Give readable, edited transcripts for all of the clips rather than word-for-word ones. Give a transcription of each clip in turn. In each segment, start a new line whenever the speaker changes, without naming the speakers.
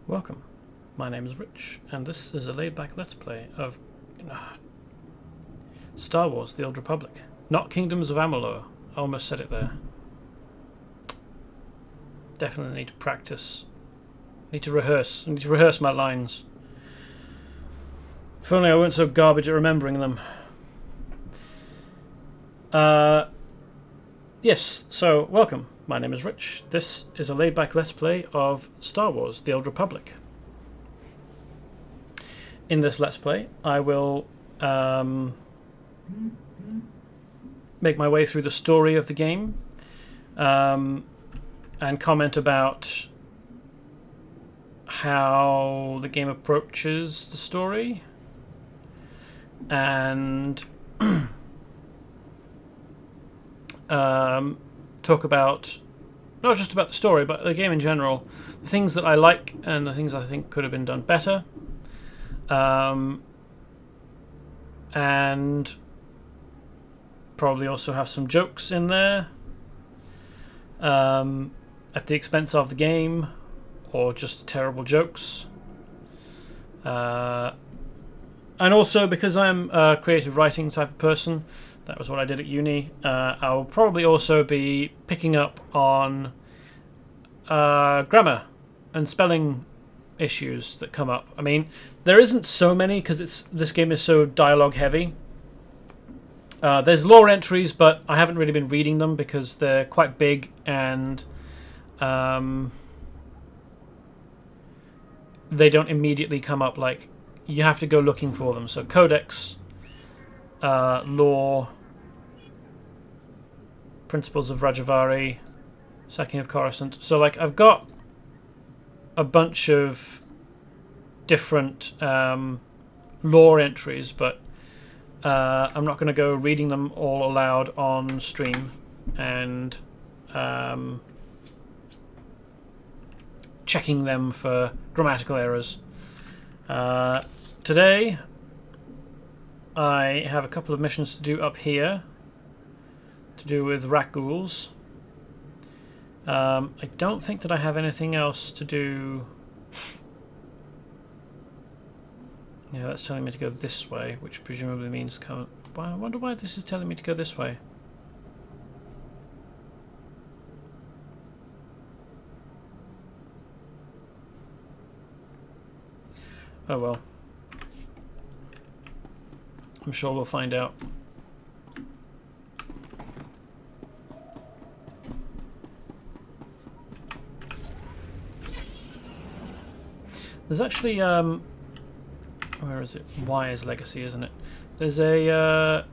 Welcome, my name is Rich, and this is a laid-back Let's Play of Star Wars The Old Republic. Not Kingdoms of Amalur. I almost said it there. Definitely need to practice. Need to rehearse. Need to rehearse my lines. If only I weren't so garbage at remembering them. Yes, so welcome. My name is Rich. This is a laid-back Let's Play of Star Wars The Old Republic. In this Let's Play, I will make my way through the story of the game and comment about how the game approaches the story and talk about not just about the story but the game in general, the things that I like and the things I think could have been done better, and probably also have some jokes in there at the expense of the game, or just terrible jokes. And also, because I'm a creative writing type of person, that was what I did at uni, I'll probably also be picking up on grammar and spelling issues that come up. I mean, there isn't so many because this game is so dialogue heavy. There's lore entries, but I haven't really been reading them because they're quite big and they don't immediately come up. Like, you have to go looking for them. So codex, lore, principles of Rajavari, sacking of Coruscant. So like, I've got a bunch of different lore entries, but I'm not going to go reading them all aloud on stream and checking them for grammatical errors. Today I have a couple of missions to do up here to do with rat ghouls. I don't think that I have anything else to do. Yeah, that's telling me to go this way, which presumably means come. I wonder why this is telling me to go this way. Oh well. I'm sure we'll find out. There's actually where is it? Y is legacy, isn't it? There's a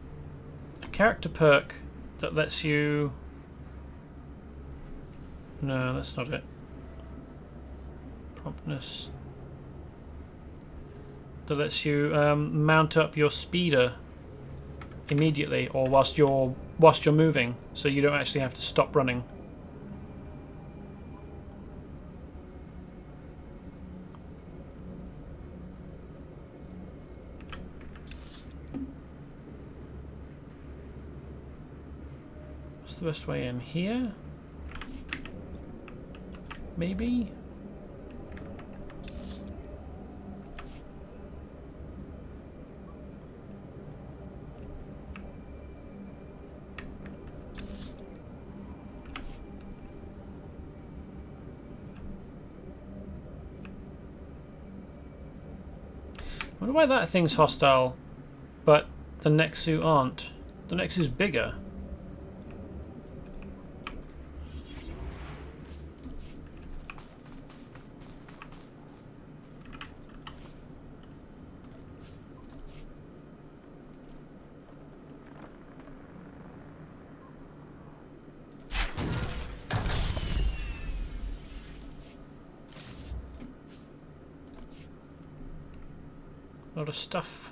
character perk that lets you. No, that's not it. Promptness. That lets you mount up your speeder immediately, or whilst you're moving, so you don't actually have to stop running. What's the best way in? Here? Maybe? I wonder why that thing's hostile, but the Nexu aren't. The Nexu's bigger. A lot of stuff.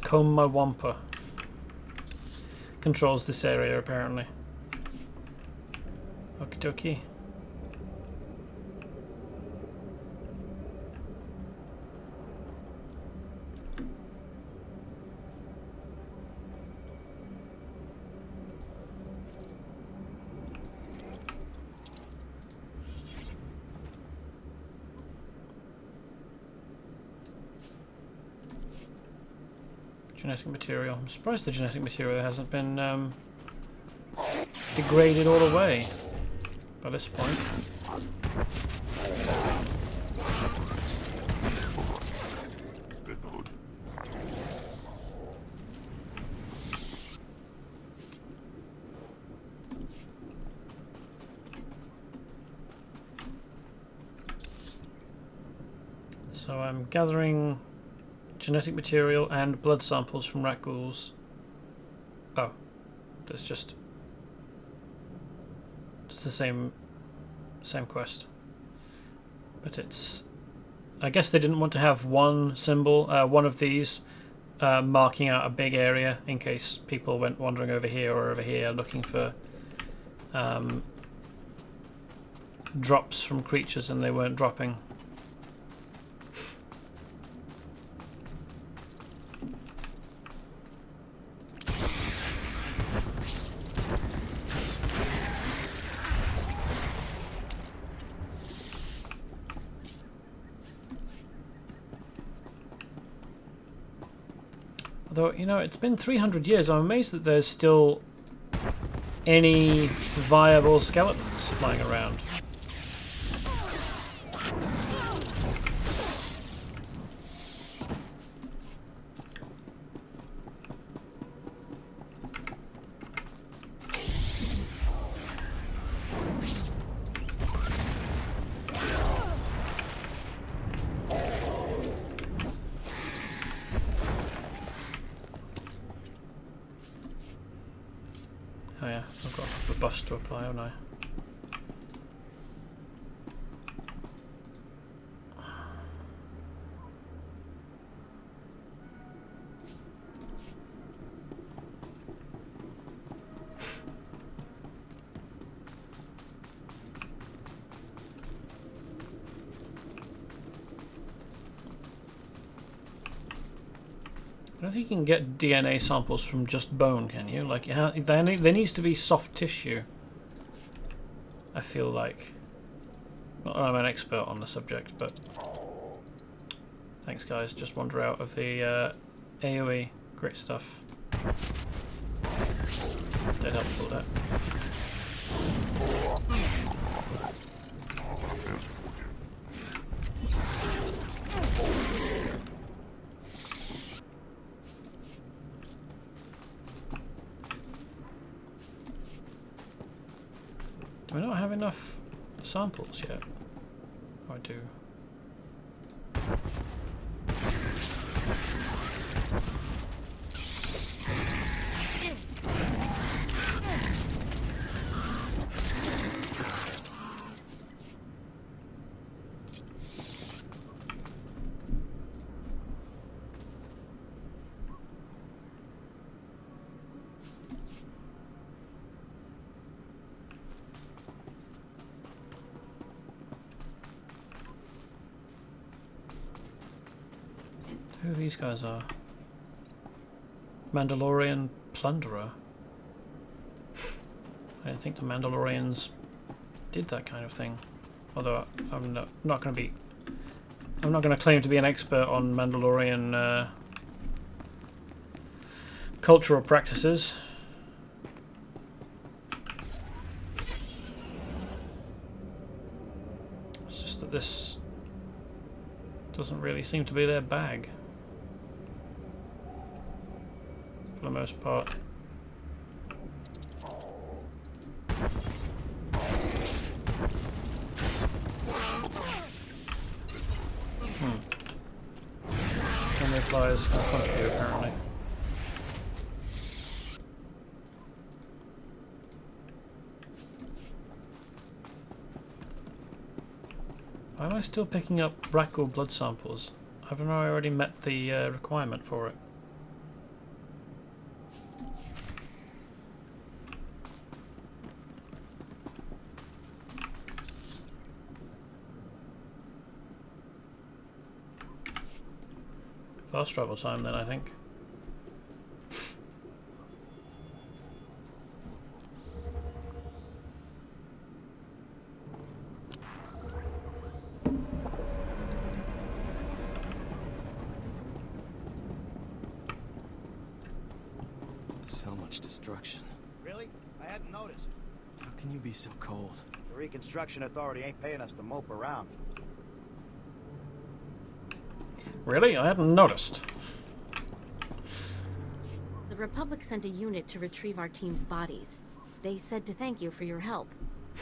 Comb my wampa. Controls this area apparently. Okie dokie. Genetic material. I'm surprised the genetic material hasn't been degraded all the way by this point. So I'm gathering genetic material and blood samples from rat ghouls. Oh, that's just the same quest, but it's. I guess they didn't want to have one symbol, one of these, marking out a big area in case people went wandering over here or over here looking for drops from creatures and they weren't dropping. Though, you know, it's been 300 years. I'm amazed that there's still any viable skeletons flying around. Oh yeah, I've got the buffs to apply, haven't I? I don't think you can get DNA samples from just bone, can you? Like, there needs to be soft tissue. I feel like. Not that I'm an expert on the subject, but thanks, guys. Just wander out of the AOE. Great stuff. Dead helpful, that. Do I not have enough samples yet? Oh, I do. Who these guys are? Mandalorian plunderer. I didn't think the Mandalorians did that kind of thing. Although I'm not going to be. I'm not going to claim to be an expert on Mandalorian cultural practices. It's just that this doesn't really seem to be their bag. For the most part. Only applies in front of you, apparently. Why am I still picking up Brackle blood samples? Haven't I already met the requirement for it? fast travel time then, I think.
So much destruction.
Really? I hadn't noticed.
How can you be so cold?
The Reconstruction Authority ain't paying us to mope around.
Really? I hadn't noticed.
The Republic sent a unit to retrieve our team's bodies. They said to thank you for your help.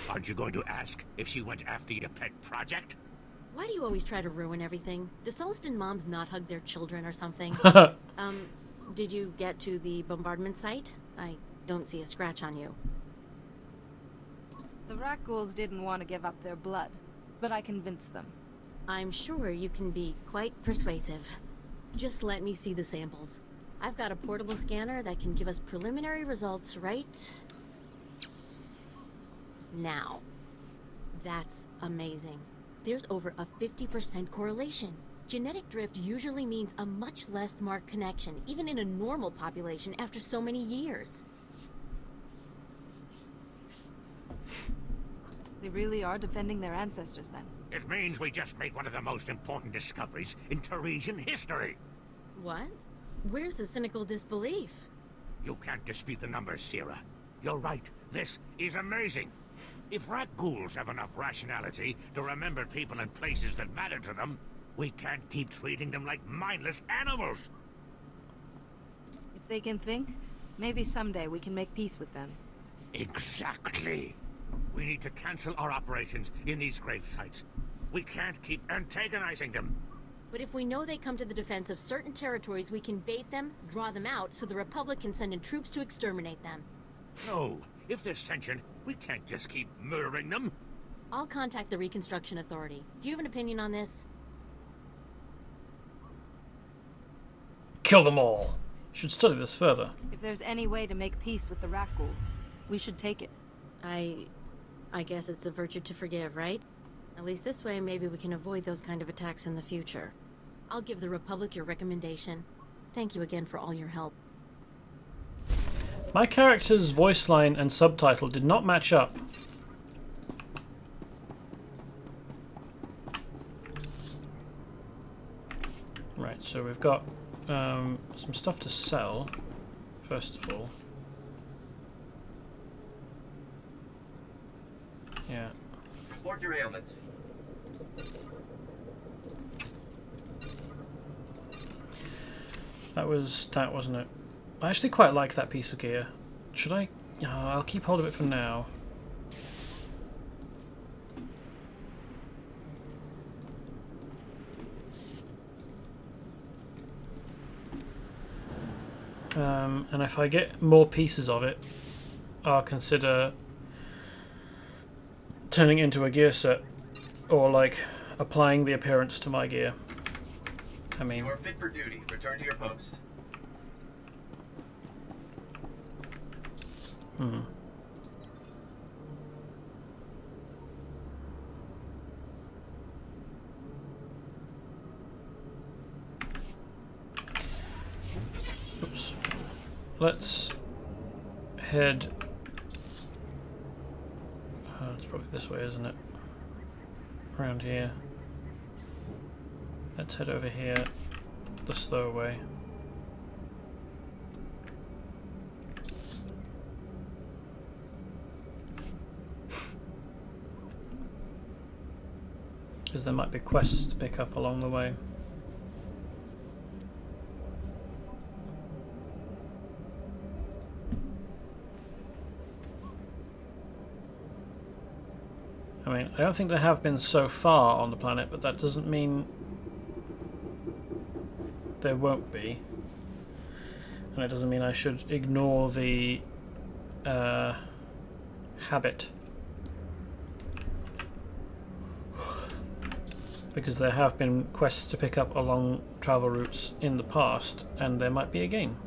Aren't you going to ask if she went after your pet project?
Why do you always try to ruin everything? Do Sullustan moms not hug their children or something? Did you get to the bombardment site? I don't see a scratch on you.
The Rakghouls didn't want to give up their blood, but I convinced them.
I'm sure you can be quite persuasive. Just let me see the samples. I've got a portable scanner that can give us preliminary results right now. That's amazing. There's over a 50% correlation. Genetic drift usually means a much less marked connection, even in a normal population after so many years.
They really are defending their ancestors, then.
It means we just made one of the most important discoveries in Tarisian history.
What? Where's the cynical disbelief?
You can't dispute the numbers, Sierra. You're right. This is amazing. If Rakghouls have enough rationality to remember people and places that matter to them, we can't keep treating them like mindless animals.
If they can think, maybe someday we can make peace with them.
Exactly. We need to cancel our operations in these grave sites. We can't keep antagonizing them.
But if we know they come to the defense of certain territories, we can bait them, draw them out, so the Republic can send in troops to exterminate them.
No. If they're sentient, we can't just keep murdering them.
I'll contact the Reconstruction Authority. Do you have an opinion on this?
Kill them all. Should study this further.
If there's any way to make peace with the Rakghouls, we should take it.
I guess it's a virtue to forgive, right? At least this way, maybe we can avoid those kind of attacks in the future. I'll give the Republic your recommendation. Thank you again for all your help.
My character's voice line and subtitle did not match up. Right, so we've got some stuff to sell, first of all. Yeah.
Report your ailments.
That wasn't it? I actually quite like that piece of gear. Should I? Oh, I'll keep hold of it for now. And if I get more pieces of it, I'll consider turning it into a gear set, or like applying the appearance to my gear. I mean,
You are fit for duty. Return to your post.
Oops. Let's head. It's probably this way, isn't it? Around here. Let's head over here the slow way. Because there might be quests to pick up along the way. I mean, I don't think there have been so far on the planet, but that doesn't mean there won't be. And it doesn't mean I should ignore the habit. Because there have been quests to pick up along travel routes in the past, and there might be again.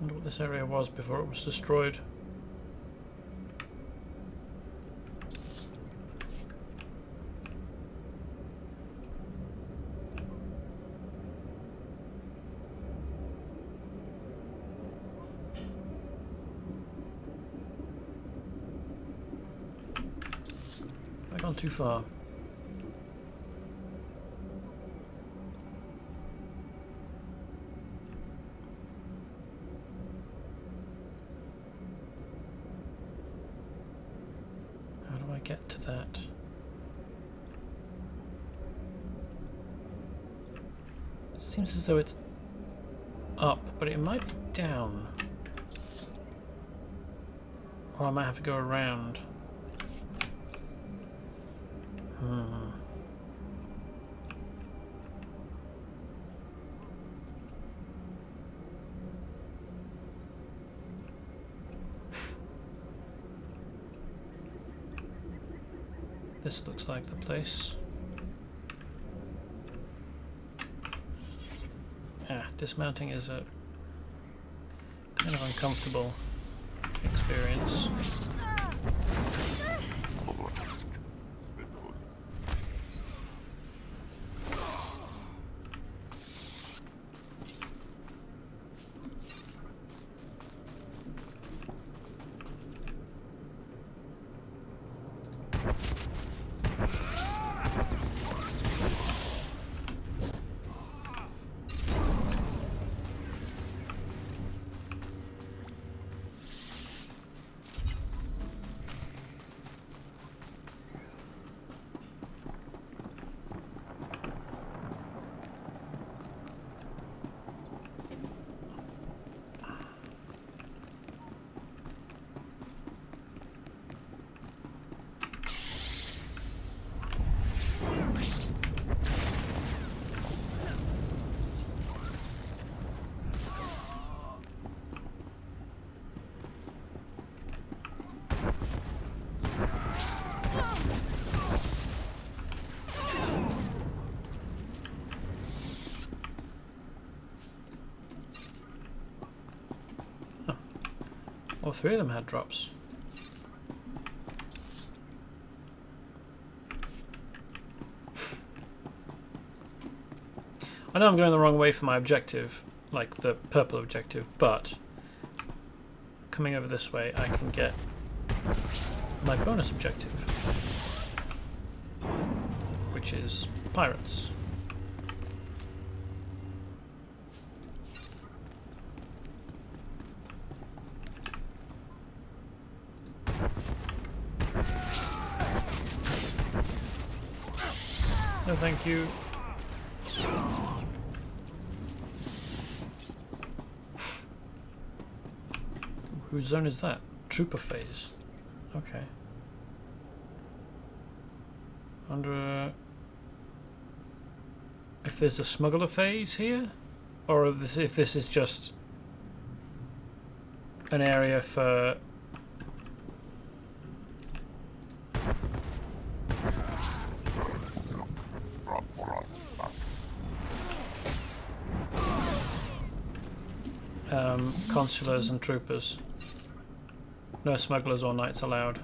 wonder what this area was before it was destroyed. I've gone too far. How do I get to that? Seems as though it's up, but it might be down. Or I might have to go around. This looks like the place. Dismounting is a kind of uncomfortable experience. All three of them had drops. I know I'm going the wrong way for my objective, like the purple objective, but coming over this way I can get my bonus objective, which is pirates. No, thank you. Whose zone is that? Trooper phase. Okay. Under. If there's a smuggler phase here, or if this is just an area for. Consulars and troopers. No smugglers or knights allowed.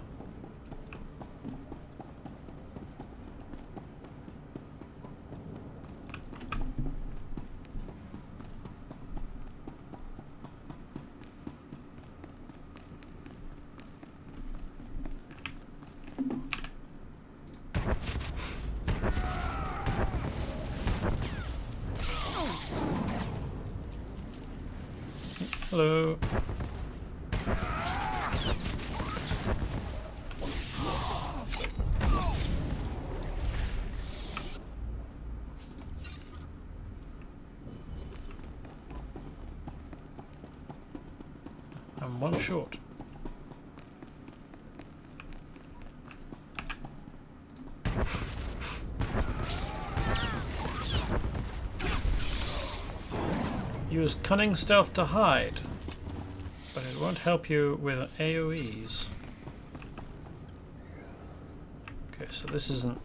Hello. I'm one short. Use cunning stealth to hide, but it won't help you with AoEs. Okay, so this isn't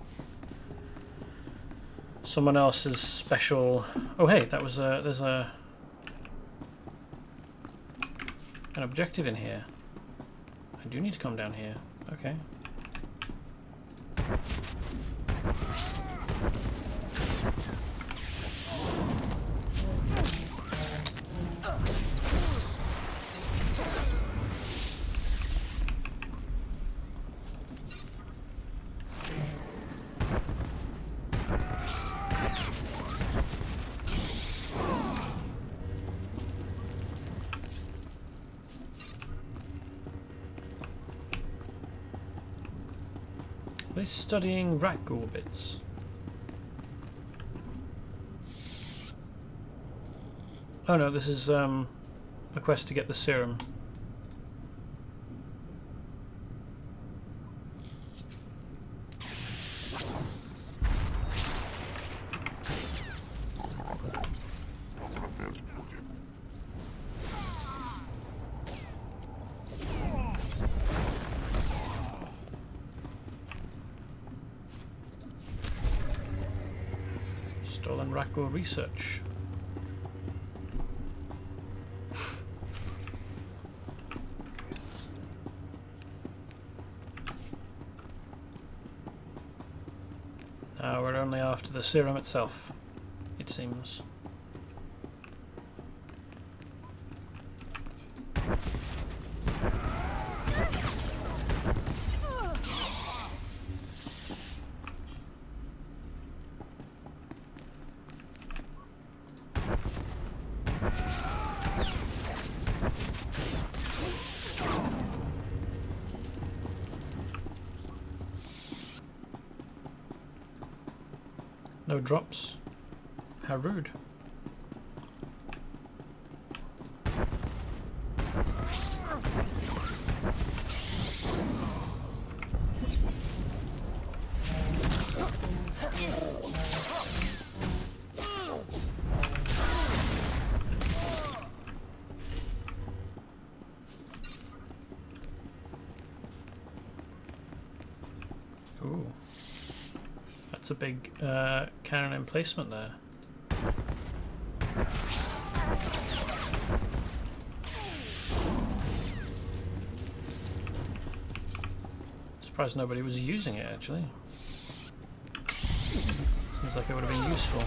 someone else's special. Oh, hey, that was a. There's a an objective in here. I do need to come down here. Okay. Are they studying rat ghoul bits? Oh no, this is a quest to get the serum. Stolen rat ghoul research. Now we're only after the serum itself, it seems. No drops. How rude. Ooh. That's a big cannon emplacement there. Surprised nobody was using it actually. Seems like it would have been useful.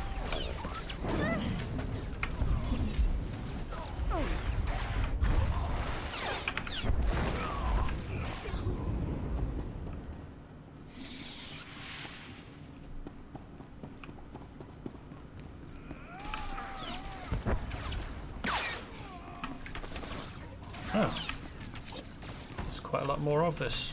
Oh. There's quite a lot more of this.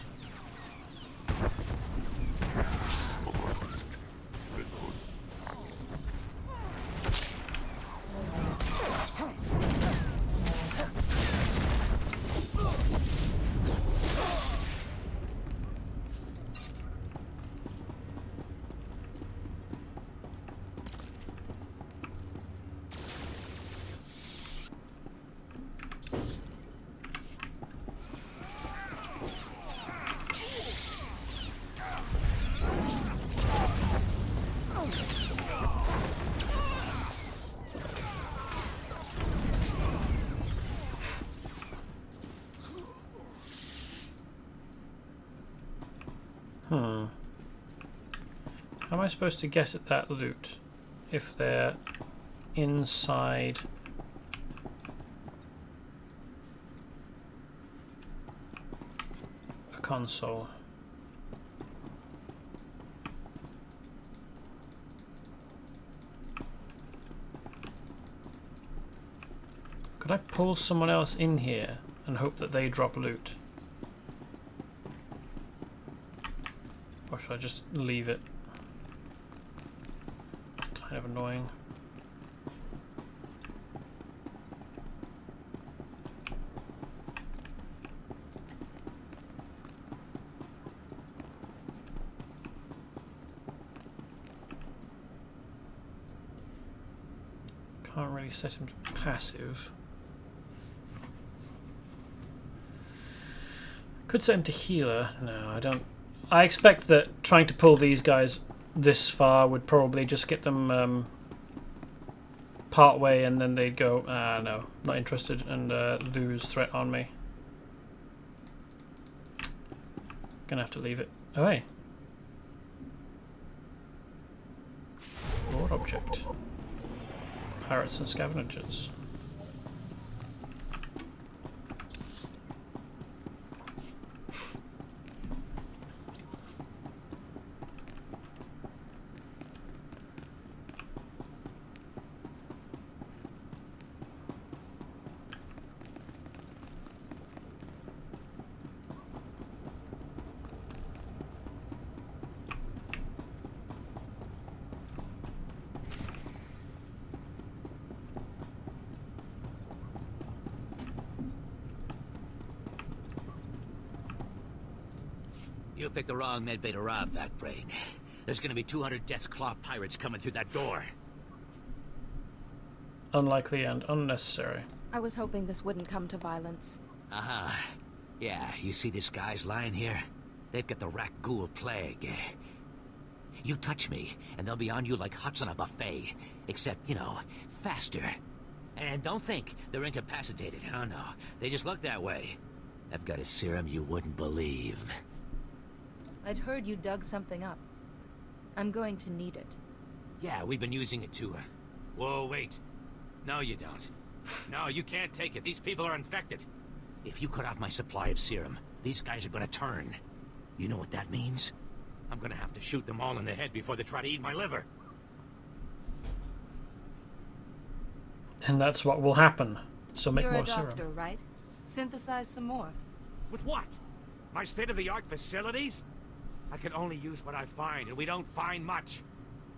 How am I supposed to get at that loot if they're inside a console? Could I pull someone else in here and hope that they drop loot? Or should I just leave it? Kind of annoying. Can't really set him to passive. Could set him to healer. No, I don't. I expect that trying to pull these guys this far would probably just get them part way and then they'd go, no, not interested, and lose threat on me. Gonna have to leave it. Oh, hey. Lore object. Pirates and scavengers.
You picked the wrong medbay to rob, Vac-Brain. There's gonna be 200 Death's Claw pirates coming through that door.
Unlikely and unnecessary.
I was hoping this wouldn't come to violence.
Uh-huh. Yeah, you see these guys lying here? They've got the Rat Ghoul plague. You touch me, and they'll be on you like huts on a buffet. Except, you know, faster. And don't think they're incapacitated. Oh, no. They just look that way. I've got a serum you wouldn't believe.
I'd heard you dug something up. I'm going to need it.
Yeah, we've been using it too. Whoa, wait. No, you don't. No, you can't take it. These people are infected. If you cut off my supply of serum, these guys are gonna turn. You know what that means? I'm gonna have to shoot them all in the head before they try to eat my liver.
And that's what will happen. So make
You're
more
a doctor,
serum.
right? Synthesize some more.
With what? My state-of-the-art facilities? I can only use what I find, and we don't find much.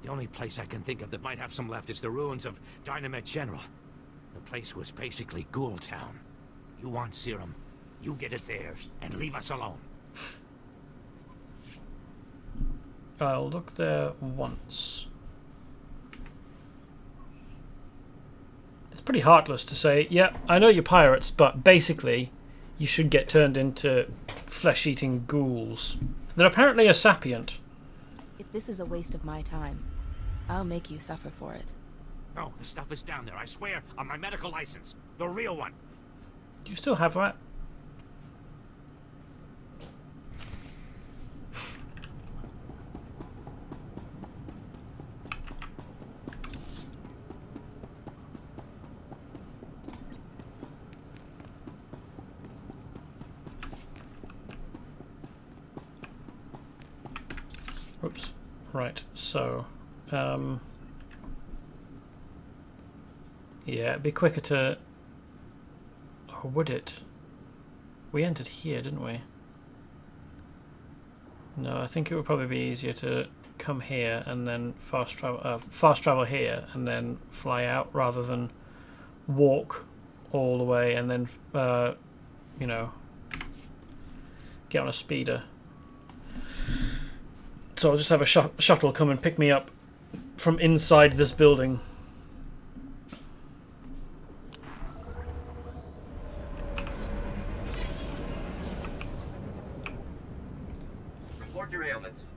The only place I can think of that might have some left is the ruins of Dynamite General. The place was basically Ghoul Town. You want serum, you get it there, and leave us alone.
I'll look there once. It's pretty heartless to say, yeah, I know you're pirates, but basically you should get turned into flesh-eating ghouls. They're apparently a sapient.
If this is a waste of my time, I'll make you suffer for it.
No, the stuff is down there, I swear, on my medical license. The real one.
Do you still have that? Oops. Right, so yeah, it'd be quicker to... Or would it? We entered here, didn't we? No, I think it would probably be easier to come here and then fast travel here and then fly out rather than walk all the way and then, you know, get on a speeder. So I'll just have a shuttle come and pick me up from inside this building.
Report your ailments.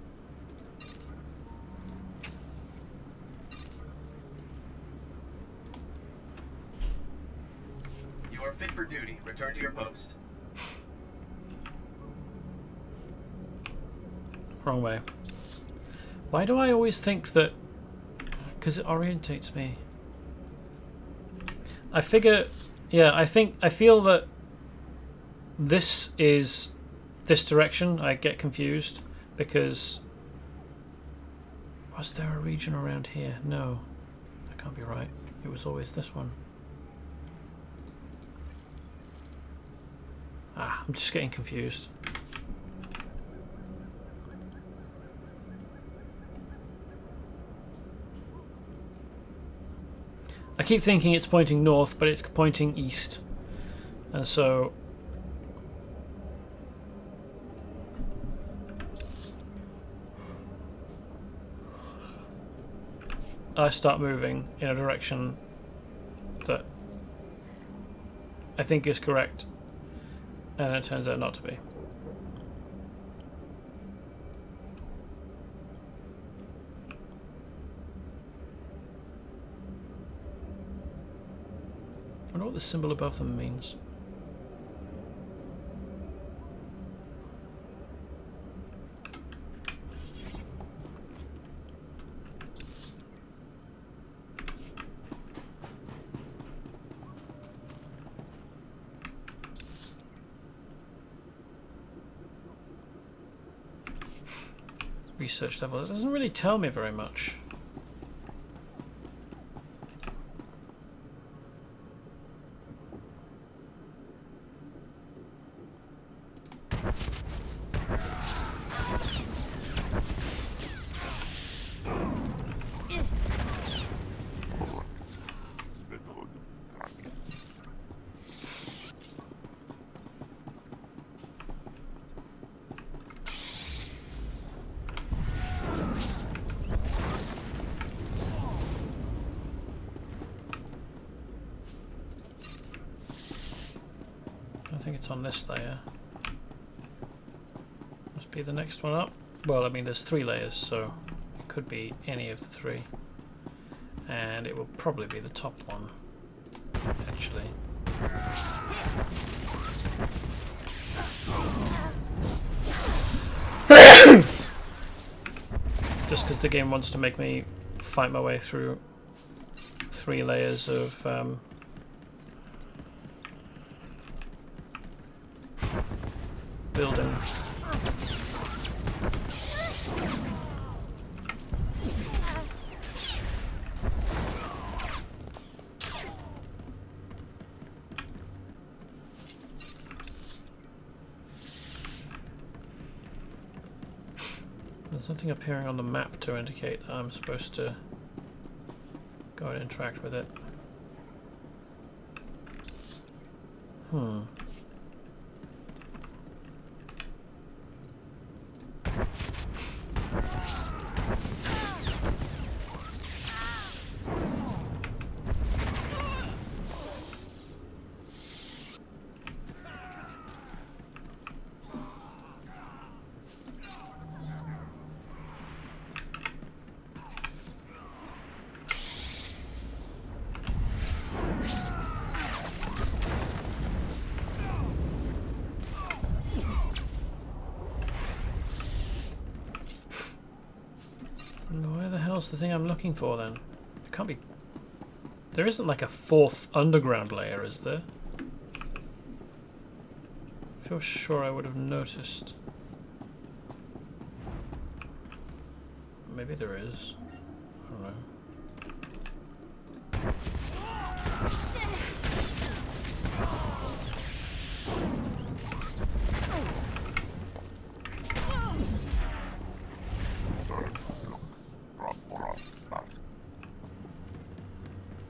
You are fit for duty. Return to your post.
Wrong way. Why do I always think that... Because it orientates me. I figure... Yeah, I feel that this is this direction. I get confused because... Was there a region around here? No. That can't be right. It was always this one. Ah, I'm just getting confused. I keep thinking it's pointing north, but it's pointing east. And so... I start moving in a direction that I think is correct, and it turns out not to be. the symbol above them means. Research level. It doesn't really tell me very much. I think it's on this layer. Must be the next one up. Well, I mean, there's 3 layers, so it could be any of the 3. And it will probably be the top one, actually. Just because the game wants to make me fight my way through 3 layers of building. There's nothing appearing on the map to indicate that I'm supposed to go and interact with it. Where the hell's the thing I'm looking for then? It can't be. There isn't like a 4th underground layer, is there? I feel sure I would have noticed. Maybe there is. I don't know.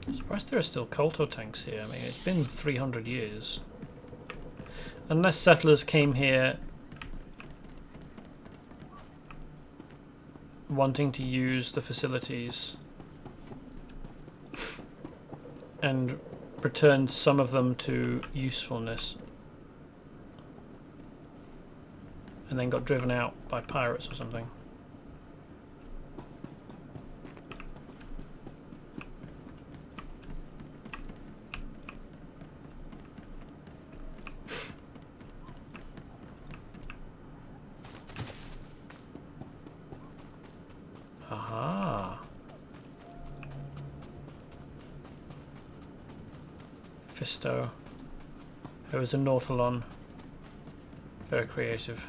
I'm surprised there are still Kolto tanks here. I mean, it's been 300 years. Unless settlers came here wanting to use the facilities and returned some of them to usefulness and then got driven out by pirates or something. Aha. Fisto. There was a Nautilon. Very creative.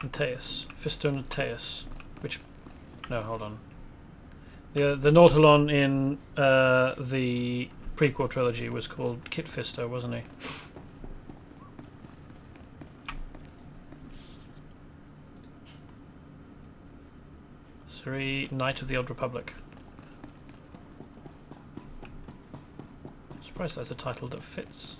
And Taris. Fisto and Taris. Which... No, hold on. The Nautilon in the prequel trilogy was called Kit Fisto, wasn't he? Suri, Knight of the Old Republic. I'm surprised that's a title that fits.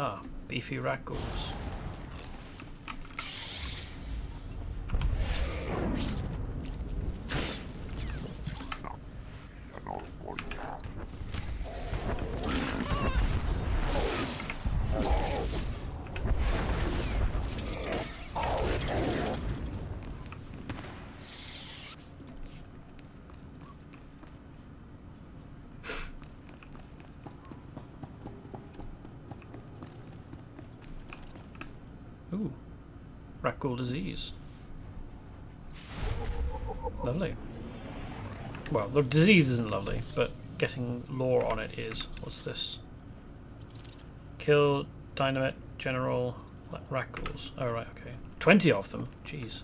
Ah, beefy rat ghouls. Ooh, rat ghoul disease. Lovely. Well, the disease isn't lovely, but getting lore on it is. What's this? Kill dynamite general rat ghouls. Oh right, okay. 20 of them. Jeez.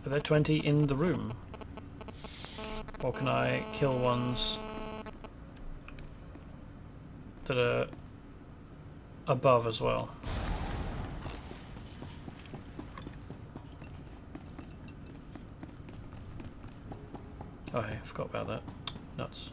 Are there 20 in the room? Or can I kill ones that are above as well? Oh hey, I forgot about that. Nuts.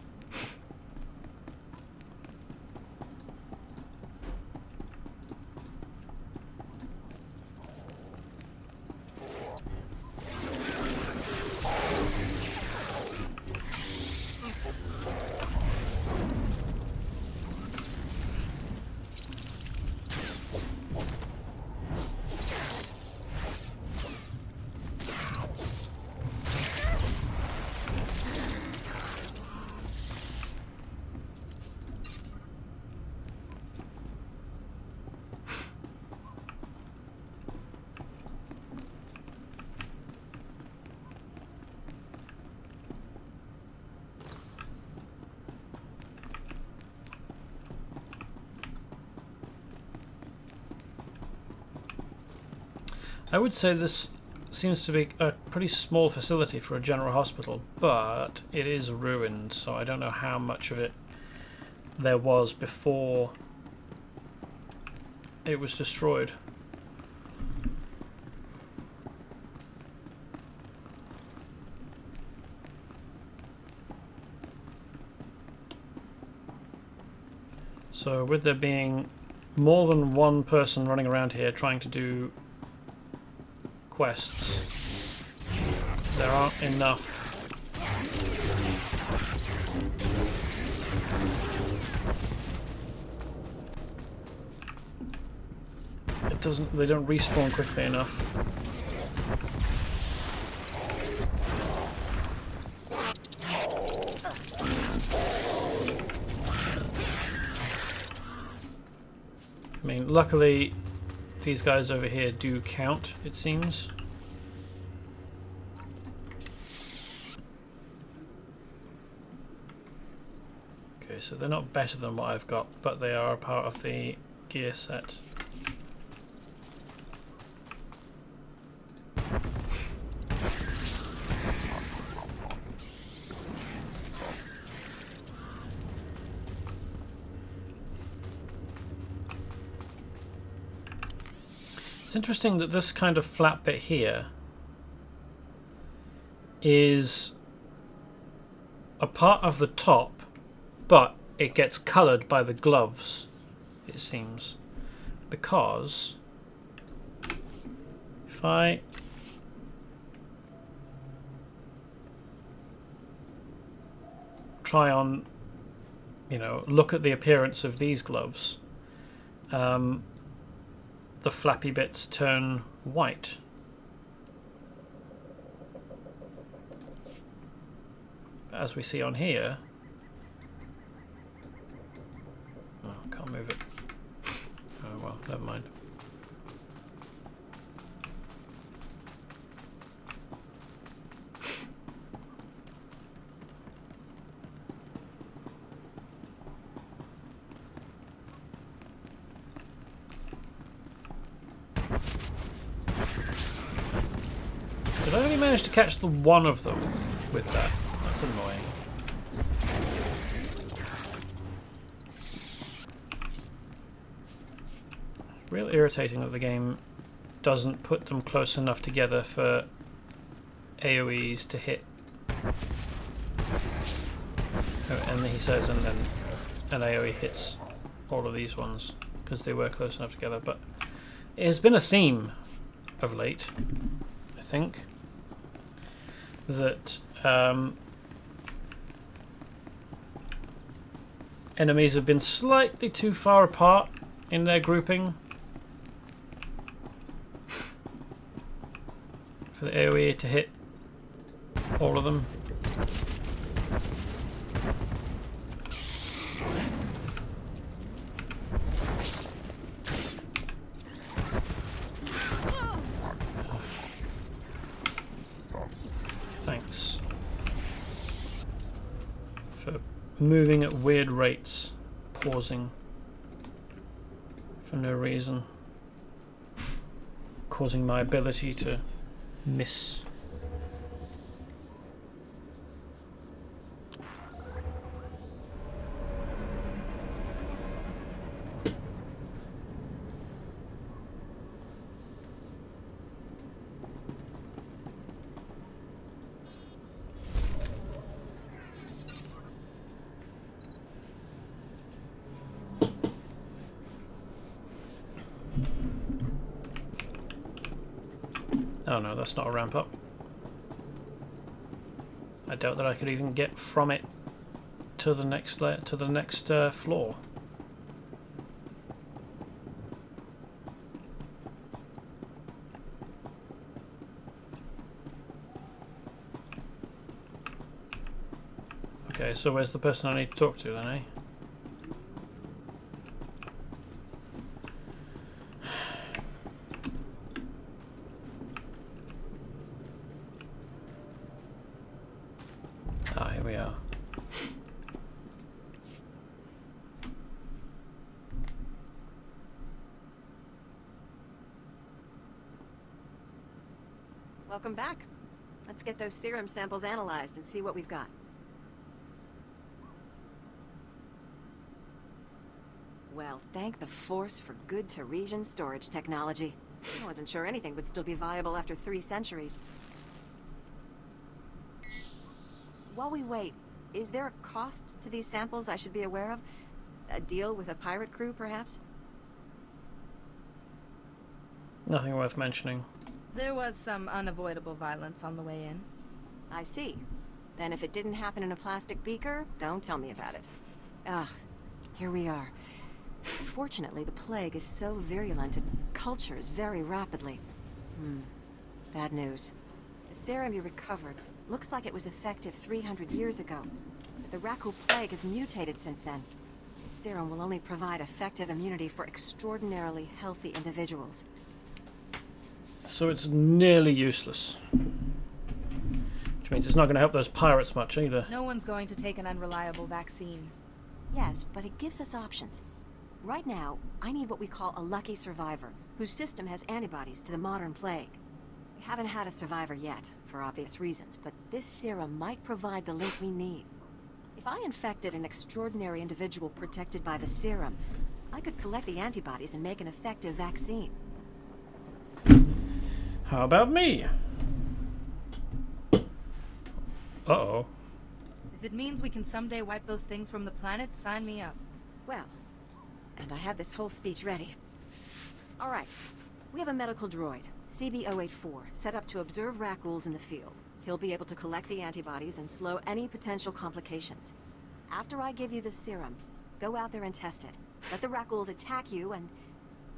I would say this seems to be a pretty small facility for a general hospital, but it is ruined, so I don't know how much of it there was before it was destroyed. So with there being more than one person running around here trying to do quests, there aren't enough they don't respawn quickly enough. I mean, luckily these guys over here do count, it seems. Okay, so they're not better than what I've got, but they are a part of the gear set. It's interesting that this kind of flat bit here is a part of the top, but it gets coloured by the gloves, it seems. Because if I try on, look at the appearance of these gloves, the flappy bits turn white. As we see on here, oh, can't move it. Oh well, never mind. Did I only manage to catch the one of them with that? That's annoying. Real irritating that the game doesn't put them close enough together for AoEs to hit. Oh, and he says, and then an AoE hits all of these ones because they were close enough together. But it has been a theme of late, I think, that enemies have been slightly too far apart in their grouping for the AoE to hit all of them. Thanks for moving at weird rates, pausing for no reason, causing my ability to miss. Oh no, that's not a ramp up. I doubt that I could even get from it to the next floor. Okay, so where's the person I need to talk to then, eh? Ah, here we are.
Welcome back. Let's get those serum samples analyzed and see what we've got. Well, thank the Force for good Tarisian storage technology. I wasn't sure anything would still be viable after 3 centuries. While we wait, is there a cost to these samples I should be aware of? A deal with a pirate crew, perhaps?
Nothing worth mentioning.
There was some unavoidable violence on the way in.
I see. Then if it didn't happen in a plastic beaker, don't tell me about it. Ah, here we are. Fortunately, the plague is so virulent it cultures very rapidly. Bad news. The serum you recovered looks like it was effective 300 years ago. But the Rakul plague has mutated since then. The serum will only provide effective immunity for extraordinarily healthy individuals.
So it's nearly useless. Which means it's not going to help those pirates much either.
No one's going to take an unreliable vaccine.
Yes, but it gives us options. Right now, I need what we call a lucky survivor, whose system has antibodies to the modern plague. We haven't had a survivor yet, for obvious reasons, but this serum might provide the link we need. If I infected an extraordinary individual protected by the serum, I could collect the antibodies and make an effective vaccine.
How about me? Uh-oh.
If it means we can someday wipe those things from the planet, sign me up.
Well, and I have this whole speech ready. All right, we have a medical droid, CB-084, set up to observe Rakuls in the field. He'll be able to collect the antibodies and slow any potential complications. After I give you the serum, go out there and test it. Let the Rakuls attack you and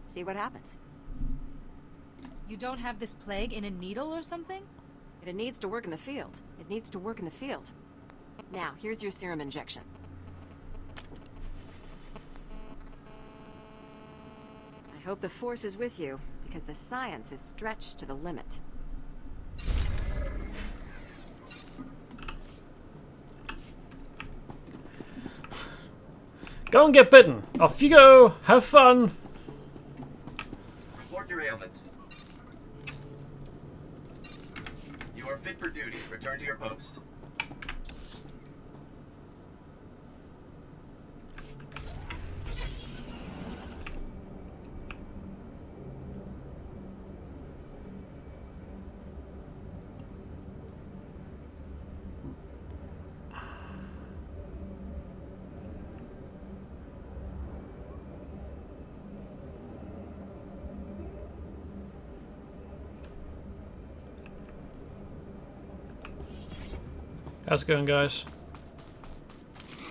see what happens.
You don't have this plague in a needle or something?
If it needs to work in the field, it needs to work in the field. Now, here's your serum injection. I hope the Force is with you, because the science is stretched to the limit.
Go and get bitten. Off you go. Have fun.
Report your ailments. You are fit for duty. Return to your post.
How's it going, guys?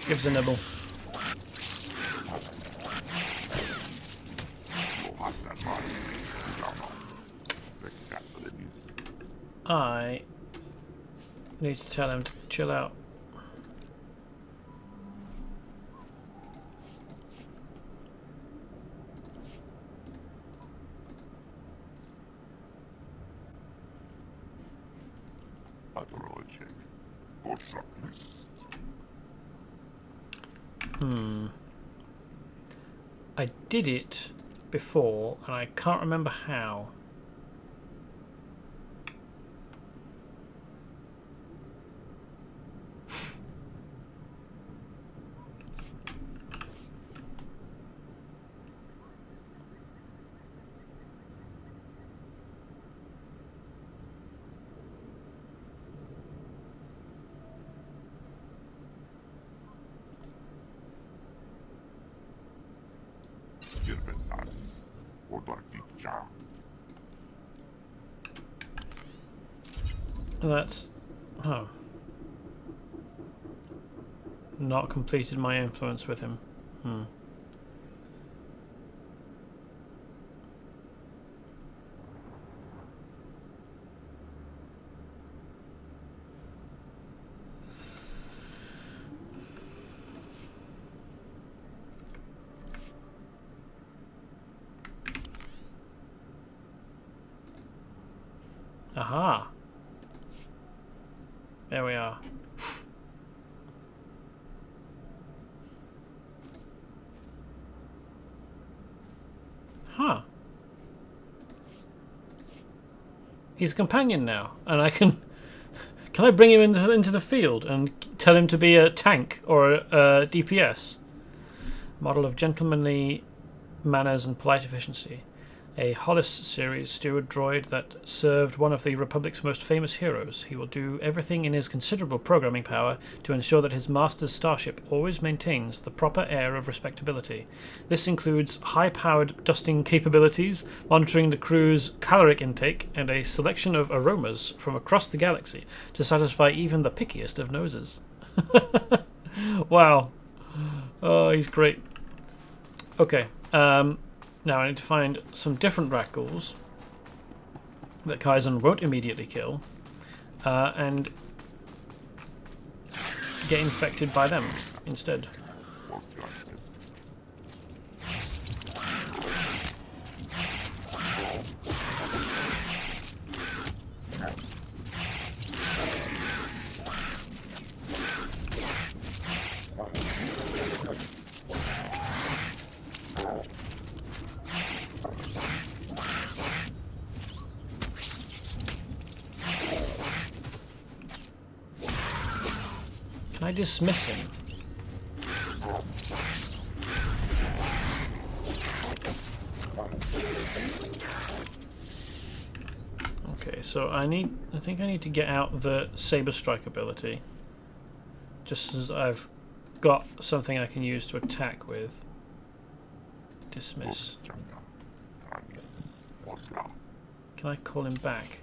Give us a nibble. I need to tell him to chill out. I did it before, and I can't remember how. That's... oh. Not completed my influence with him. Aha! There we are. Huh. He's a companion now, and I can... Can I bring him into the field and tell him to be a tank or a DPS? Model of gentlemanly manners and polite efficiency. A Hollis series steward droid that served one of the Republic's most famous heroes. He will do everything in his considerable programming power to ensure that his master's starship always maintains the proper air of respectability. This includes high-powered dusting capabilities, monitoring the crew's caloric intake, and a selection of aromas from across the galaxy to satisfy even the pickiest of noses. Wow. Oh, he's great. Okay. Now I need to find some different rat ghouls that Kaizen won't immediately kill, and get infected by them instead. Can I dismiss him? Okay, so I think I need to get out the Saber Strike ability. Just as I've got something I can use to attack with. Dismiss. Can I call him back?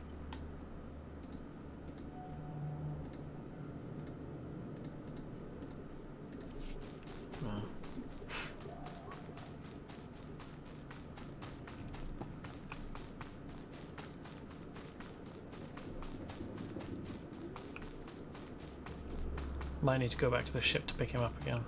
Might need to go back to the ship to pick him up again.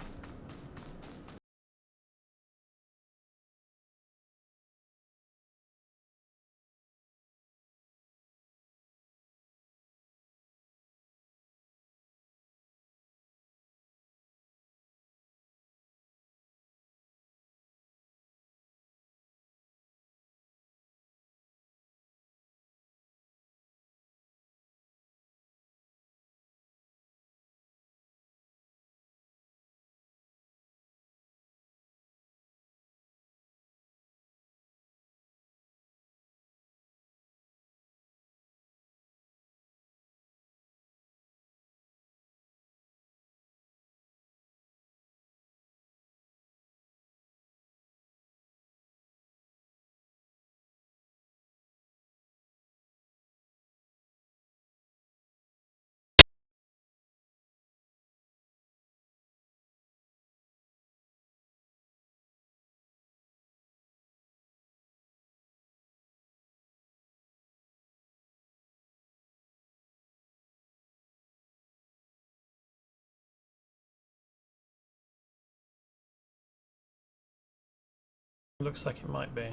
Looks like it might be.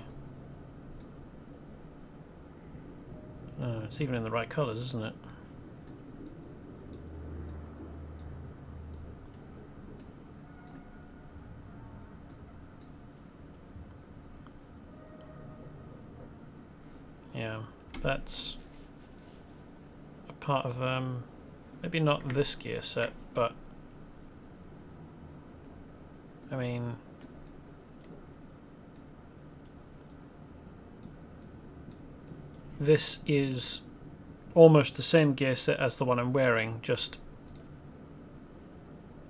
Oh, it's even in the right colours, isn't it? Yeah, that's a part of maybe not this gear set, but I mean, this is almost the same gear set as the one I'm wearing, just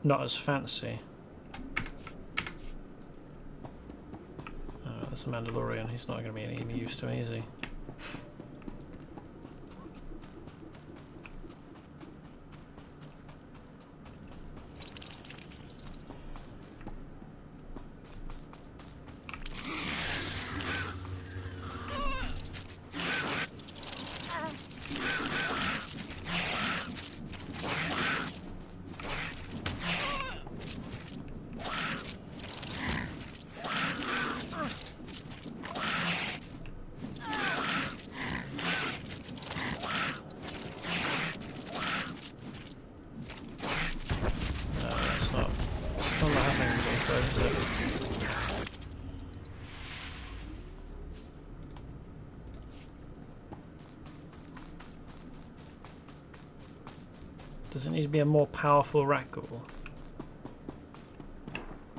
not as fancy. That's a Mandalorian. He's not going to be any use to me, is he? Does it need to be a more powerful rat ghoul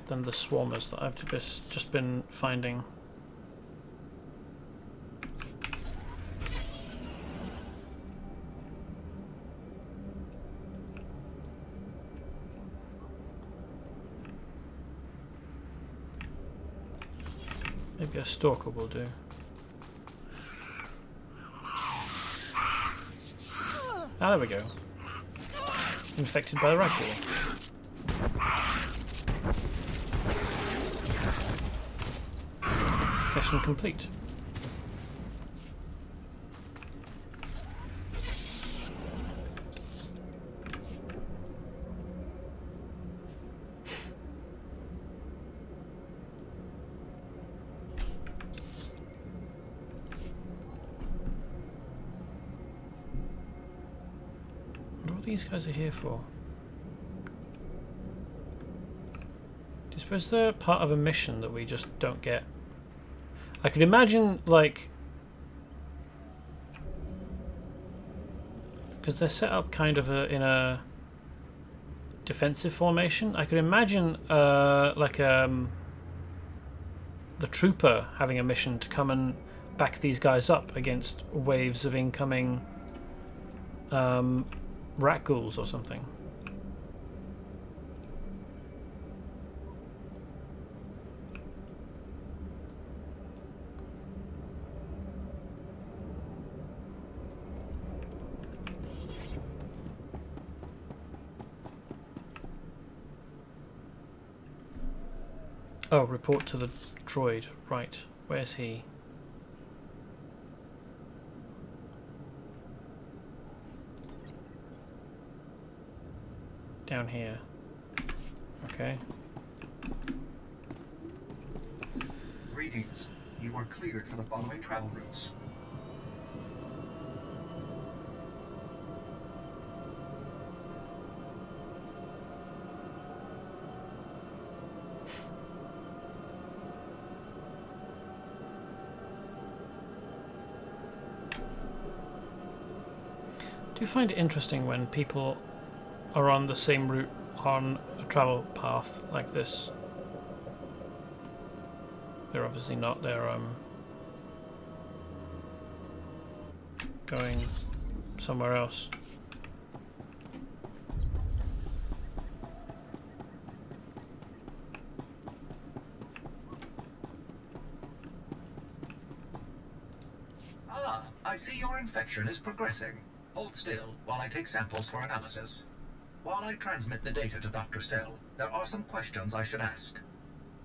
than the swarmers that I've just been finding? Maybe a stalker will do. Ah, there we go. Infected by the rat ghoul. Mission complete. What these guys are here for? Do you suppose they're part of a mission that we just don't get? I could imagine, like, because they're set up kind of in a defensive formation. I could imagine like the trooper having a mission to come and back these guys up against waves of incoming rat ghouls or something. Oh, report to the droid. Right. Where's he? Down here. Okay.
Greetings. You are cleared for the following travel routes.
Do you find it interesting when people are on the same route on a travel path like this? They're obviously not. They're going somewhere else.
Ah, I see your infection is progressing. Hold still while I take samples for analysis. While I transmit the data to Dr. Sell, there are some questions I should ask.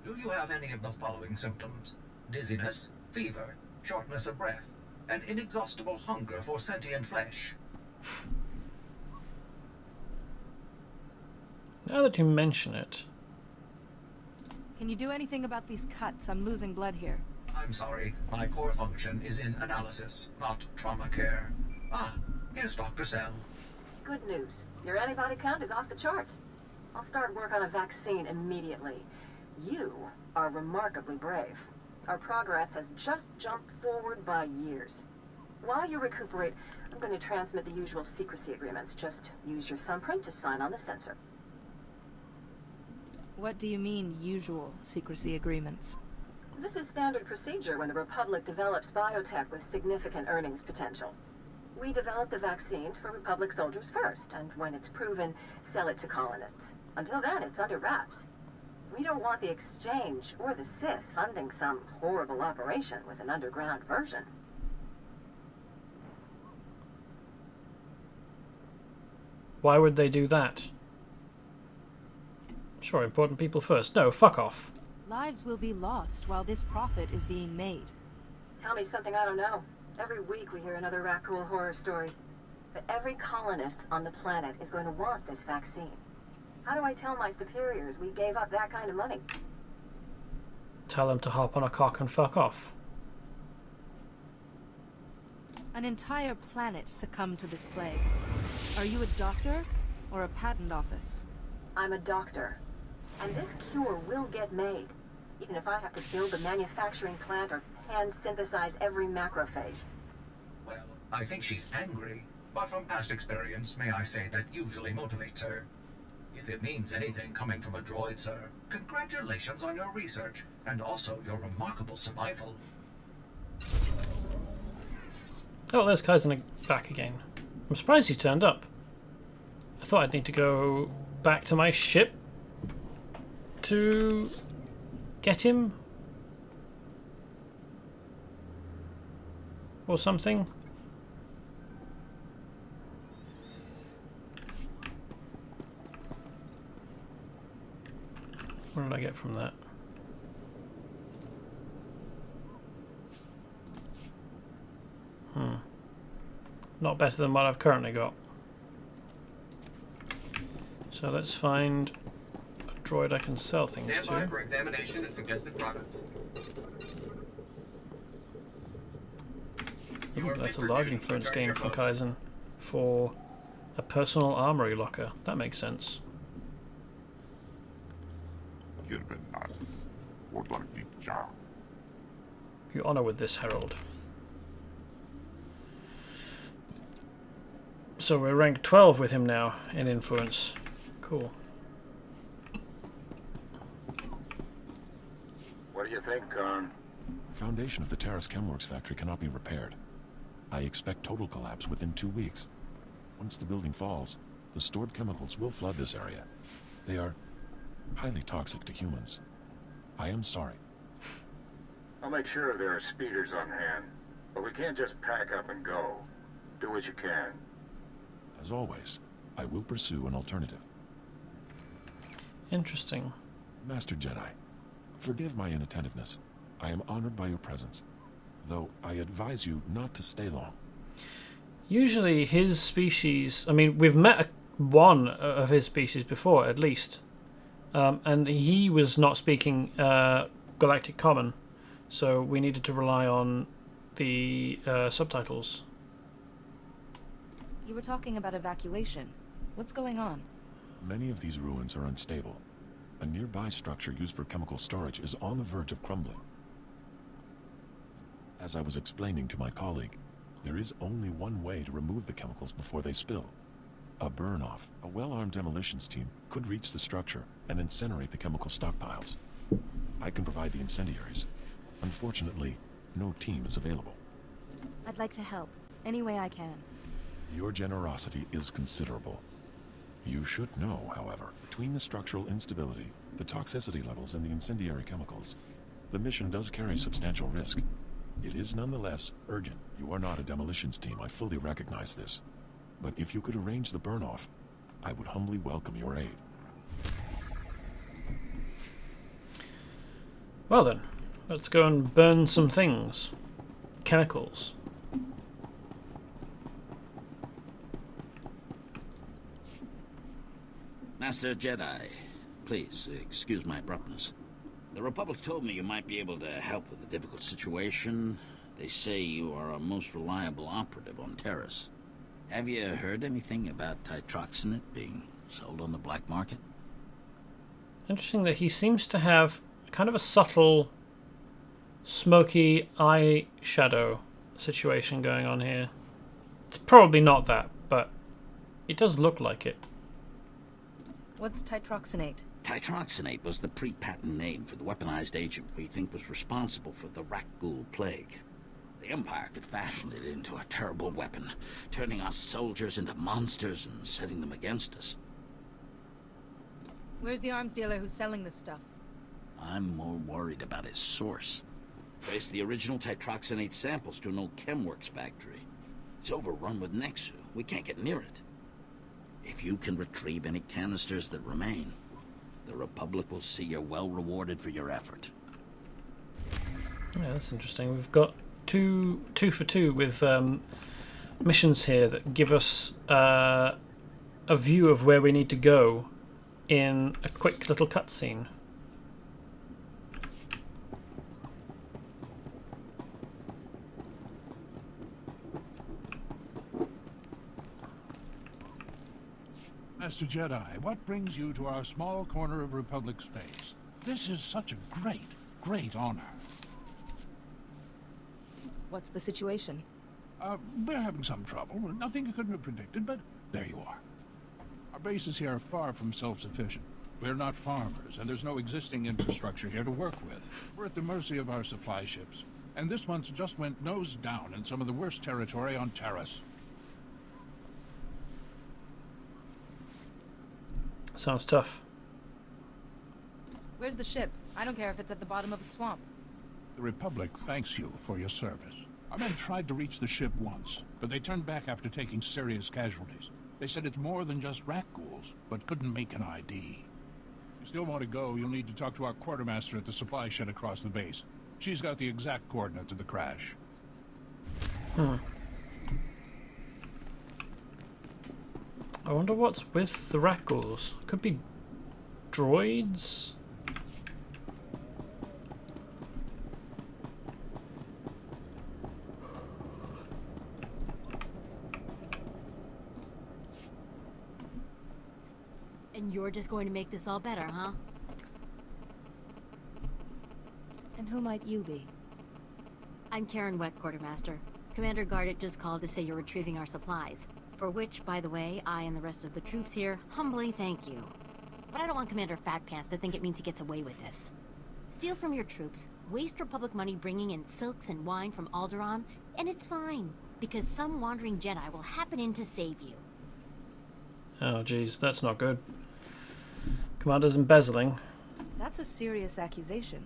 Do you have any of the following symptoms? Dizziness, fever, shortness of breath, and inexhaustible hunger for sentient flesh?
Now that you mention it...
Can you do anything about these cuts? I'm losing blood here.
I'm sorry. My core function is in analysis, not trauma care. Ah, here's Dr. Sell.
Good news. Your antibody count is off the charts. I'll start work on a vaccine immediately. You are remarkably brave. Our progress has just jumped forward by years. While you recuperate, I'm going to transmit the usual secrecy agreements. Just use your thumbprint to sign on the sensor.
What do you mean, usual secrecy agreements?
This is standard procedure when the Republic develops biotech with significant earnings potential. We develop the vaccine for Republic soldiers first, and when it's proven, sell it to colonists. Until then, it's under wraps. We don't want the Exchange or the Sith funding some horrible operation with an underground version.
Why would they do that? Sure, important people first. No, fuck off.
Lives will be lost while this profit is being made.
Tell me something I don't know. Every week we hear another Rakghoul horror story. But every colonist on the planet is going to want this vaccine. How do I tell my superiors we gave up that kind of money?
Tell them to hop on a cock and fuck off.
An entire planet succumbed to this plague. Are you a doctor or a patent office?
I'm a doctor. And this cure will get made, even if I have to build a manufacturing plant or hand-synthesize every macrophage.
Well, I think she's angry, but from past experience, may I say that usually motivates her. If it means anything coming from a droid, sir, congratulations on your research, and also your remarkable survival.
Oh, there's Kaizen back again. I'm surprised he turned up. I thought I'd need to go back to my ship to get him or something. What did I get from that? Not better than what I've currently got. So let's find a droid I can sell things
Stand by
to.
for examination and suggested products.
Ooh, that's a large influence gain from Kaizen for a personal armory locker. That makes sense. You honor with this, Herald. So we're rank 12 with him now in influence. Cool.
What do you think, Khan?
The foundation of the Taris Chemworks factory cannot be repaired. I expect total collapse within 2 weeks. Once the building falls, the stored chemicals will flood this area. They are highly toxic to humans. I am sorry.
I'll make sure there are speeders on hand, but we can't just pack up and go. Do what you can.
As always, I will pursue an alternative.
Interesting.
Master Jedi, forgive my inattentiveness. I am honored by your presence, though I advise you not to stay long.
Usually his species, I mean, we've met one of his species before, at least. And he was not speaking Galactic Common, so we needed to rely on the subtitles.
You were talking about evacuation. What's going on?
Many of these ruins are unstable. A nearby structure used for chemical storage is on the verge of crumbling. As I was explaining to my colleague, there is only one way to remove the chemicals before they spill. A burn-off. A well-armed demolitions team could reach the structure and incinerate the chemical stockpiles. I can provide the incendiaries. Unfortunately, no team is available.
I'd like to help, any way I can.
Your generosity is considerable. You should know, however, between the structural instability, the toxicity levels, and the incendiary chemicals, the mission does carry substantial risk. It is nonetheless urgent. You are not a demolitions team, I fully recognize this. But if you could arrange the burn-off, I would humbly welcome your aid.
Well then, let's go and burn some things. Chemicals.
Master Jedi, please excuse my abruptness. The Republic told me you might be able to help with a difficult situation. They say you are a most reliable operative on Taris. Have you heard anything about titroxinate being sold on the black market?
Interesting that he seems to have kind of a subtle, smoky eye shadow situation going on here. It's probably not that, but it does look like it.
What's titroxinate?
Titroxinate was the pre-patent name for the weaponized agent we think was responsible for the Rakghoul plague. The Empire could fashion it into a terrible weapon, turning us soldiers into monsters and setting them against us.
Where's the arms dealer who's selling this stuff?
I'm more worried about his source. Traced the original titroxinate samples to an old Chemworks factory. It's overrun with Nexu. We can't get near it. If you can retrieve any canisters that remain, the Republic will see you're well rewarded for your effort.
Yeah, that's interesting. We've got two for two with missions here that give us a view of where we need to go in a quick little cutscene.
Master Jedi, what brings you to our small corner of Republic space? This is such a great honor.
What's the situation?
We're having some trouble. Nothing you couldn't have predicted, but there you are. Our bases here are far from self-sufficient. We're not farmers, and there's no existing infrastructure here to work with. We're at the mercy of our supply ships. And this month's just went nose down in some of the worst territory on Taris.
Sounds tough.
Where's the ship? I don't care if it's at the bottom of a swamp.
The Republic thanks you for your service. Our men tried to reach the ship once, but they turned back after taking serious casualties. They said it's more than just Rakghouls, but couldn't make an ID. If you still want to go, you'll need to talk to our quartermaster at the supply shed across the base. She's got the exact coordinates of the crash.
I wonder what's with the Rakghouls. Could be droids?
And you're just going to make this all better, huh?
And who might you be?
I'm Karen Wet, Quartermaster. Commander Gardet just called to say you're retrieving our supplies. For which, by the way, I and the rest of the troops here humbly thank you. But I don't want Commander Fatpants to think it means he gets away with this. Steal from your troops, waste Republic money bringing in silks and wine from Alderaan, and it's fine, because some wandering Jedi will happen in to save you.
Oh, geez, that's not good. Commander's embezzling.
That's a serious accusation.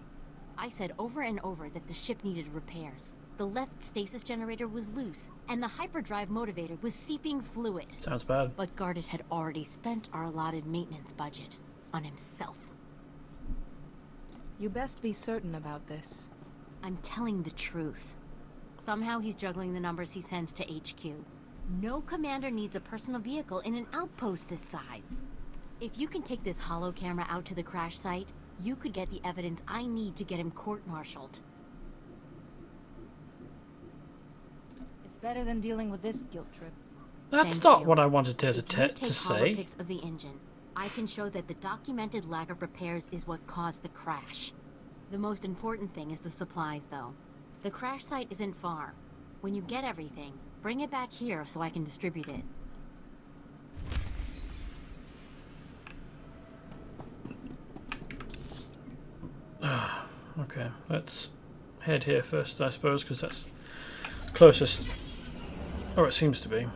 I said over and over that the ship needed repairs. The left stasis generator was loose, and the hyperdrive motivator was seeping fluid.
Sounds bad.
But Gardet had already spent our allotted maintenance budget on himself.
You best be certain about this.
I'm telling the truth. Somehow he's juggling the numbers he sends to HQ. No commander needs a personal vehicle in an outpost this size. If you can take this holo camera out to the crash site, you could get the evidence I need to get him court-martialed.
It's better than dealing with this guilt trip.
That's not what I wanted to
Take
say.
pics of the engine. I can show that the documented lack of repairs is what caused the crash. The most important thing is the supplies, though. The crash site isn't far. When you get everything, bring it back here so I can distribute it.
Okay, let's head here first, I suppose, because that's closest. Or it seems to be.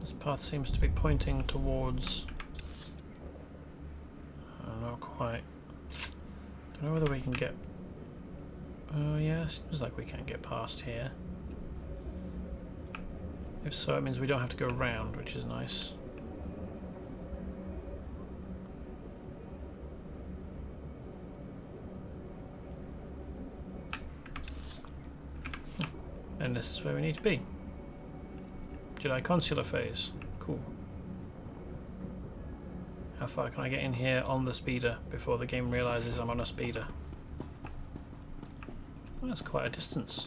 This path seems to be pointing towards... not quite. Don't know whether we can get... Oh yeah, seems like we can't get past here. If so, it means we don't have to go around, which is nice. And this is where we need to be. Jedi Consular phase. Cool. How far can I get in here on the speeder before the game realizes I'm on a speeder? Well, that's quite a distance.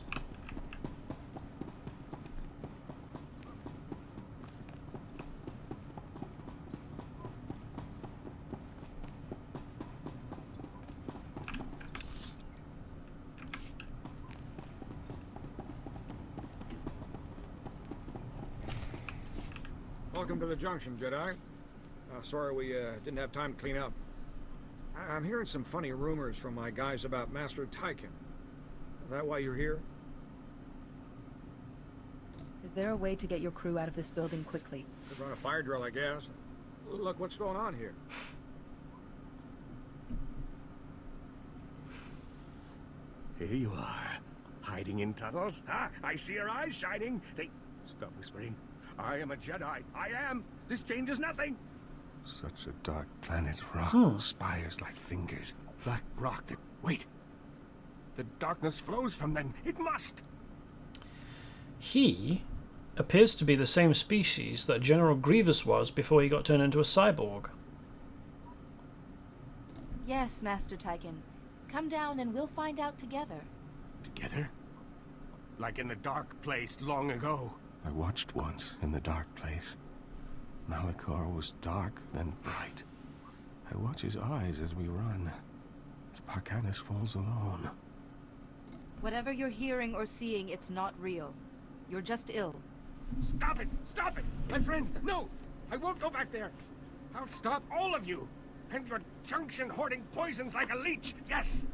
Welcome to the junction, Jedi. Sorry we didn't have time to clean up. I'm hearing some funny rumors from my guys about Master Tyken. Is that why you're here?
Is there a way to get your crew out of this building quickly?
Could run a fire drill, I guess. Look, what's going on here?
Here you are, hiding in tunnels. Ah, I see your eyes shining. Stop whispering. I am a Jedi. I am. This changes nothing. Such a dark planet. Rock, spires like fingers. Black rock that... Wait. The darkness flows from them. It must.
He appears to be the same species that General Grievous was before he got turned into a cyborg.
Yes, Master Tyken. Come down and we'll find out together.
Together? Like in the dark place long ago. I watched once in the dark place. Malachor was dark, then bright. I watch his eyes as we run, as Parkanis falls alone.
Whatever you're hearing or seeing, it's not real. You're just ill.
Stop it! Stop it! My friend, no! I won't go back there! I'll stop all of you! And your junction hoarding poisons like a leech, yes!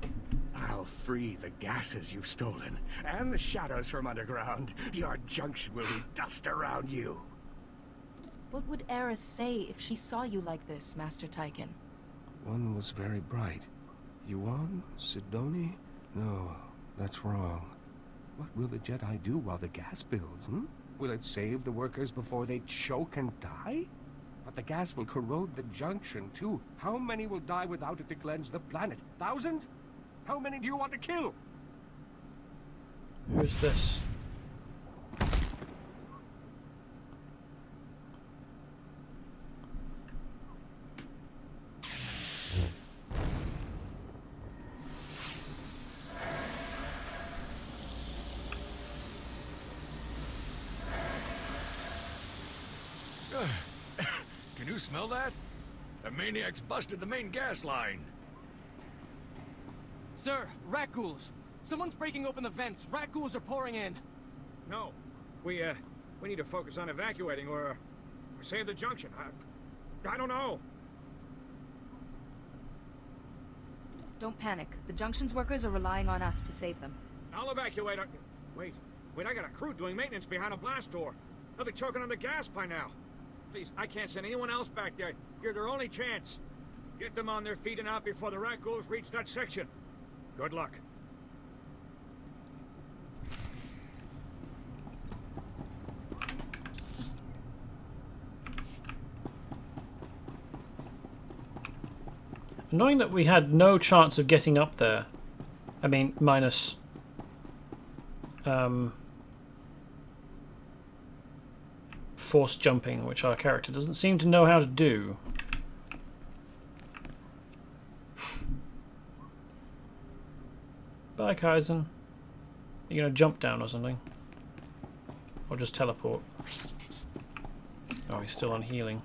I'll free the gases you've stolen, and the shadows from underground. Your junction will be dust around you.
What would Eris say if she saw you like this, Master Tyken?
One was very bright. Yuan? Sidoni? No, that's wrong. What will the Jedi do while the gas builds, Will it save the workers before they choke and die? But the gas will corrode the junction, too. How many will die without it to cleanse the planet? Thousands? How many do you want to kill?
Who's this?
Can you smell that? The maniac's busted the main gas line.
Sir, rat ghouls. Someone's breaking open the vents. Rat ghouls are pouring in.
No. We need to focus on evacuating or save the junction. I don't know.
Don't panic. The junction's workers are relying on us to save them.
I'll evacuate. Wait, I got a crew doing maintenance behind a blast door. They'll be choking on the gas by now. Please, I can't send anyone else back there. You're their only chance. Get them on their feet and out before the rat ghouls reach that section. Good luck.
Knowing that we had no chance of getting up there, I mean, minus force jumping, which our character doesn't seem to know how to do. Bye, Kaizen. You're gonna jump down or something? Or just teleport? Oh, he's still on healing.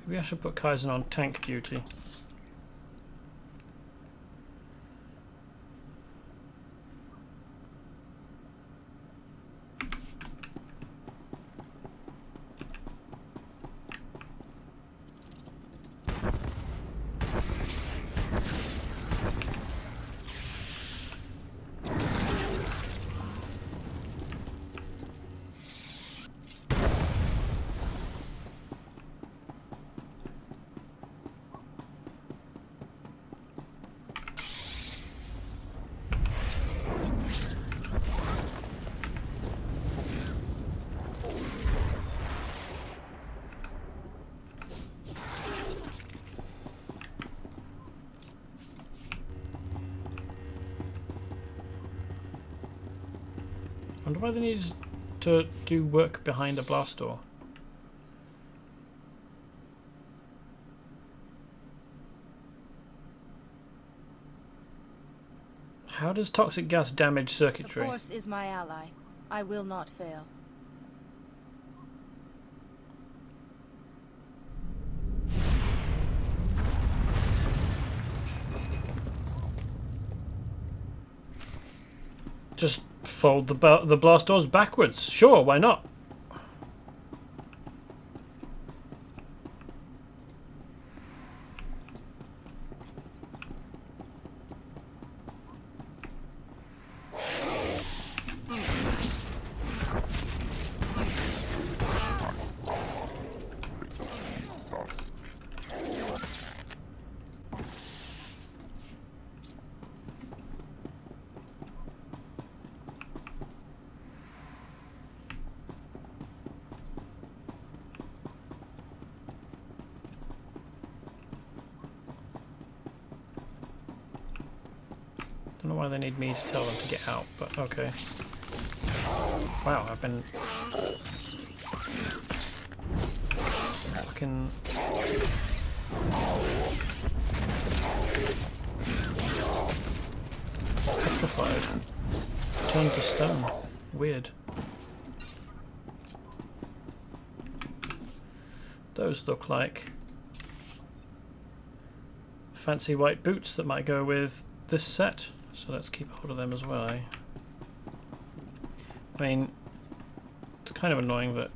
Maybe I should put Kaizen on tank duty. I wonder why they need to do work behind a blast door. How does toxic gas damage circuitry?
The Force is my ally. I will not fail.
Just fold the blast doors backwards. Sure, why not? Don't know why they need me to tell them to get out, but okay. Wow, I've been fucking petrified. Turned to stone. Weird. Those look like fancy white boots that might go with this set. So let's keep hold of them as well, eh? I mean, it's kind of annoying that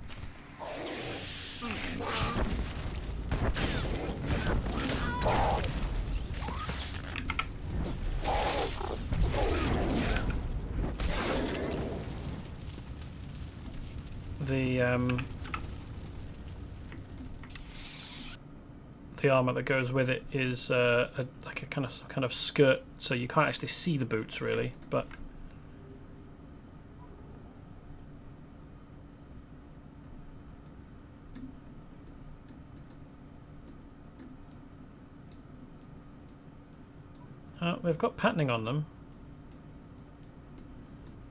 the armor that goes with it is like a kind of skirt, so you can't actually see the boots really. But they've got patterning on them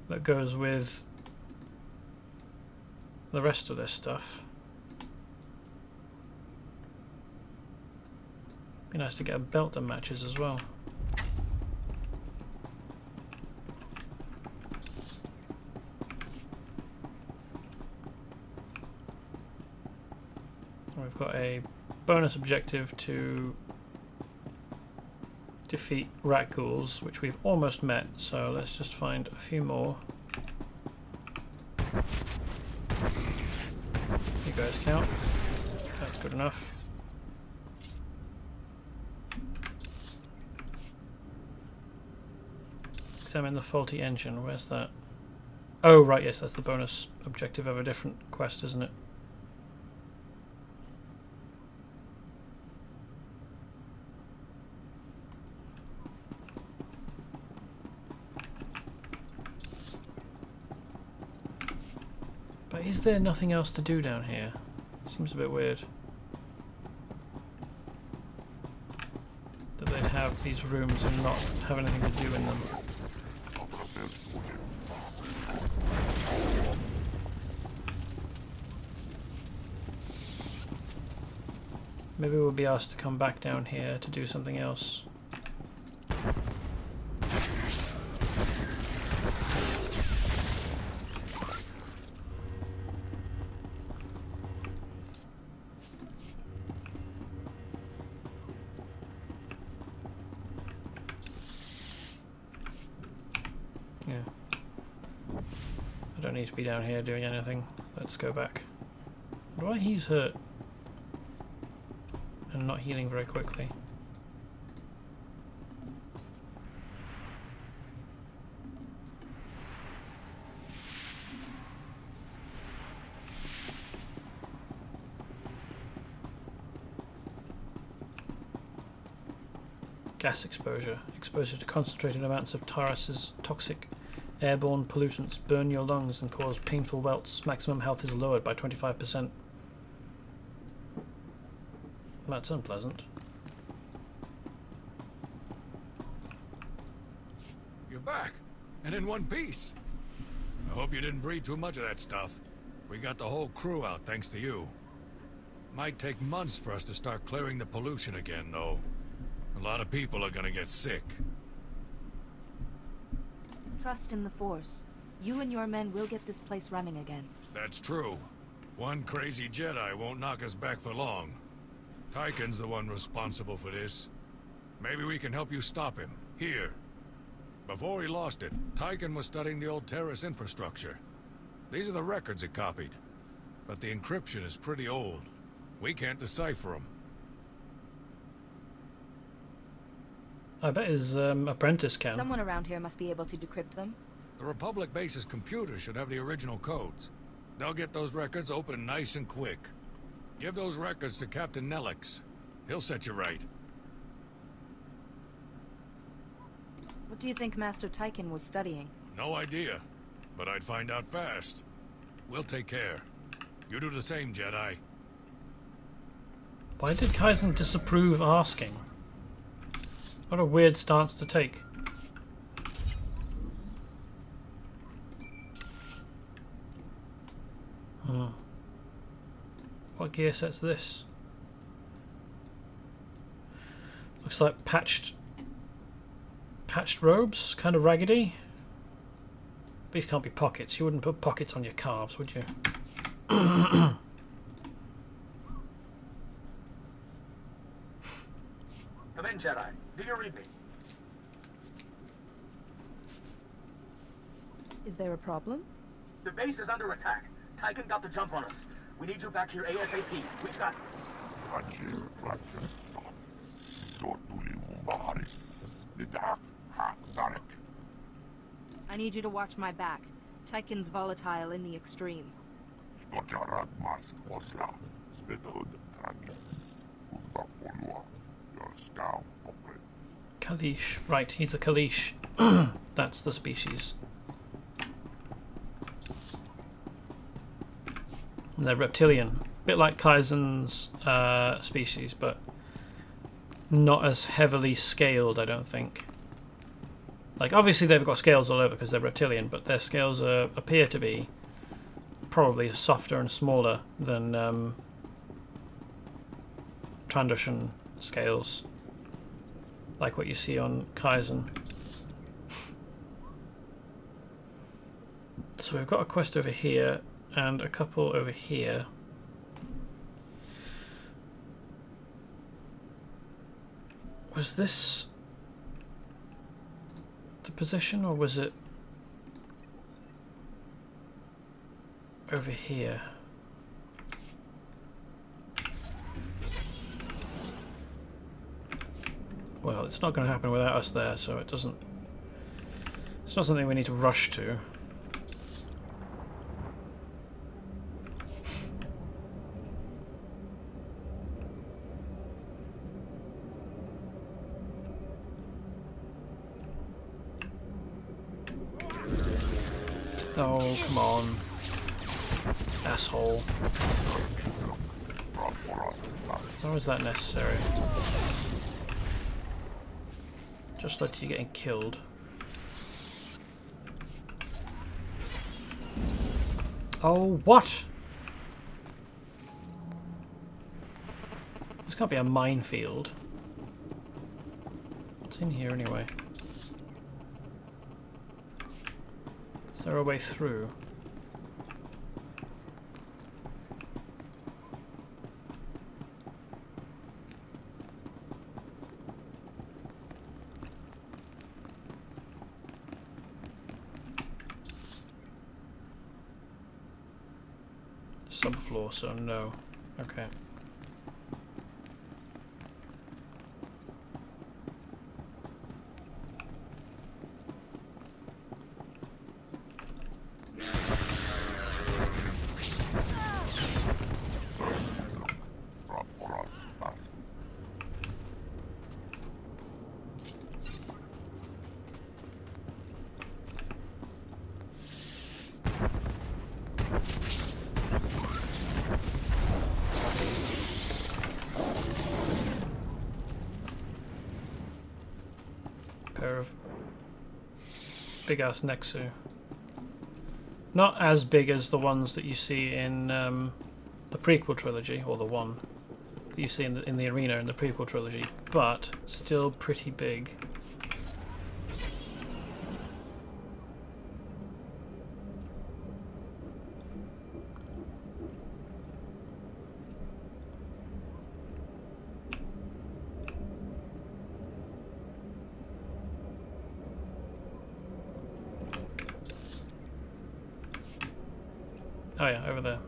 that goes with the rest of this stuff. Be nice to get a belt that matches as well. We've got a bonus objective to defeat rat ghouls, which we've almost met, so let's just find a few more. You guys count. That's good enough. Examine the faulty engine. Where's that? Oh, right, yes, that's the bonus objective of a different quest, isn't it? But is there nothing else to do down here? Seems a bit weird that they'd have these rooms and not have anything to do in them. Maybe we'll be asked to come back down here to do something else. need to be down here doing anything. Let's go back. Why he's hurt and not healing very quickly? Gas exposure. Exposure to concentrated amounts of Taris's toxic airborne pollutants burn your lungs and cause painful welts. Maximum health is lowered by 25%. That's unpleasant.
You're back, and in one piece. I hope you didn't breathe too much of that stuff. We got the whole crew out thanks to you. Might take months for us to start clearing the pollution again, though. A lot of people are gonna get sick.
Trust in the Force. You and your men will get this place running again.
That's true. One crazy Jedi won't knock us back for long. Tychon's the one responsible for this. Maybe we can help you stop him, here. Before he lost it, Tychon was studying the old Taris infrastructure. These are the records it copied. But the encryption is pretty old. We can't decipher them.
I bet his apprentice can.
Someone around here must be able to decrypt them.
The Republic base's computers should have the original codes. They'll get those records open nice and quick. Give those records to Captain Nelix. He'll set you right.
What do you think Master Tychon was studying?
No idea, but I'd find out fast. We'll take care. You do the same, Jedi.
Why did Kaizen disapprove asking? What a weird stance to take. What gear set's this? Looks like patched robes, kind of raggedy. These can't be pockets. You wouldn't put pockets on your calves, would you?
Come in, Jedi. Do you read me?
Is there a problem?
The base is under attack. Tychon got the jump on us. We need you back here ASAP. We've got...
I need you to watch my back. Tychon's volatile in the extreme.
Kalish. Right, he's a Kalish. That's the species. And they're reptilian. A bit like Kaizen's species, but not as heavily scaled, I don't think. Like, obviously they've got scales all over because they're reptilian, but their scales appear to be probably softer and smaller than Trandoshan scales, like what you see on Kaizen. So we've got a quest over here and a couple over here. Was this the position, or was it over here? Well, it's not going to happen without us there, so it doesn't... It's not something we need to rush to. Oh, come on. Asshole. Nor was that necessary. Just led to you getting killed. Oh, what? This can't be a minefield. What's in here anyway? Is there a way through? subfloor, so no. Okay. Pair of big ass Nexu. Not as big as the ones that you see in the prequel trilogy, or the one that you see in the arena in the prequel trilogy, but still pretty big. Oh yeah, over there.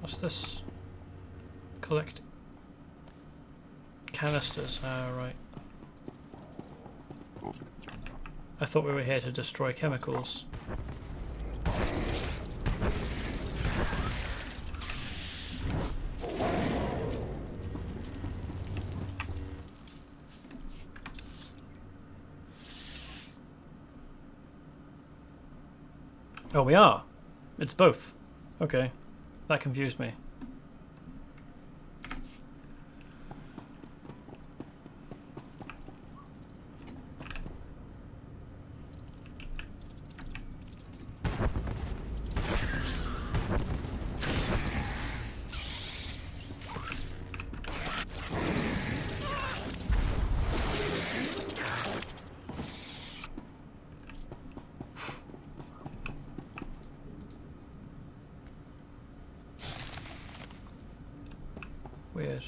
What's this? Collect canisters. Ah, right. I thought we were here to destroy chemicals. Oh, we are. It's both. Okay. That confused me. Weird.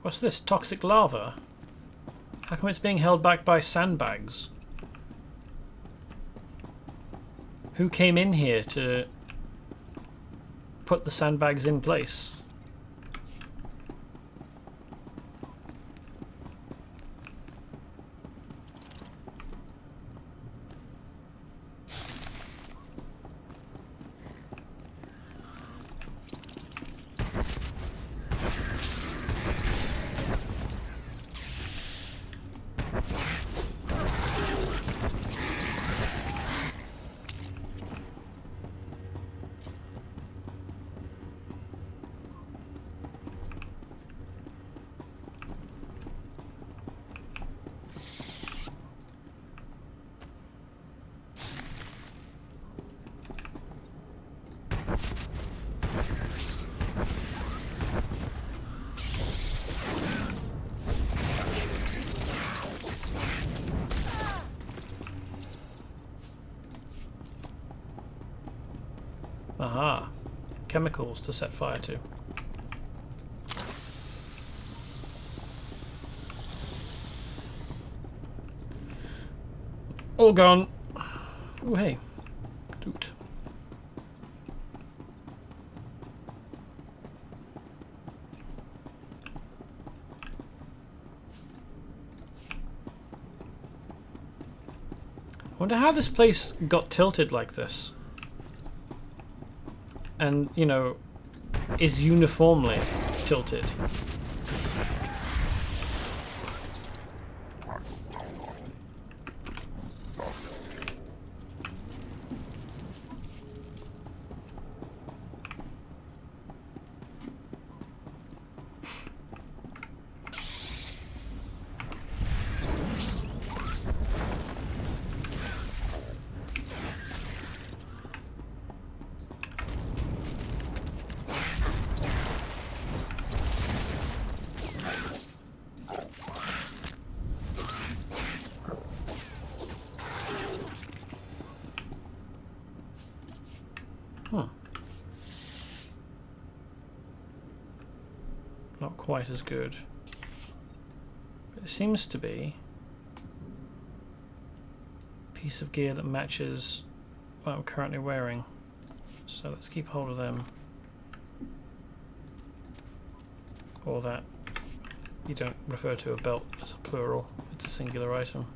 What's this? Toxic lava? How come it's being held back by sandbags? Who came in here to put the sandbags in place? Aha. Chemicals to set fire to. All gone. Oh, hey. Doot. I wonder how this place got tilted like this. And, you know, is uniformly tilted. Not quite as good. But it seems to be a piece of gear that matches what I'm currently wearing. So let's keep hold of them. Or that. You don't refer to a belt as a plural, it's a singular item.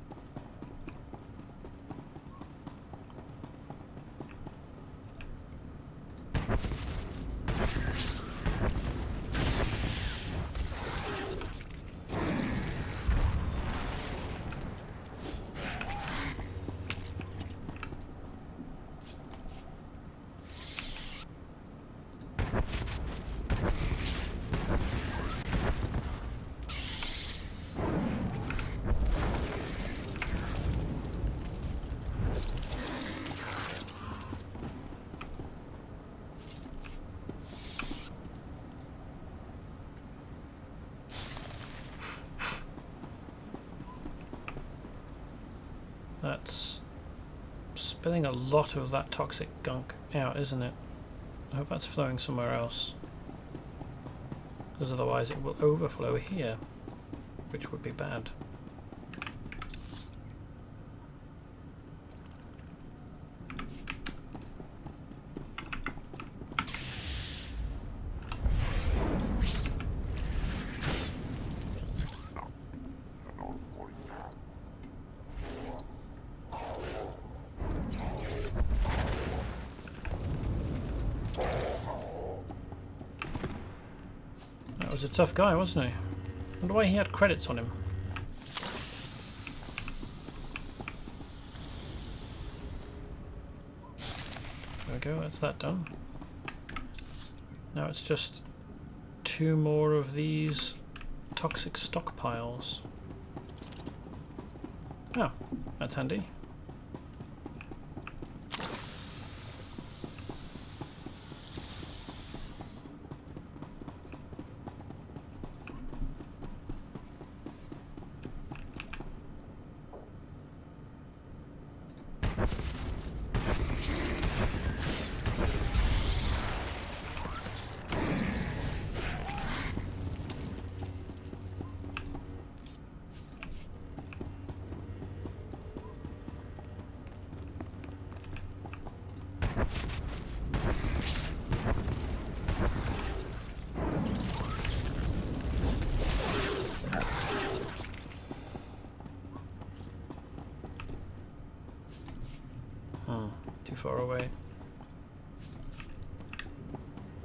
That's spilling a lot of that toxic gunk out, isn't it? I hope that's flowing somewhere else. Because otherwise it will overflow here, which would be bad. He was a tough guy, wasn't he? Wonder why he had credits on him. There we go, that's that done. Now it's just 2 more of these toxic stockpiles. Oh, that's handy. Too far away.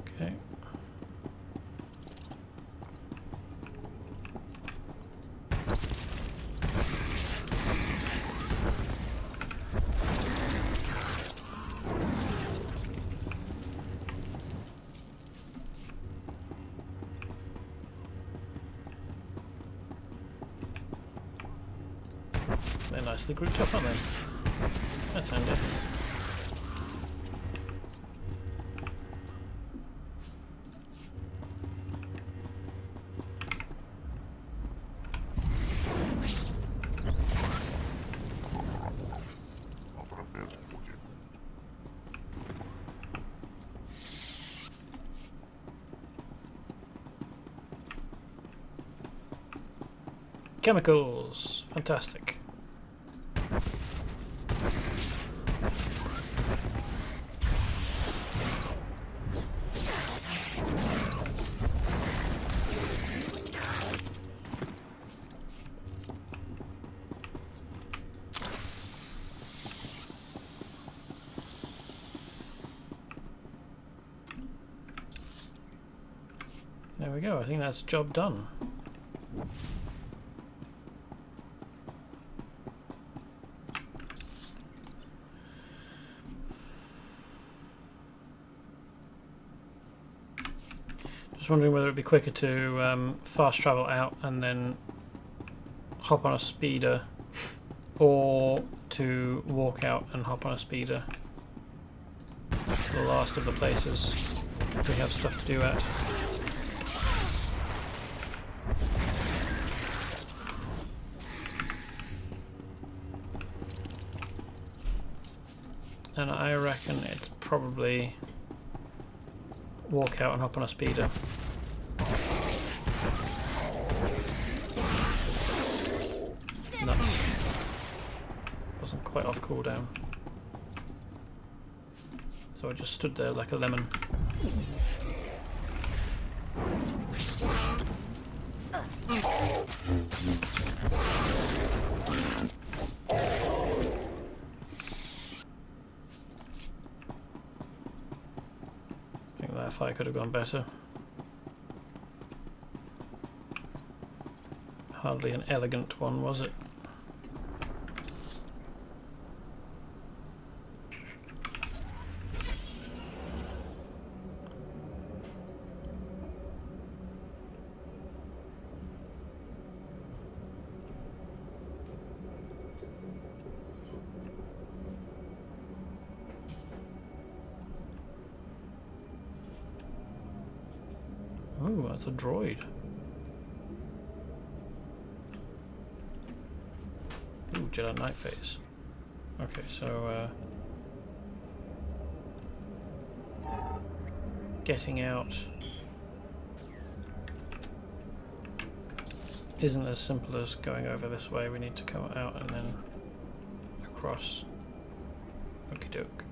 Okay. They're nicely grouped up, aren't they? That's handy. Chemicals. Fantastic. There we go. I think that's job done. Just wondering whether it'd be quicker to fast travel out and then hop on a speeder, or to walk out and hop on a speeder. The last of the places we have stuff to do at. And I reckon it's probably walk out and hop on a speeder. Nuts. Wasn't quite off cooldown. So I just stood there like a lemon. I think that fight could have gone better. Hardly an elegant one, was it? Oh, that's a droid. Ooh, Jedi Knight phase. Okay, so getting out isn't as simple as going over this way. We need to come out and then across. Okie doke.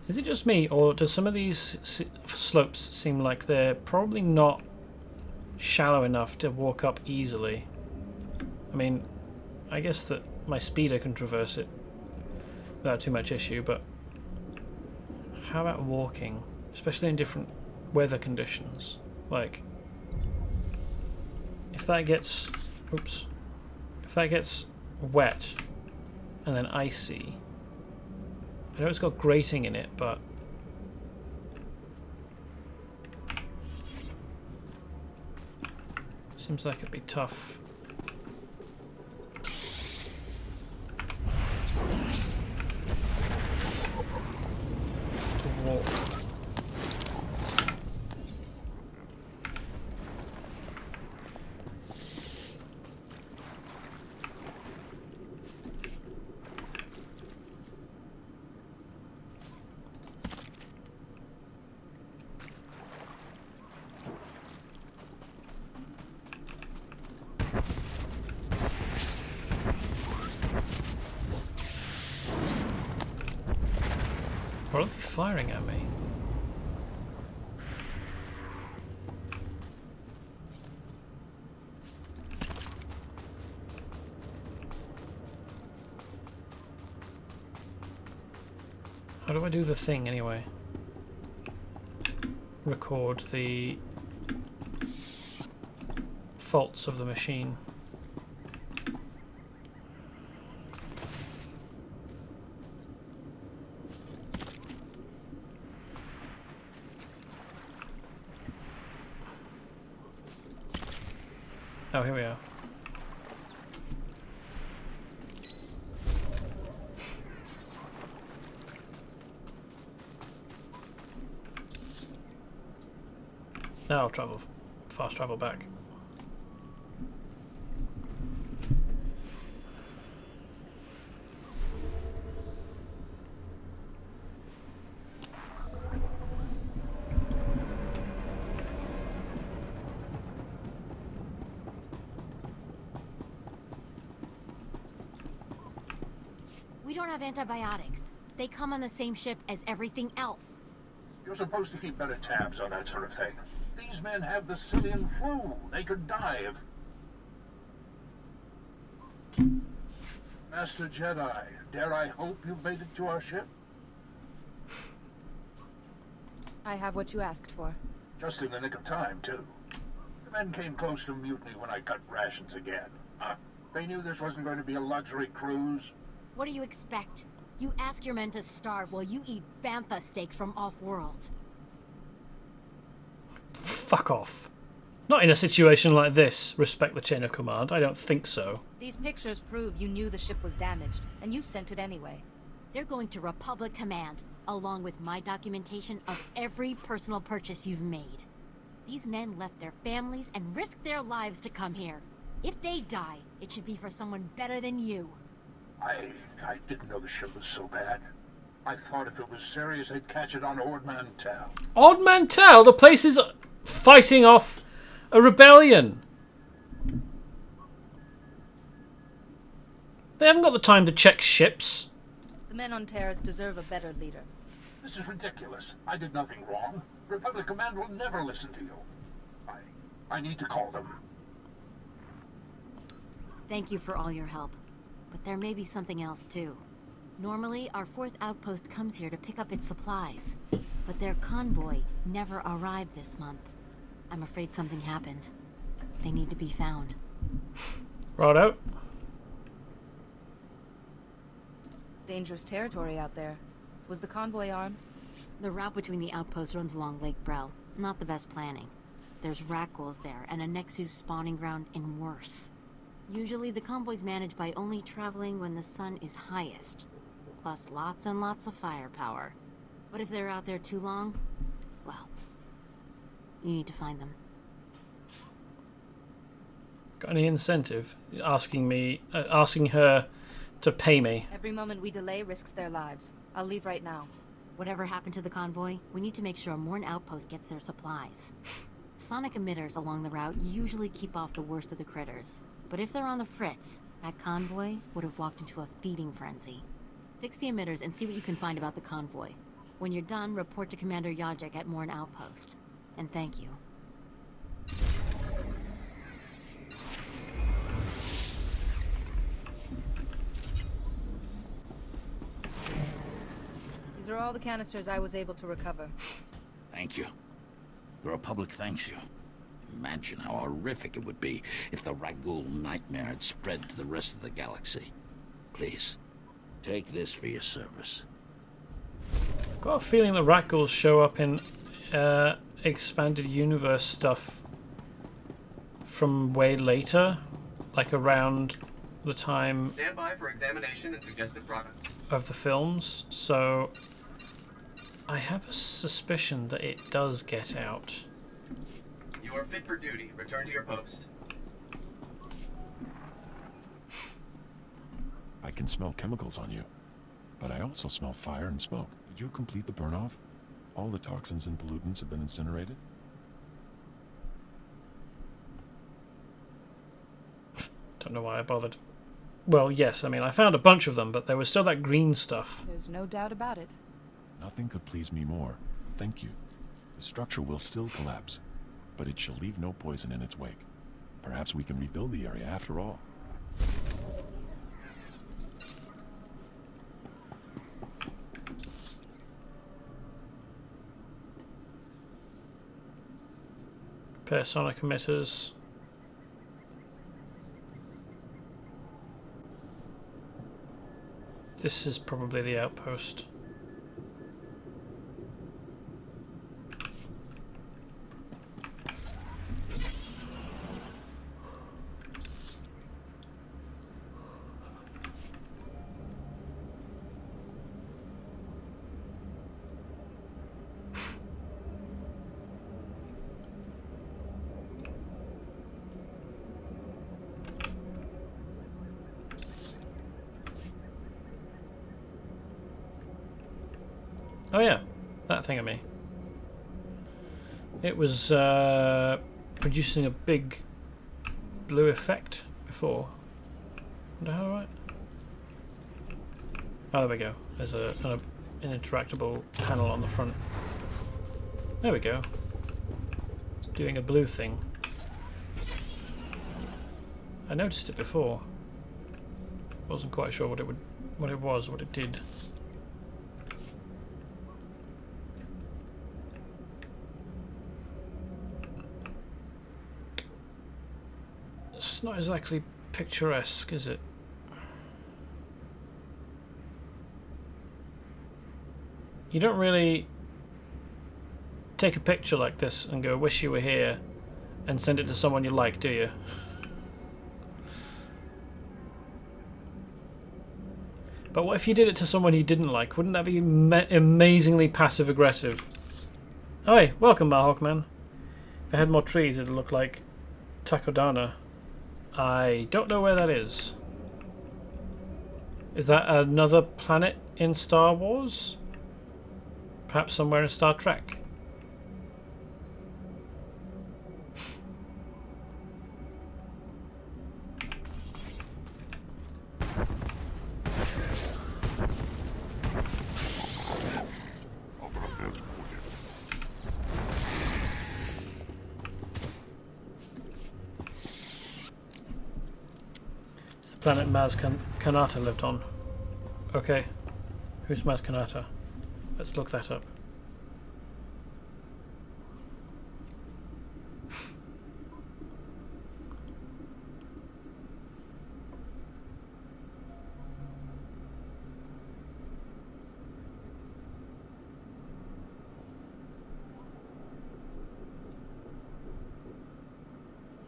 Is it just me, or do some of these slopes seem like they're probably not shallow enough to walk up easily? I mean, I guess that my speeder can traverse it without too much issue, but how about walking, especially in different weather conditions? Like, if that gets, oops, if that gets wet and then icy, I know it's got grating in it, but seems like it'd be tough to walk. What are they firing at me? How do I do the thing anyway? Record the faults of the machine. Oh, here we are. Now I'll travel, fast travel back.
have antibiotics. They come on the same ship as everything else.
You're supposed to keep better tabs on that sort of thing. These men have the Cillian flu. They could die if... Master Jedi, dare I hope you've made it to our ship?
I have what you asked for.
Just in the nick of time, too. The men came close to mutiny when I cut rations again. Huh? They knew this wasn't going to be a luxury cruise.
What do you expect? You ask your men to starve while you eat bantha steaks from off-world.
Fuck off. Not in a situation like this. Respect the chain of command. I don't think so.
These pictures prove you knew the ship was damaged, and you sent it anyway.
They're going to Republic Command, along with my documentation of every personal purchase you've made. These men left their families and risked their lives to come here. If they die, it should be for someone better than you.
I didn't know the ship was so bad. I thought if it was serious, they'd catch it on Ord Mantell.
Ord Mantell? The place is fighting off a rebellion. They haven't got the time to check ships.
The men on Taris deserve a better leader.
This is ridiculous. I did nothing wrong. Republic Command will never listen to you. I need to call them.
Thank you for all your help. But there may be something else, too. Normally, our 4th outpost comes here to pick up its supplies. But their convoy never arrived this month. I'm afraid something happened. They need to be found.
Righto.
It's dangerous territory out there. Was the convoy armed?
The route between the outposts runs along Lake Brel. Not the best planning. There's rat ghouls there, and a Nexus spawning ground in worse. Usually the convoy's managed by only traveling when the sun is highest. Plus lots and lots of firepower. But if they're out there too long, well, you need to find them.
Got any incentive? Asking her to pay me.
Every moment we delay risks their lives. I'll leave right now.
Whatever happened to the convoy, we need to make sure Morn Outpost gets their supplies. Sonic emitters along the route usually keep off the worst of the critters. But if they're on the fritz, that convoy would have walked into a feeding frenzy. Fix the emitters and see what you can find about the convoy. When you're done, report to Commander Yajek at Morn Outpost. And thank you.
These are all the canisters I was able to recover.
Thank you. The Republic thanks you. Imagine how horrific it would be if the Ragul nightmare had spread to the rest of the galaxy. Please, take this for your service.
Got a feeling the rat ghouls show up in expanded universe stuff from way later, like around the time
Stand by for examination and suggested products
of the films, so I have a suspicion that it does get out.
You are fit for duty. Return to your post.
I can smell chemicals on you, but I also smell fire and smoke. Did you complete the burn-off? All the toxins and pollutants have been incinerated?
Don't know why I bothered. Well, yes, I mean, I found a bunch of them, but there was still that green stuff.
There's no doubt about it.
Nothing could please me more. Thank you. The structure will still collapse, but it shall leave no poison in its wake. Perhaps we can rebuild the area after all.
Repair sonic emitters. This is probably the outpost. Oh yeah, that thing of me. It was producing a big blue effect before. Wonder how right? Oh, there we go. There's an interactable panel on the front. There we go. It's doing a blue thing. I noticed it before. Wasn't quite sure what it did. It's not exactly picturesque, is it? You don't really take a picture like this and go, wish you were here, and send it to someone you like, do you? But what if you did it to someone you didn't like? Wouldn't that be amazingly passive-aggressive? Oh, hey, welcome, Mahawkman. If I had more trees, it'd look like Takodana. I don't know where that is. Is that another planet in Star Wars? Perhaps somewhere in Star Trek? Planet Maz Kanata lived on. Okay. Who's Maz Kanata? Let's look that up.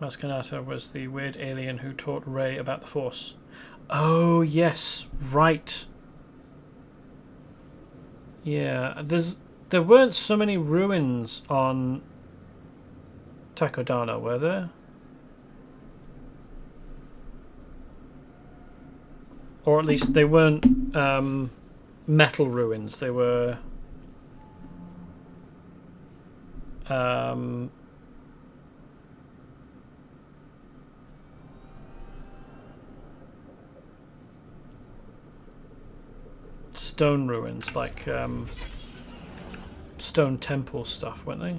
Maz Kanata was the weird alien who taught Rey about the Force. Oh, yes, right. Yeah, there weren't so many ruins on Takodana, were there? Or at least they weren't metal ruins. They were stone ruins, like stone temple stuff, weren't they?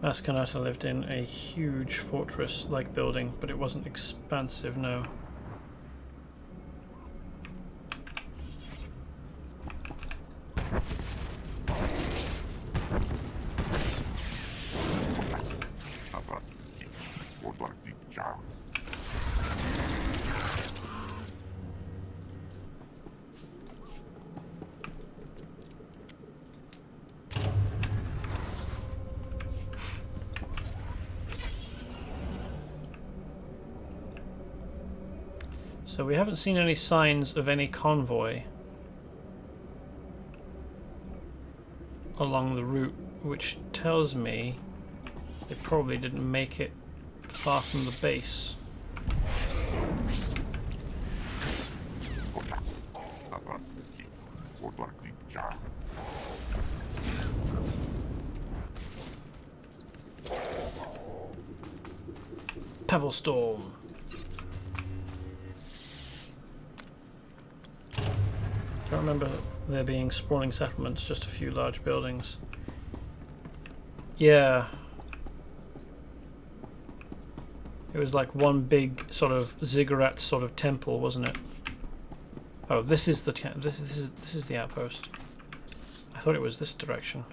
Maz Kanata lived in a huge fortress-like building, but it wasn't expansive, no. So we haven't seen any signs of any convoy along the route, which tells me they probably didn't make it far from the base. Pebble Storm. I don't remember there being sprawling settlements, just a few large buildings. Yeah. It was like one big sort of ziggurat sort of temple, wasn't it? Oh, this is the this is the outpost. I thought it was this direction.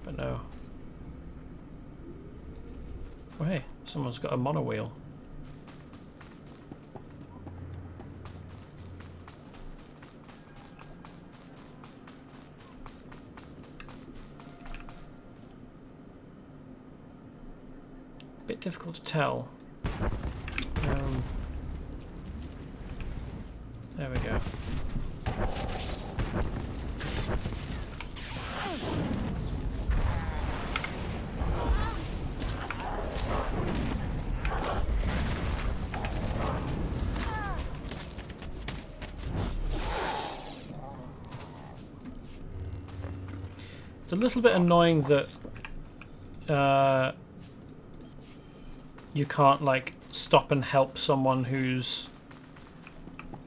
But no. Oh hey, someone's got a monowheel. Bit difficult to tell. There we go. It's a little bit annoying that you can't like stop and help someone who's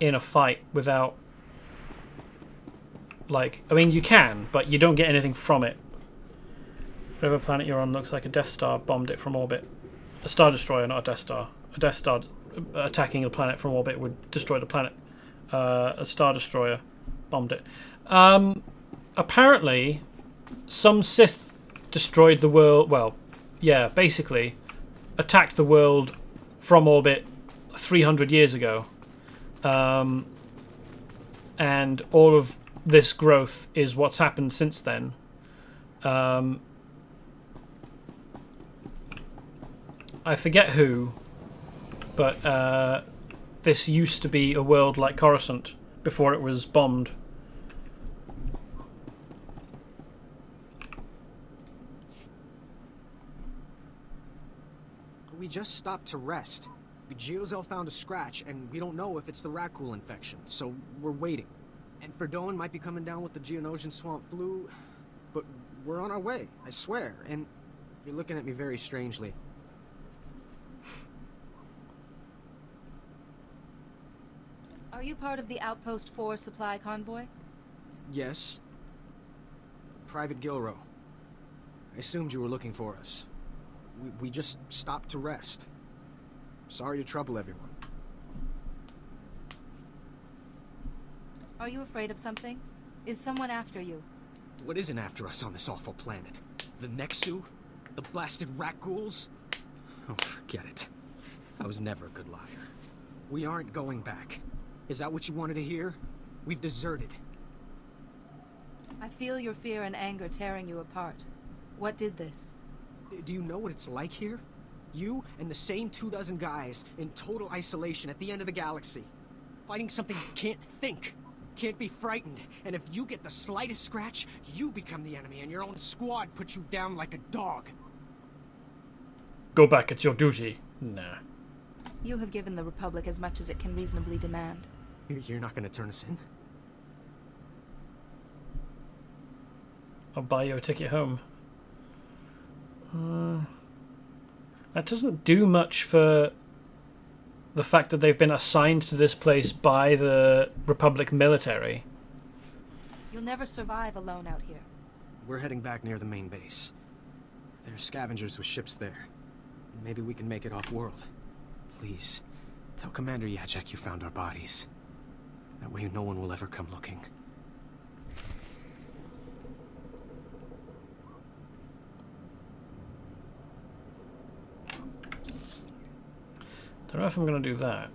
in a fight without like, I mean you can, but you don't get anything from it. Whatever planet you're on looks like a Death Star bombed it from orbit. A Star Destroyer, not a Death Star. A Death Star attacking a planet from orbit would destroy the planet. A Star Destroyer bombed it. Apparently, some Sith destroyed the world. Well, yeah, basically attacked the world from orbit 300 years ago. And all of this growth is what's happened since then. I forget who, but this used to be a world like Coruscant before it was bombed.
We just stopped to rest. Geozel found a scratch, and we don't know if it's the Rakghoul infection, so we're waiting. And Ferdoan might be coming down with the Geonosian swamp flu, but we're on our way, I swear, and you're looking at me very strangely.
Are you part of the Outpost 4 supply convoy?
Yes. Private Gilrow. I assumed you were looking for us. We just stopped to rest. Sorry to trouble everyone.
Are you afraid of something? Is someone after you?
What isn't after us on this awful planet? The Nexu? The blasted Rakghouls? Oh, forget it. I was never a good liar. We aren't going back. Is that what you wanted to hear? We've deserted.
I feel your fear and anger tearing you apart. What did this?
Do you know what it's like here? You and the same 24 guys in total isolation at the end of the galaxy. Fighting something you can't think. Can't be frightened. And if you get the slightest scratch, you become the enemy and your own squad puts you down like a dog.
Go back, it's your duty. Nah.
You have given the Republic as much as it can reasonably demand.
You're not gonna turn us in?
I'll buy you a ticket home. That doesn't do much for the fact that they've been assigned to this place by the Republic military.
You'll never survive alone out here.
We're heading back near the main base. There are scavengers with ships there. Maybe we can make it off-world. Please, tell Commander Yachek you found our bodies. That way no one will ever come looking.
Don't know if I'm going to do that.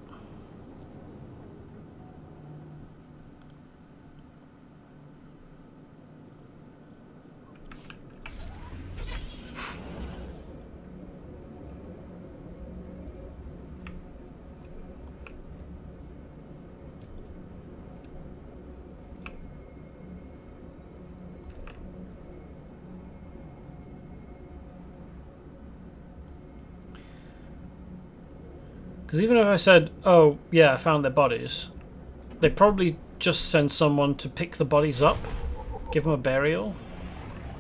Because even if I said, oh, yeah, I found their bodies, they'd probably just send someone to pick the bodies up, give them a burial,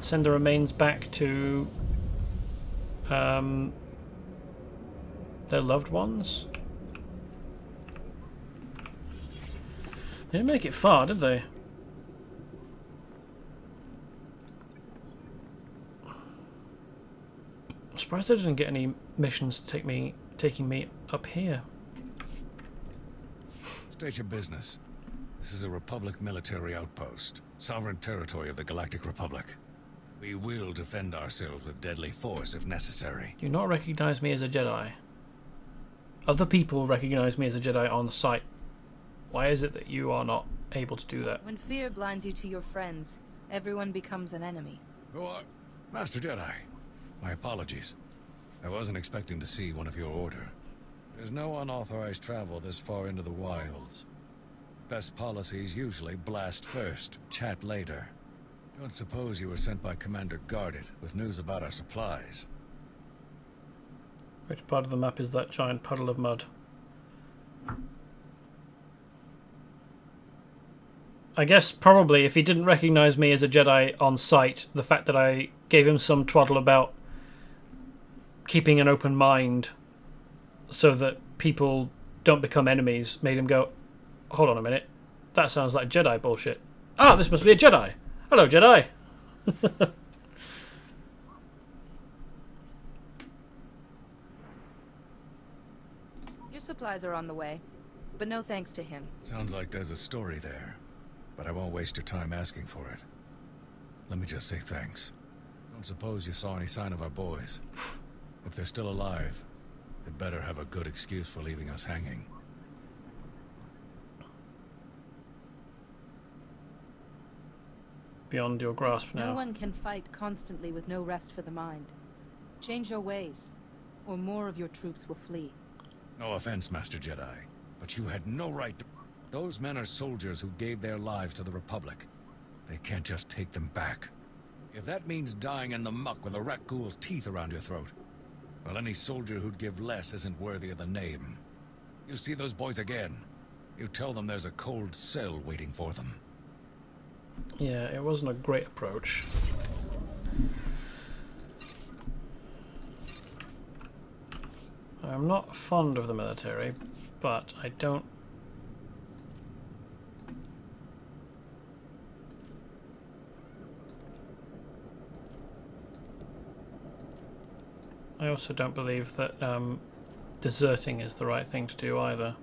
send the remains back to their loved ones. They didn't make it far, did they? I'm surprised I didn't get any missions to taking me up here.
State your business. This is a Republic military outpost, sovereign territory of the Galactic Republic. We will defend ourselves with deadly force if necessary.
Do not recognize me as a Jedi. Other people recognize me as a Jedi on sight. Why is it that you are not able to do that?
When fear blinds you to your friends, everyone becomes an enemy.
Oh, Master Jedi, my apologies. I wasn't expecting to see one of your order. There's no unauthorized travel this far into the wilds. Best policies usually blast first, chat later. Don't suppose you were sent by Commander Guarded with news about our supplies.
Which part of the map is that giant puddle of mud? I guess probably if he didn't recognize me as a Jedi on sight, the fact that I gave him some twaddle about keeping an open mind so that people don't become enemies made him go, hold on a minute, that sounds like Jedi bullshit. Ah, this must be a Jedi. Hello, Jedi.
Your supplies are on the way, but no thanks to him.
Sounds like there's a story there, but I won't waste your time asking for it. Let me just say thanks. Don't suppose you saw any sign of our boys. If they're still alive, they better have a good excuse for leaving us hanging.
Beyond your grasp now.
No one can fight constantly with no rest for the mind. Change your ways, or more of your troops will flee.
No offense, Master Jedi, but you had no right to... Those men are soldiers who gave their lives to the Republic. They can't just take them back. If that means dying in the muck with a rat ghoul's teeth around your throat, well, any soldier who'd give less isn't worthy of the name. You see those boys again, you tell them there's a cold cell waiting for them.
Yeah, it wasn't a great approach. I'm not fond of the military, but I don't... I also don't believe that deserting is the right thing to do either.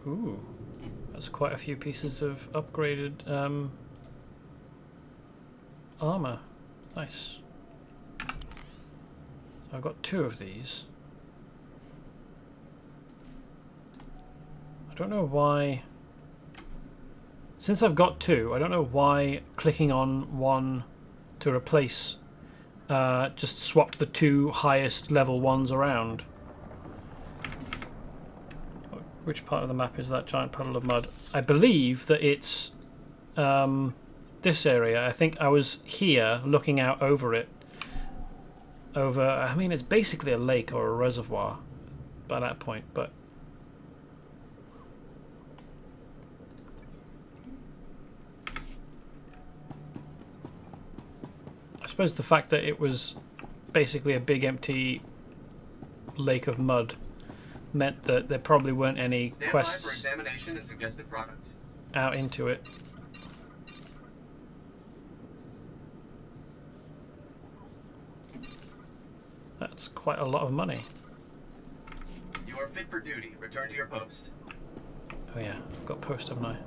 Ooh, that's quite a few pieces of upgraded armor. Nice. So I've got 2 of these. I don't know why... Since I've got 2, I don't know why clicking on one to replace just swapped the 2 highest level ones around. Which part of the map is that giant puddle of mud? I believe that it's this area. I think I was here looking out over it. I mean, it's basically a lake or a reservoir by that point, but... I suppose the fact that it was basically a big empty lake of mud meant that there probably weren't any quests
for examination and suggested products.
Out into it. That's quite a lot of money.
You are fit for duty. Return to your post.
Oh yeah, I've got post, haven't I?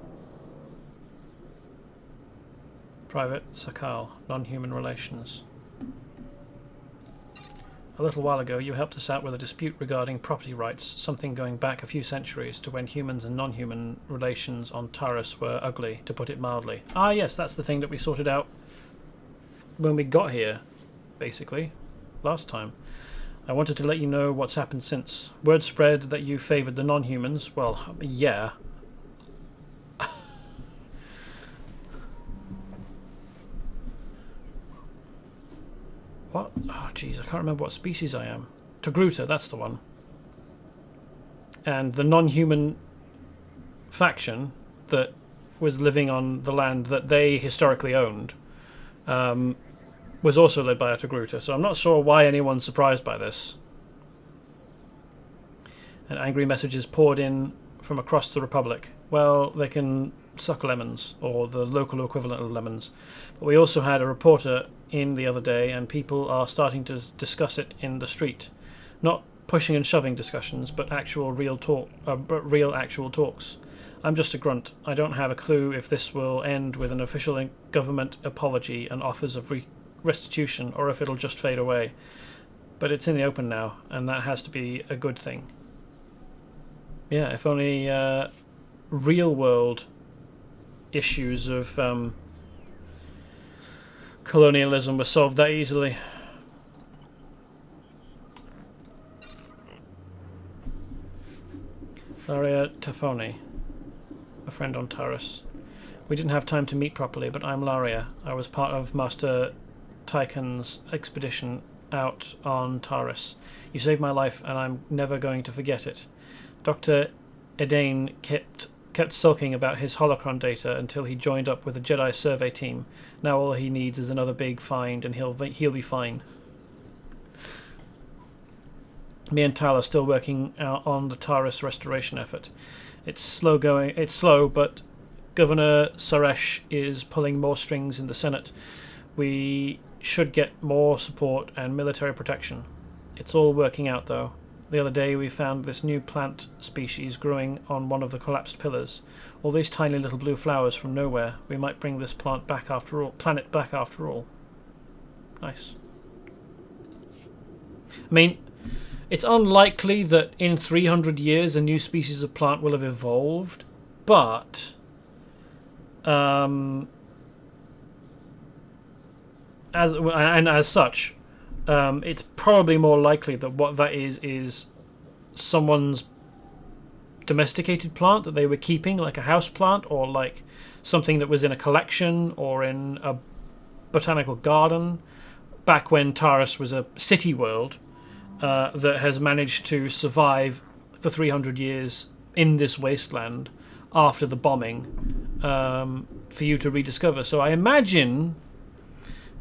Private Sakal, non-human relations. A little while ago, you helped us out with a dispute regarding property rights, something going back a few centuries to when humans and non-human relations on Taris were ugly, to put it mildly. Ah yes, that's the thing that we sorted out when we got here, basically, last time. I wanted to let you know what's happened since. Word spread that you favoured the non-humans. Well, yeah. What? Oh, jeez, I can't remember what species I am. Togruta, that's the one. And the non-human faction that was living on the land that they historically owned was also led by a Togruta, so I'm not sure why anyone's surprised by this. And angry messages poured in from across the Republic. Well, they can suck lemons, or the local equivalent of lemons. But we also had a reporter in the other day, and people are starting to discuss it in the street. Not pushing and shoving discussions, but actual real actual talks. I'm just a grunt. I don't have a clue if this will end with an official government apology and offers of restitution, or if it'll just fade away. But it's in the open now, and that has to be a good thing. Yeah, if only real-world issues of colonialism were solved that easily. Laria Tafoni, a friend on Taris. We didn't have time to meet properly, but I'm Laria. I was part of Master Tychon's expedition out on Taris. You saved my life, and I'm never going to forget it. Dr. Edane kept sulking about his holocron data until he joined up with a Jedi survey team. Now all he needs is another big find, and he'll be fine. Me and Tal are still working out on the Taris restoration effort. It's slow, but Governor Suresh is pulling more strings in the Senate. We should get more support and military protection. It's all working out, though. The other day we found this new plant species growing on one of the collapsed pillars. All these tiny little blue flowers from nowhere. We might bring this planet back after all. Nice. I mean, it's unlikely that in 300 years a new species of plant will have evolved, but as such, it's probably more likely that what that is someone's domesticated plant that they were keeping, like a house plant, or like something that was in a collection or in a botanical garden back when Taris was a city world, that has managed to survive for 300 years in this wasteland after the bombing, for you to rediscover. So I imagine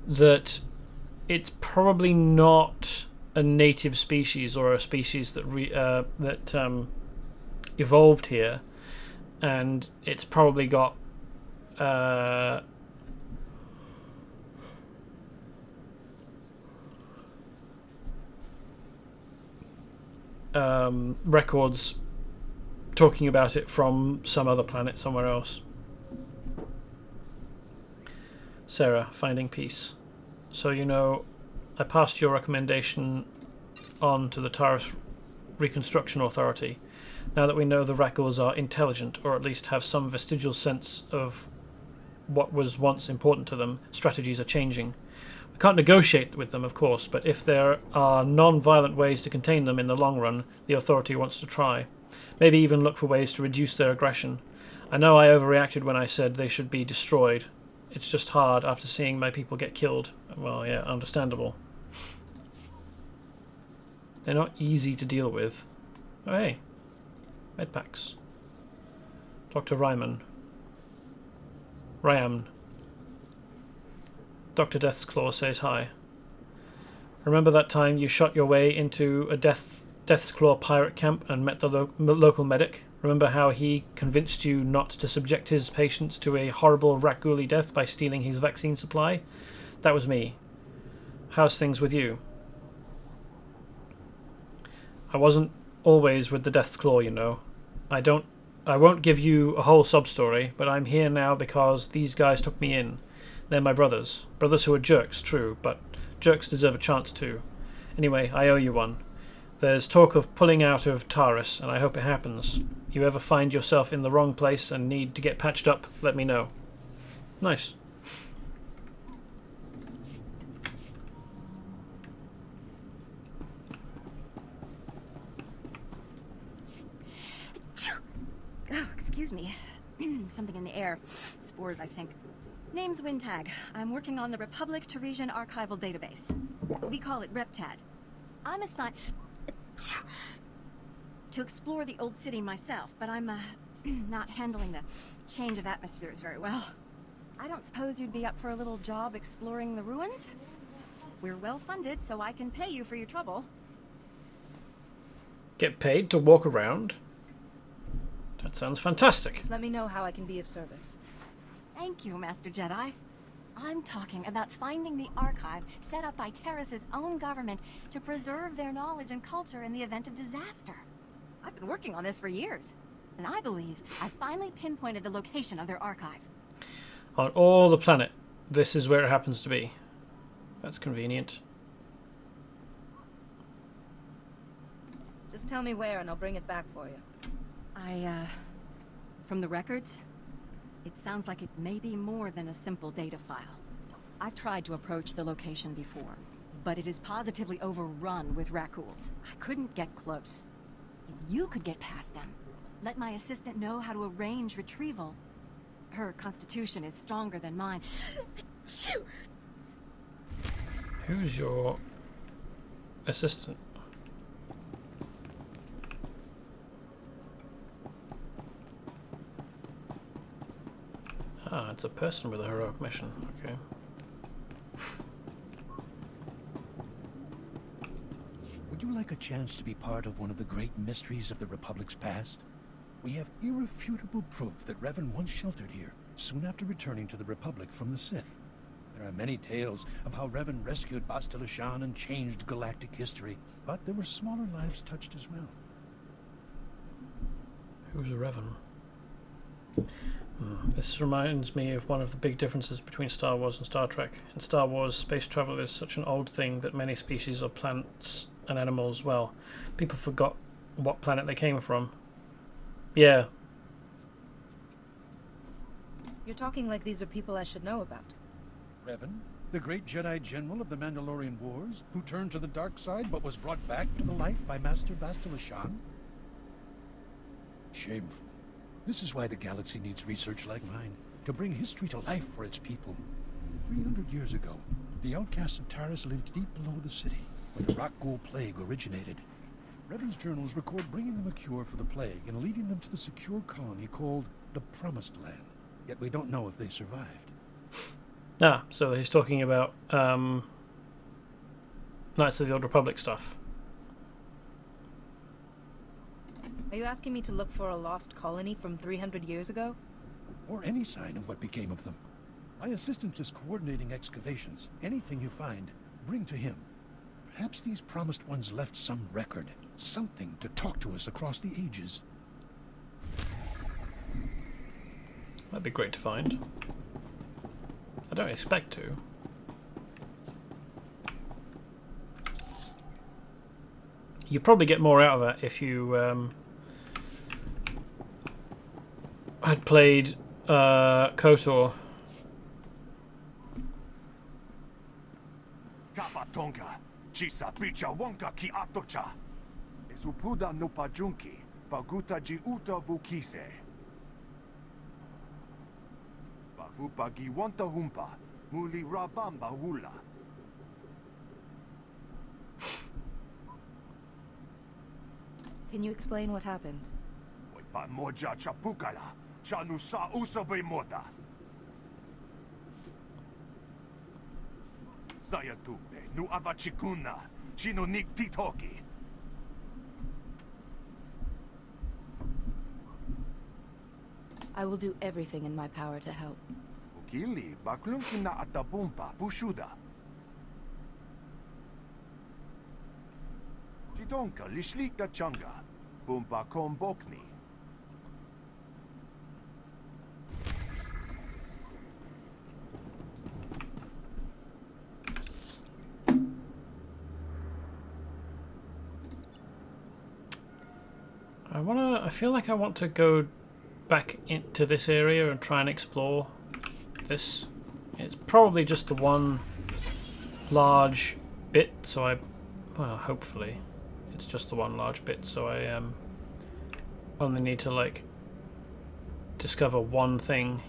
that it's probably not a native species or a species that evolved here, and it's probably got records talking about it from some other planet somewhere else. Sarah, finding peace. So, I passed your recommendation on to the Taris Reconstruction Authority. Now that we know the Rakghouls are intelligent, or at least have some vestigial sense of what was once important to them, strategies are changing. We can't negotiate with them, of course, but if there are non-violent ways to contain them in the long run, the Authority wants to try. Maybe even look for ways to reduce their aggression. I know I overreacted when I said they should be destroyed. It's just hard after seeing my people get killed. Well, yeah, understandable. They're not easy to deal with. Oh, hey. Medpacks. Dr. Ryman. Dr. Deathsclaw says hi. Remember that time you shot your way into a Deathsclaw pirate camp and met the local medic? Remember how he convinced you not to subject his patients to a horrible Rakghouli death by stealing his vaccine supply? That was me. How's things with you? I wasn't always with the Deathsclaw, I won't give you a whole sob-story, but I'm here now because these guys took me in. They're my brothers. Brothers who are jerks, true, but jerks deserve a chance too. Anyway, I owe you one. There's talk of pulling out of Taris, and I hope it happens. You ever find yourself in the wrong place and need to get patched up, let me know. Nice.
Oh, excuse me. Something in the air. Spores, I think. Name's Wintag. I'm working on the Republic Taresian Archival Database. We call it RepTad. I'm assigned to explore the old city myself, but I'm not handling the change of atmospheres very well. I don't suppose you'd be up for a little job exploring the ruins? We're well funded, so I can pay you for your trouble.
Get paid to walk around? That sounds fantastic.
Just let me know how I can be of service.
Thank you, Master Jedi. I'm talking about finding the archive set up by Taris's own government to preserve their knowledge and culture in the event of disaster. I've been working on this for years, and I believe I finally pinpointed the location of their archive.
On all the planet, this is where it happens to be. That's convenient.
Just tell me where and I'll bring it back for you.
From the records, it sounds like it may be more than a simple data file. I've tried to approach the location before, but it is positively overrun with Rakghouls. I couldn't get close. If you could get past them, Let my assistant know how to arrange retrieval. Her constitution is stronger than mine.
Who's your assistant? Ah, it's a person with a heroic mission. Okay.
Would you like a chance to be part of one of the great mysteries of the Republic's past? We have irrefutable proof that Revan once sheltered here, soon after returning to the Republic from the Sith. There are many tales of how Revan rescued Bastila Shan and changed galactic history, but there were smaller lives touched as well.
Who's a Revan? This reminds me of one of the big differences between Star Wars and Star Trek. In Star Wars, space travel is such an old thing that many species of plants and animals, well, people forgot what planet they came from. Yeah.
You're talking like these are people I should know about.
Revan, the great Jedi General of the Mandalorian Wars, who turned to the dark side but was brought back to the light by Master Bastila Shan? Shameful. This is why the galaxy needs research like mine, to bring history to life for its people. 300 years ago, the outcasts of Taris lived deep below the city, where the rock ghoul plague originated. Revan's journals record bringing them a cure for the plague and leading them to the secure colony called the Promised Land. Yet we don't know if they survived.
Ah, so he's talking about Knights of the Old Republic stuff.
Are you asking me to look for a lost colony from 300 years ago?
Or any sign of what became of them. My assistant is coordinating excavations. Anything you find, bring to him. Perhaps these promised ones left some record, something to talk to us across the ages.
That'd be great to find. I don't expect to. You probably get more out of that if you had played KOTOR.
Kapatonga, chisa picha wonka ki atocha. Ezupuda no pajunki, paguta ji uta vukise. Bafupagi wanta humpa, muli rabamba hula.
Can you explain what happened?
Pa moja chapukala, chanusa usabe mota. Sayatupe, nu avachikuna, chino nik titoki.
I will do everything in my power to help.
Ukili, baklumkina atabumpa, pushuda. Chidonka, lishlika changa, bumpa kombokni.
I feel like I want to go back into this area and try and explore this. It's probably just the one large bit, so well, hopefully it's just the one large bit, so I only need to like discover one thing,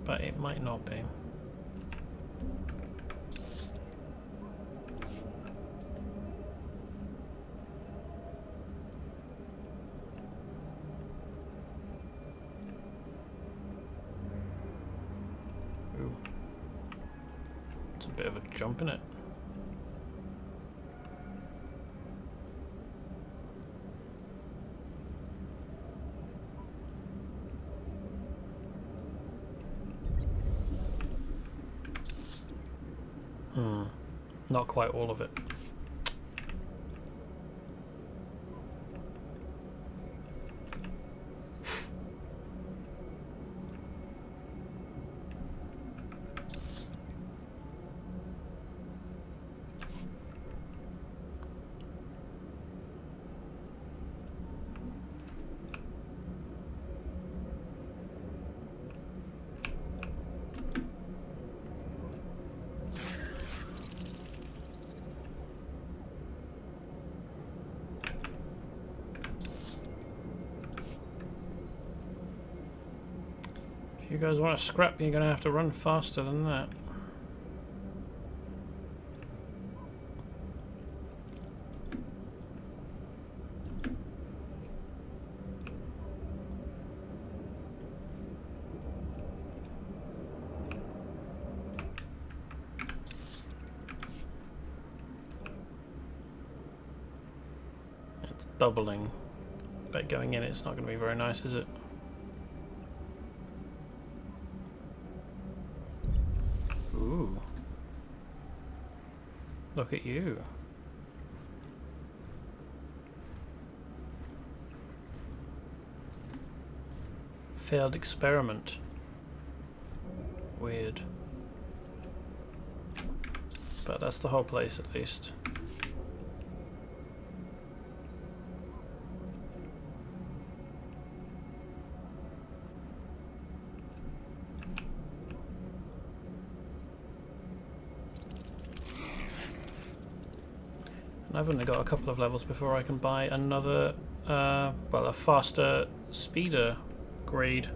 but it might not be. Bit of a jump in it. Not quite all of it. If you guys want to scrap, you're going to have to run faster than that. It's bubbling. Bet going in it's not going to be very nice, is it? Ooh. Look at you. Failed experiment. Weird. But that's the whole place at least. I've only got a couple of levels before I can buy another, well, a faster speeder grade.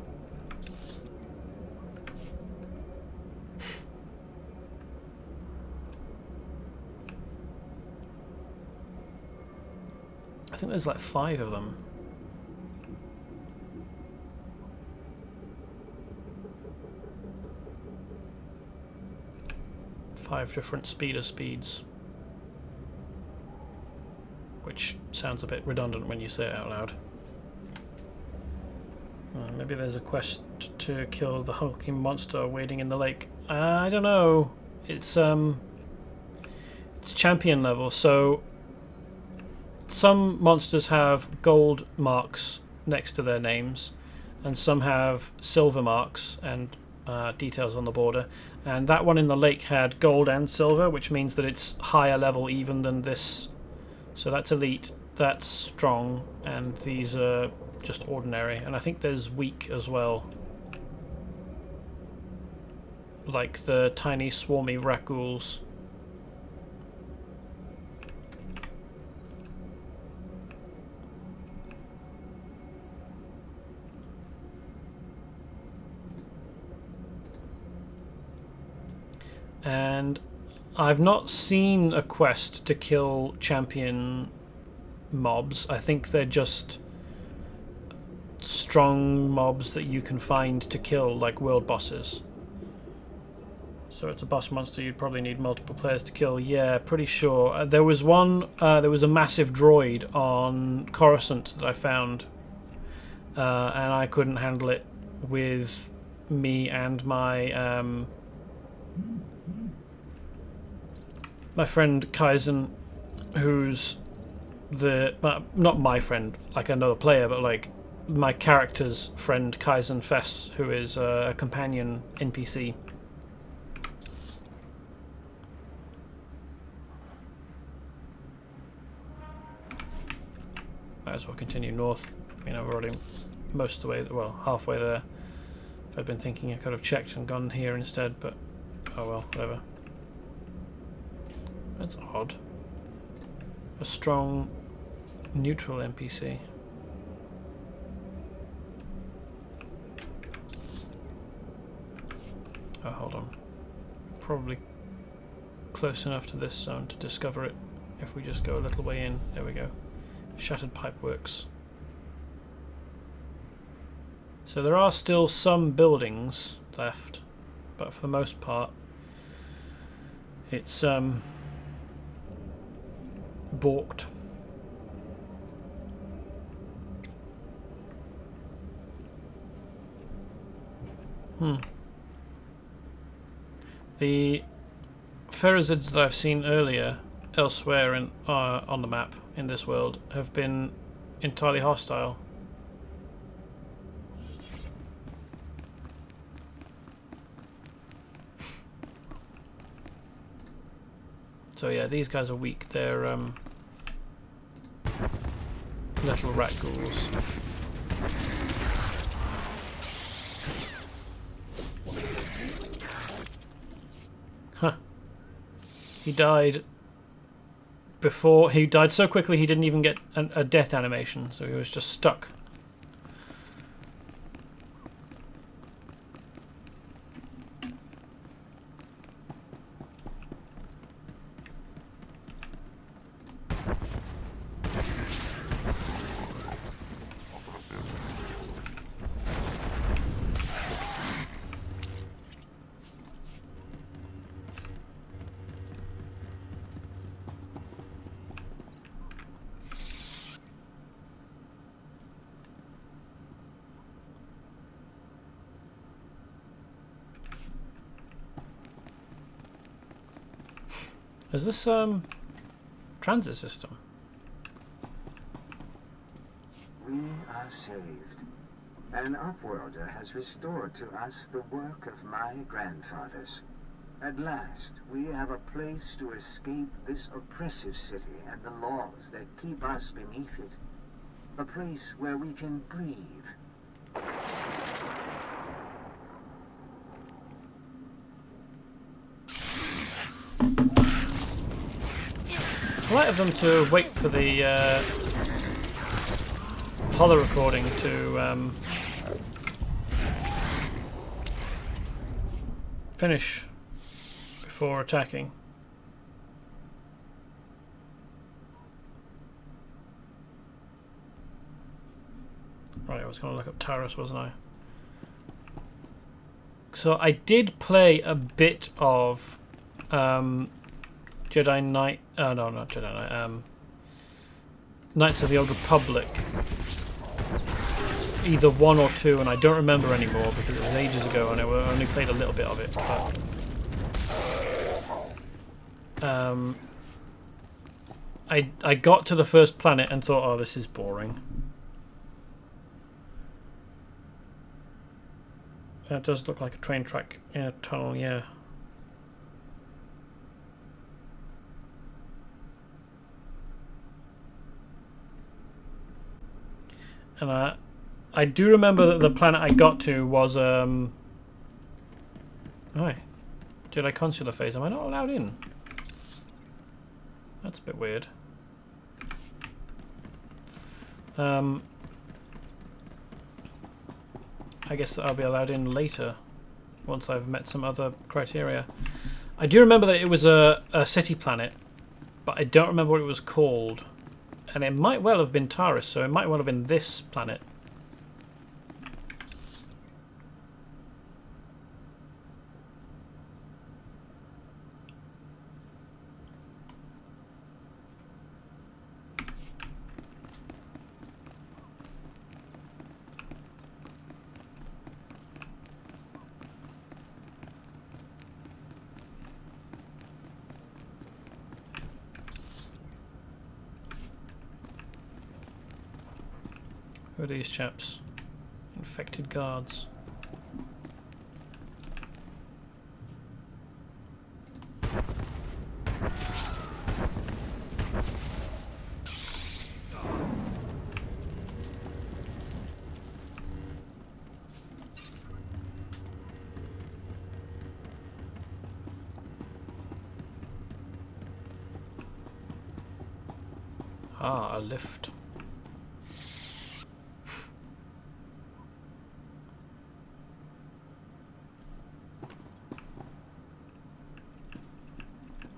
I think there's like 5 of them. Five different speeder speeds. Which sounds a bit redundant when you say it out loud. Maybe there's a quest to kill the hulking monster waiting in the lake. I don't know. It's champion level, so some monsters have gold marks next to their names, and some have silver marks and details on the border. And that one in the lake had gold and silver, which means that it's higher level even than this. So that's elite, that's strong, and these are just ordinary. And I think there's weak as well. Like the tiny swarmy raccoons. And I've not seen a quest to kill champion mobs. I think they're just strong mobs that you can find to kill, like world bosses. So it's a boss monster you'd probably need multiple players to kill. Yeah, pretty sure. There was one, there was a massive droid on Coruscant that I found, and I couldn't handle it with me and my my friend Kaizen, who's not my friend, like another player, but like my character's friend Kaizen Fess, who is a companion NPC. Might as well continue north. I mean, I've already most of the way, well, halfway there. If I'd been thinking, I could have checked and gone here instead, but oh well, whatever. That's odd. A strong, neutral NPC. Oh, hold on. Probably close enough to this zone to discover it if we just go a little way in. There we go. Shattered Pipeworks. So there are still some buildings left, but for the most part it's balked. The Pharazids that I've seen earlier elsewhere in on the map in this world have been entirely hostile. So yeah, these guys are weak. They're little rat ghouls. Huh. He died before. He died so quickly he didn't even get a death animation, so he was just stuck. Is this transit system?
We are saved. An Upworlder has restored to us the work of my grandfathers. At last, we have a place to escape this oppressive city and the laws that keep us beneath it. A place where we can breathe.
Polite of them to wait for the holo recording to finish before attacking. Right, I was going to look up Taris, wasn't I? So I did play a bit of Jedi Knight. Oh no, not Jedi Knight. Knights of the Old Republic. Either 1 or 2, and I don't remember anymore because it was ages ago and I only played a little bit of it. But I got to the first planet and thought, oh, this is boring. It does look like a train track in a tunnel, yeah. And I do remember that the planet I got to was oh, Jedi Consular phase. Am I not allowed in? That's a bit weird. I guess that I'll be allowed in later once I've met some other criteria. I do remember that it was a city planet, but I don't remember what it was called. And it might well have been Taris, so it might well have been this planet. Who are these chaps? Infected guards. Ah, a lift.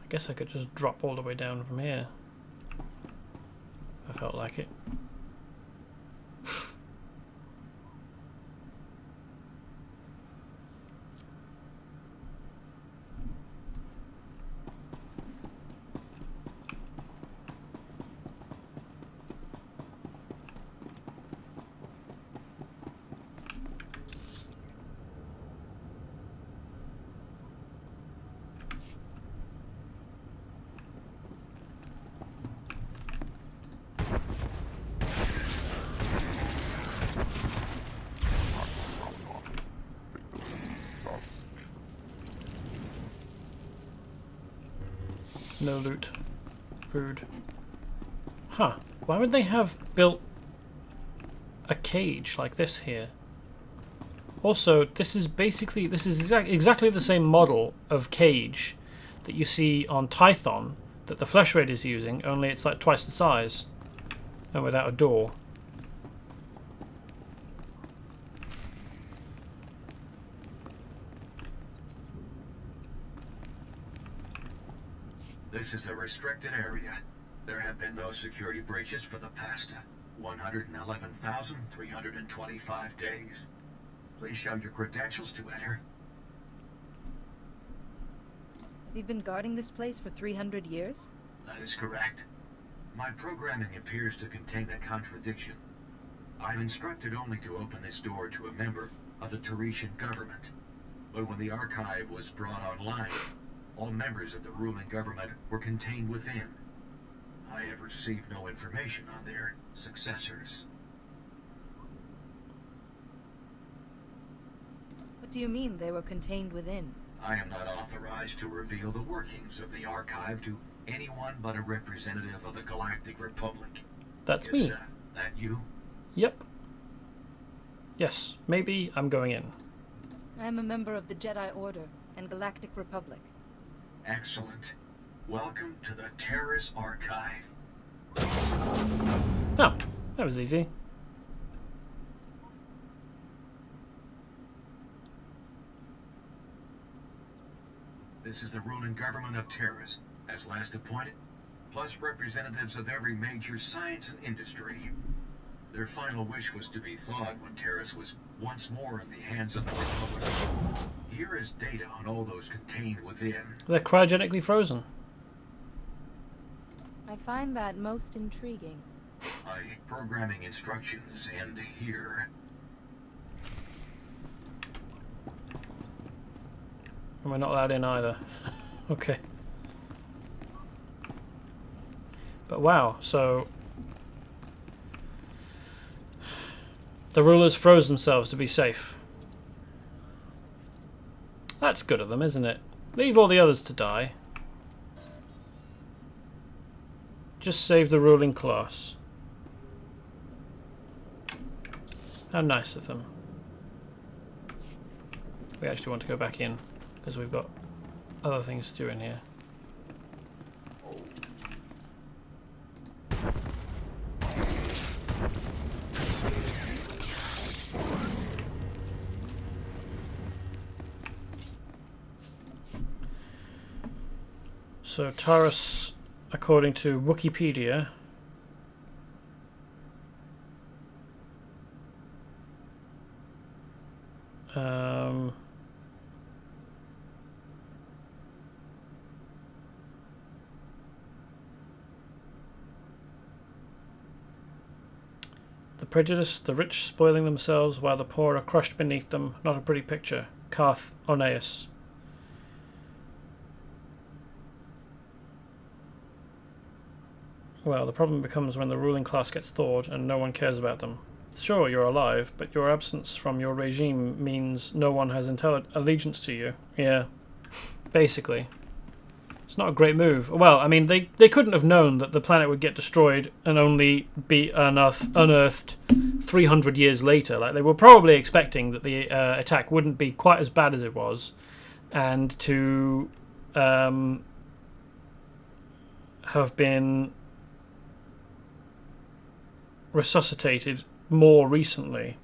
I guess I could just drop all the way down from here. I felt like it. No loot. Rude. Huh. Why would they have built a cage like this here? Also, this is exactly the same model of cage that you see on Tython that the Flesh Raid is using, only it's like twice the size and without a door.
This is a restricted area. There have been no security breaches for the past 111,325 days. Please show your credentials to enter.
You've been guarding this place for 300 years?
That is correct. My programming appears to contain a contradiction. I'm instructed only to open this door to a member of the Tarisian government. But when the archive was brought online, All members of the ruling government were contained within. I have received no information on their successors.
What do you mean they were contained within?
I am not authorized to reveal the workings of the archive to anyone but a representative of the Galactic Republic.
That's
Is,
me.
That you?
Yep. Yes, maybe I'm going in.
I am a member of the Jedi Order and Galactic Republic.
Excellent. Welcome to the Taris Archive.
Oh, that was easy.
This is the ruling government of Taris, as last appointed, plus representatives of every major science and industry. Their final wish was to be thawed when Taris was once more in the hands of the Republic. Here is data on all those contained within.
They're cryogenically frozen.
I find that most intriguing.
My programming instructions end here.
And we're not allowed in either. Okay. But wow, so the rulers froze themselves to be safe. That's good of them, isn't it? Leave all the others to die. Just save the ruling class. How nice of them. We actually want to go back in because we've got other things to do in here. So Taris, according to Wikipedia, the prejudice, the rich spoiling themselves while the poor are crushed beneath them, not a pretty picture. Carth Oneus. Well, the problem becomes when the ruling class gets thawed and no one cares about them. Sure, you're alive, but your absence from your regime means no one has allegiance to you. Yeah, basically. It's not a great move. Well, I mean, they couldn't have known that the planet would get destroyed and only be unearthed 300 years later. Like, they were probably expecting that the attack wouldn't be quite as bad as it was, and to have been resuscitated more recently.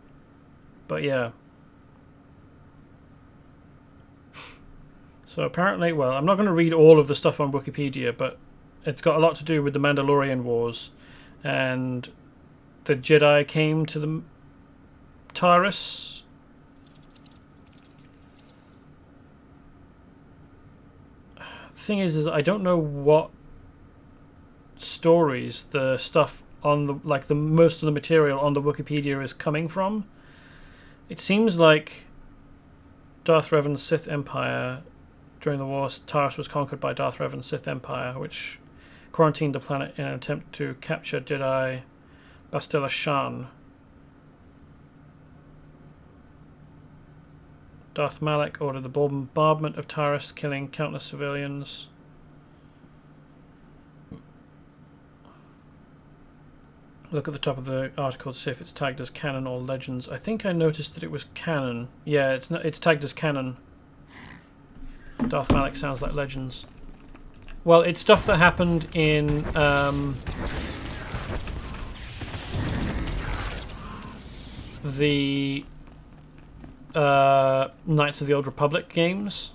But yeah. So apparently, well, I'm not going to read all of the stuff on Wikipedia, but it's got a lot to do with the Mandalorian Wars, and the Jedi came to the Taris. The thing is I don't know what stories the stuff on the most of the material on the Wikipedia is coming from. It seems like Darth Revan's Sith Empire, during the war, Taris was conquered by Darth Revan's Sith Empire, which quarantined the planet in an attempt to capture Jedi Bastila Shan. Darth Malak ordered the bombardment of Taris, killing countless civilians. Look at the top of the article to see if it's tagged as canon or legends. I think I noticed that it was canon. Yeah, it's tagged as canon. Darth Malak sounds like legends. Well, it's stuff that happened in the Knights of the Old Republic games.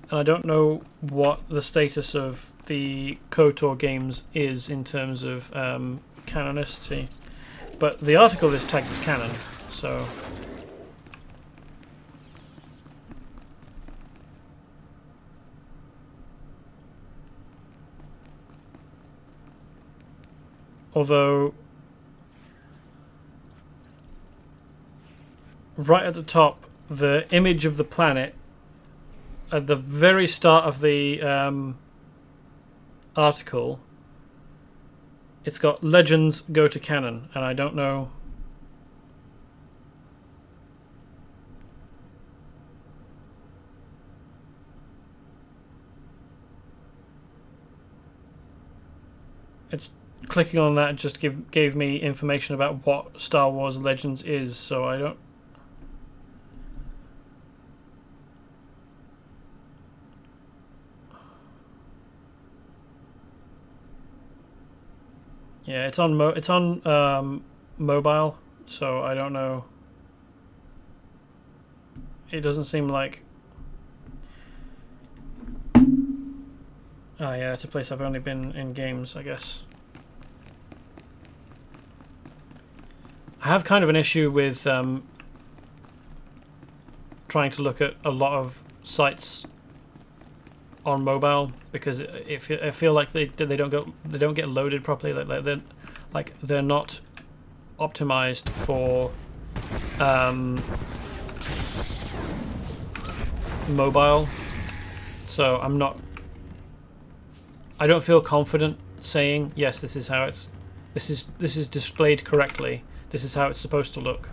And I don't know what the status of the KOTOR games is in terms of canonicity, but the article is tagged as canon, so... Although, right at the top, the image of the planet at the very start of the article, it's got legends go to canon, and I don't know. It's clicking on that just gave me information about what Star Wars Legends is, so I don't. Yeah, it's on mobile, so I don't know. It doesn't seem like. Ah, yeah, it's a place I've only been in games, I guess. I have kind of an issue with trying to look at a lot of sites on mobile because I feel like they don't get loaded properly. They're not optimized for mobile, so I don't feel confident saying yes. This is how this is displayed correctly. This is how it's supposed to look.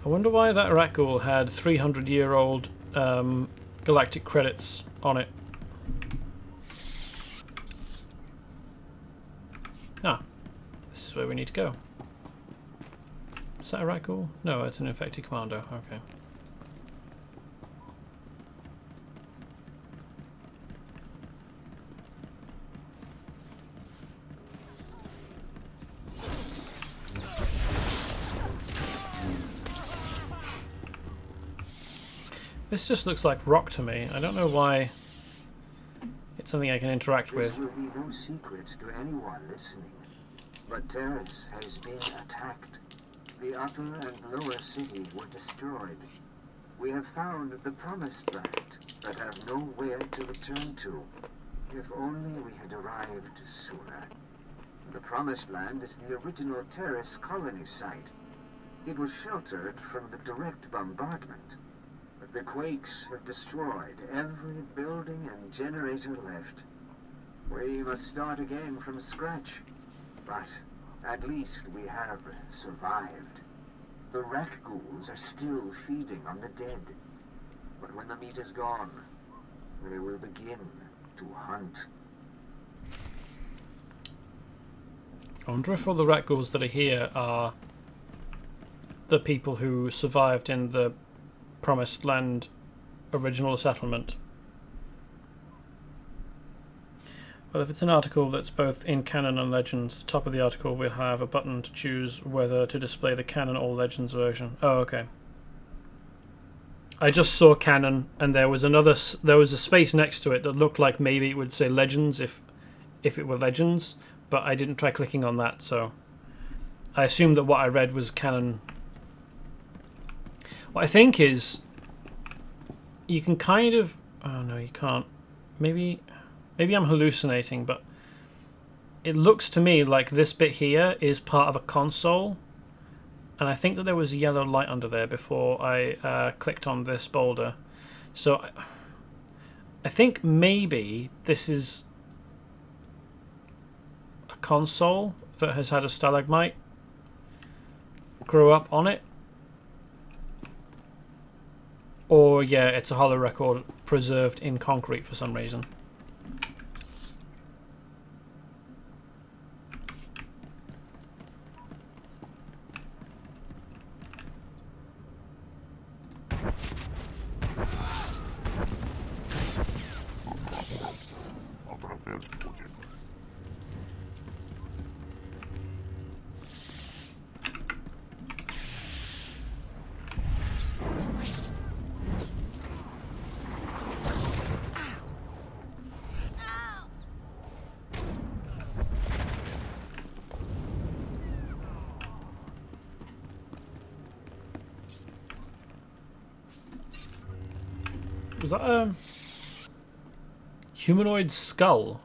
I wonder why that rat ghoul had 300-year-old galactic credits on it. Ah, this is where we need to go. Is that a rat ghoul? No, it's an infected commando. Okay. This just looks like rock to me. I don't know why it's something I can interact with.
This will be no secret to anyone listening, but Taris has been attacked. The upper and lower city were destroyed. We have found the promised land, but have nowhere to return to. If only we had arrived sooner. The promised land is the original Taris colony site. It was sheltered from the direct bombardment. But the quakes have destroyed every building and generator left. We must start again from scratch. But at least we have survived. The wreck ghouls are still feeding on the dead. But when the meat is gone, they will begin to hunt.
I wonder if all the rat ghouls that are here are the people who survived in the Promised Land original settlement. Well, if it's an article that's both in canon and legends, the top of the article will have a button to choose whether to display the canon or legends version. Oh, okay. I just saw canon, and there was a space next to it that looked like maybe it would say legends if it were legends, but I didn't try clicking on that, so I assumed that what I read was canon. What I think is you can kind of... Oh, no, you can't. Maybe I'm hallucinating, but it looks to me like this bit here is part of a console, and I think that there was a yellow light under there before I clicked on this boulder. So I think maybe this is a console that has had a stalagmite grow up on it. Or, yeah, it's a hollow record preserved in concrete for some reason. Was that a humanoid skull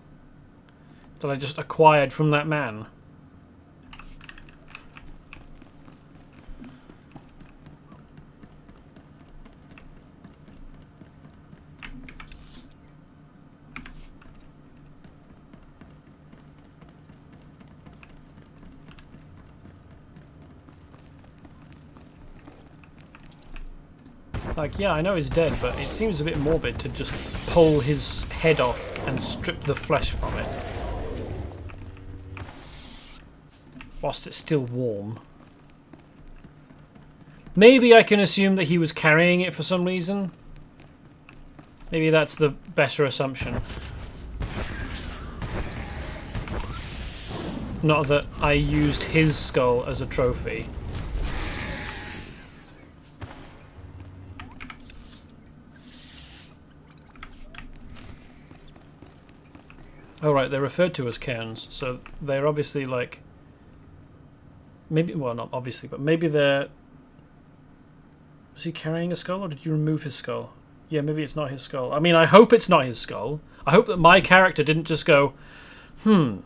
that I just acquired from that man? Like, yeah, I know he's dead, but it seems a bit morbid to just pull his head off and strip the flesh from it. Whilst it's still warm. Maybe I can assume that he was carrying it for some reason. Maybe that's the better assumption. Not that I used his skull as a trophy. Oh right, they're referred to as cairns, so they're obviously like... Maybe, well not obviously, but maybe they're... Was he carrying a skull, or did you remove his skull? Yeah, maybe it's not his skull. I mean, I hope it's not his skull. I hope that my character didn't just go, you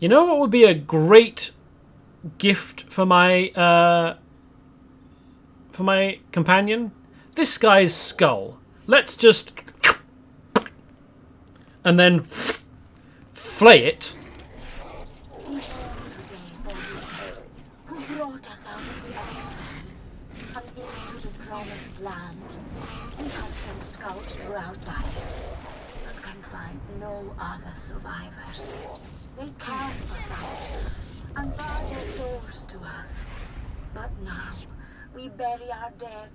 know what would be a great gift for my companion? This guy's skull. Let's just... And then... flay it.
Who brought us out of the other city and into the promised land? We have sent scouts throughout Taris and can find no other survivors. They cast us out and barred their doors to us. But now we bury our dead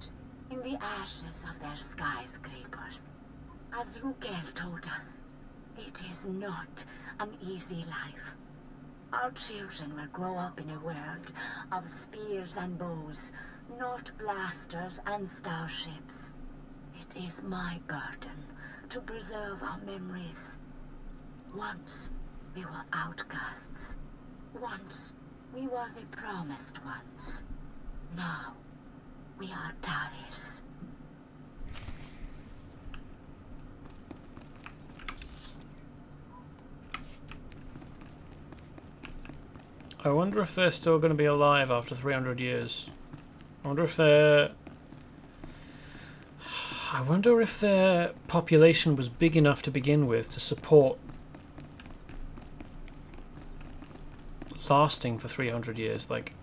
in the ashes of their skyscrapers. As Rukel told us, it is not an easy life. Our children will grow up in a world of spears and bows, not blasters and starships. It is my burden to preserve our memories. Once we were outcasts. Once we were the promised ones. Now we are Taris.
I wonder if they're still going to be alive after 300 years. I wonder if their population was big enough to begin with to support lasting for 300 years. Like,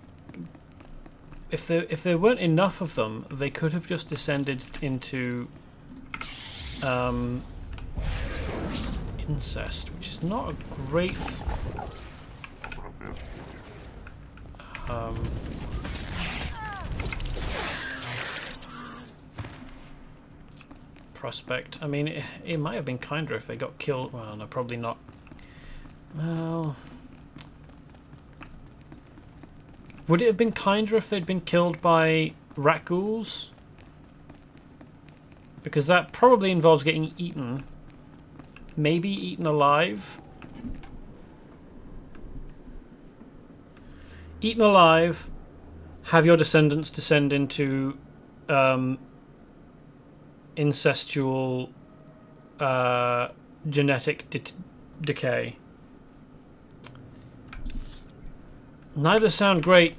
if there weren't enough of them, they could have just descended into incest, which is not a great prospect. I mean, it might have been kinder if they got killed. Well, no, probably not. Well, would it have been kinder if they'd been killed by rat ghouls? Because that probably involves getting eaten. Maybe eaten alive. Eaten alive, have your descendants descend into incestual genetic decay. Neither sound great.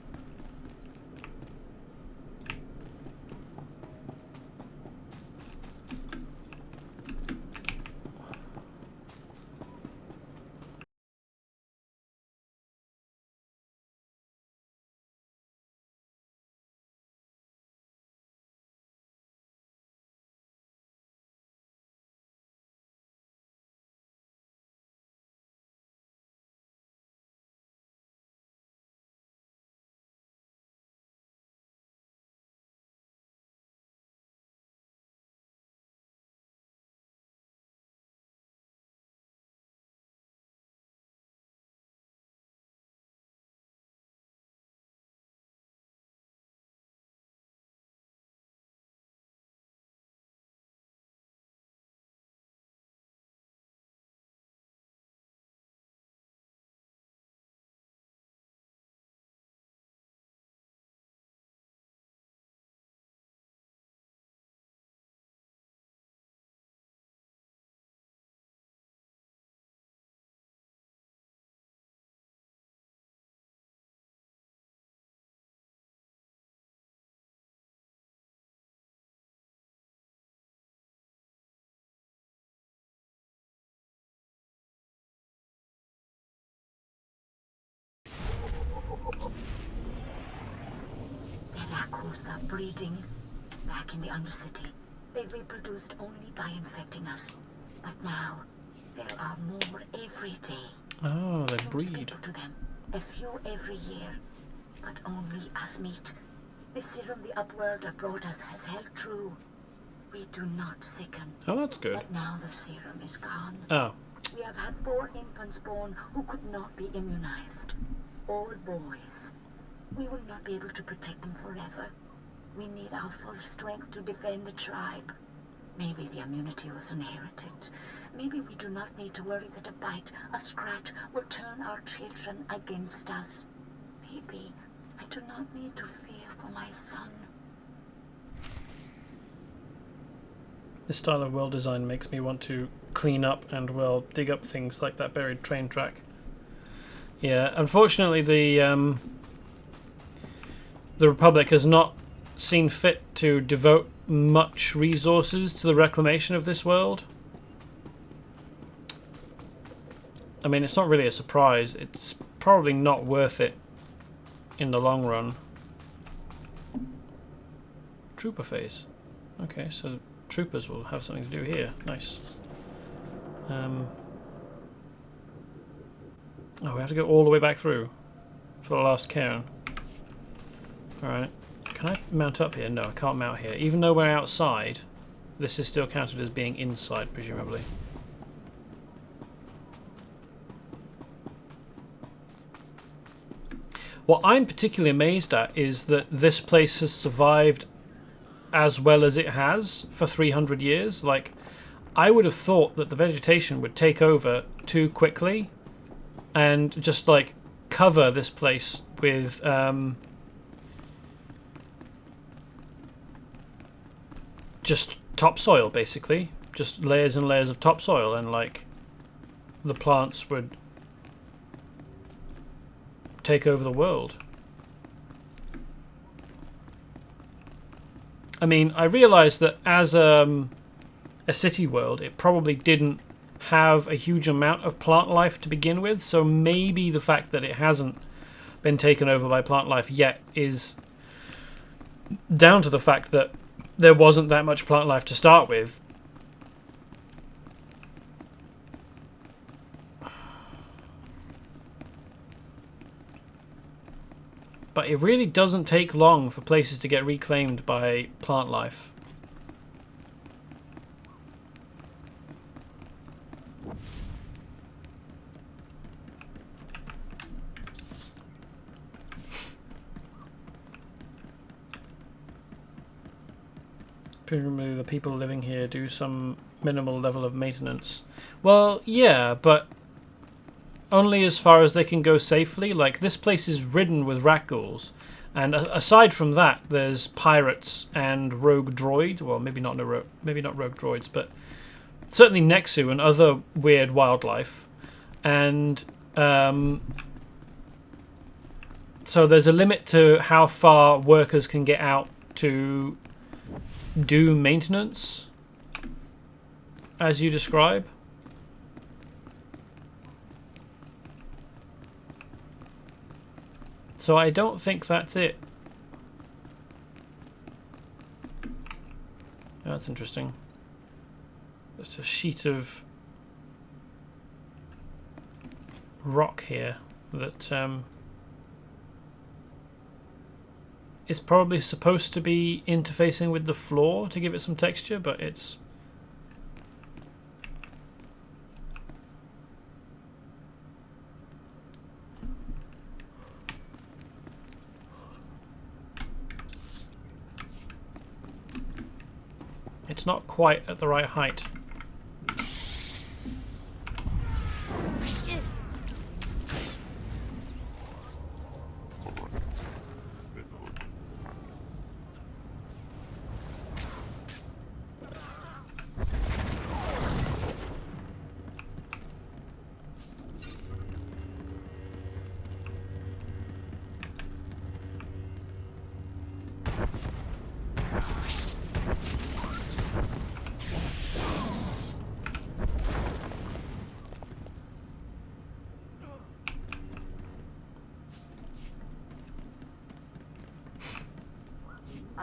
Leviosa breeding back in the Undercity. They reproduced only by infecting us. But now, there are more every day.
Oh, they
Few
breed.
stable to them. A few every year. But only as meat. The serum the Upworlder brought us has held true. We do not sicken.
Oh, that's good.
But now the serum is gone.
Oh.
We have had 4 infants born who could not be immunized. All boys. We will not be able to protect them forever. We need our full strength to defend the tribe. Maybe the immunity was inherited. Maybe we do not need to worry that a bite, a scratch, will turn our children against us. Maybe I do not need to fear for my son.
This style of world design makes me want to clean up and, well, dig up things like that buried train track. Yeah, unfortunately the Republic has not seen fit to devote much resources to the reclamation of this world. I mean, it's not really a surprise. It's probably not worth it in the long run. Trooper phase. Okay, so troopers will have something to do here. Nice. Oh, we have to go all the way back through for the last cairn. Alright. Can I mount up here? No, I can't mount here. Even though we're outside, this is still counted as being inside, presumably. What I'm particularly amazed at is that this place has survived as well as it has for 300 years. Like, I would have thought that the vegetation would take over too quickly and just, like, cover this place with just topsoil, basically. Just layers and layers of topsoil, and, like, the plants would take over the world. I mean, I realise that as a city world, it probably didn't have a huge amount of plant life to begin with, so maybe the fact that it hasn't been taken over by plant life yet is down to the fact that there wasn't that much plant life to start with. But it really doesn't take long for places to get reclaimed by plant life. Presumably the people living here do some minimal level of maintenance. Well, yeah, but only as far as they can go safely. Like, this place is ridden with rat ghouls, and aside from that, there's pirates and rogue droid. Well, maybe not rogue droids, but certainly Nexu and other weird wildlife. And so there's a limit to how far workers can get out to do maintenance, as you describe. So I don't think that's it. That's interesting. There's a sheet of rock here that is probably supposed to be interfacing with the floor to give it some texture, but it's not quite at the right height.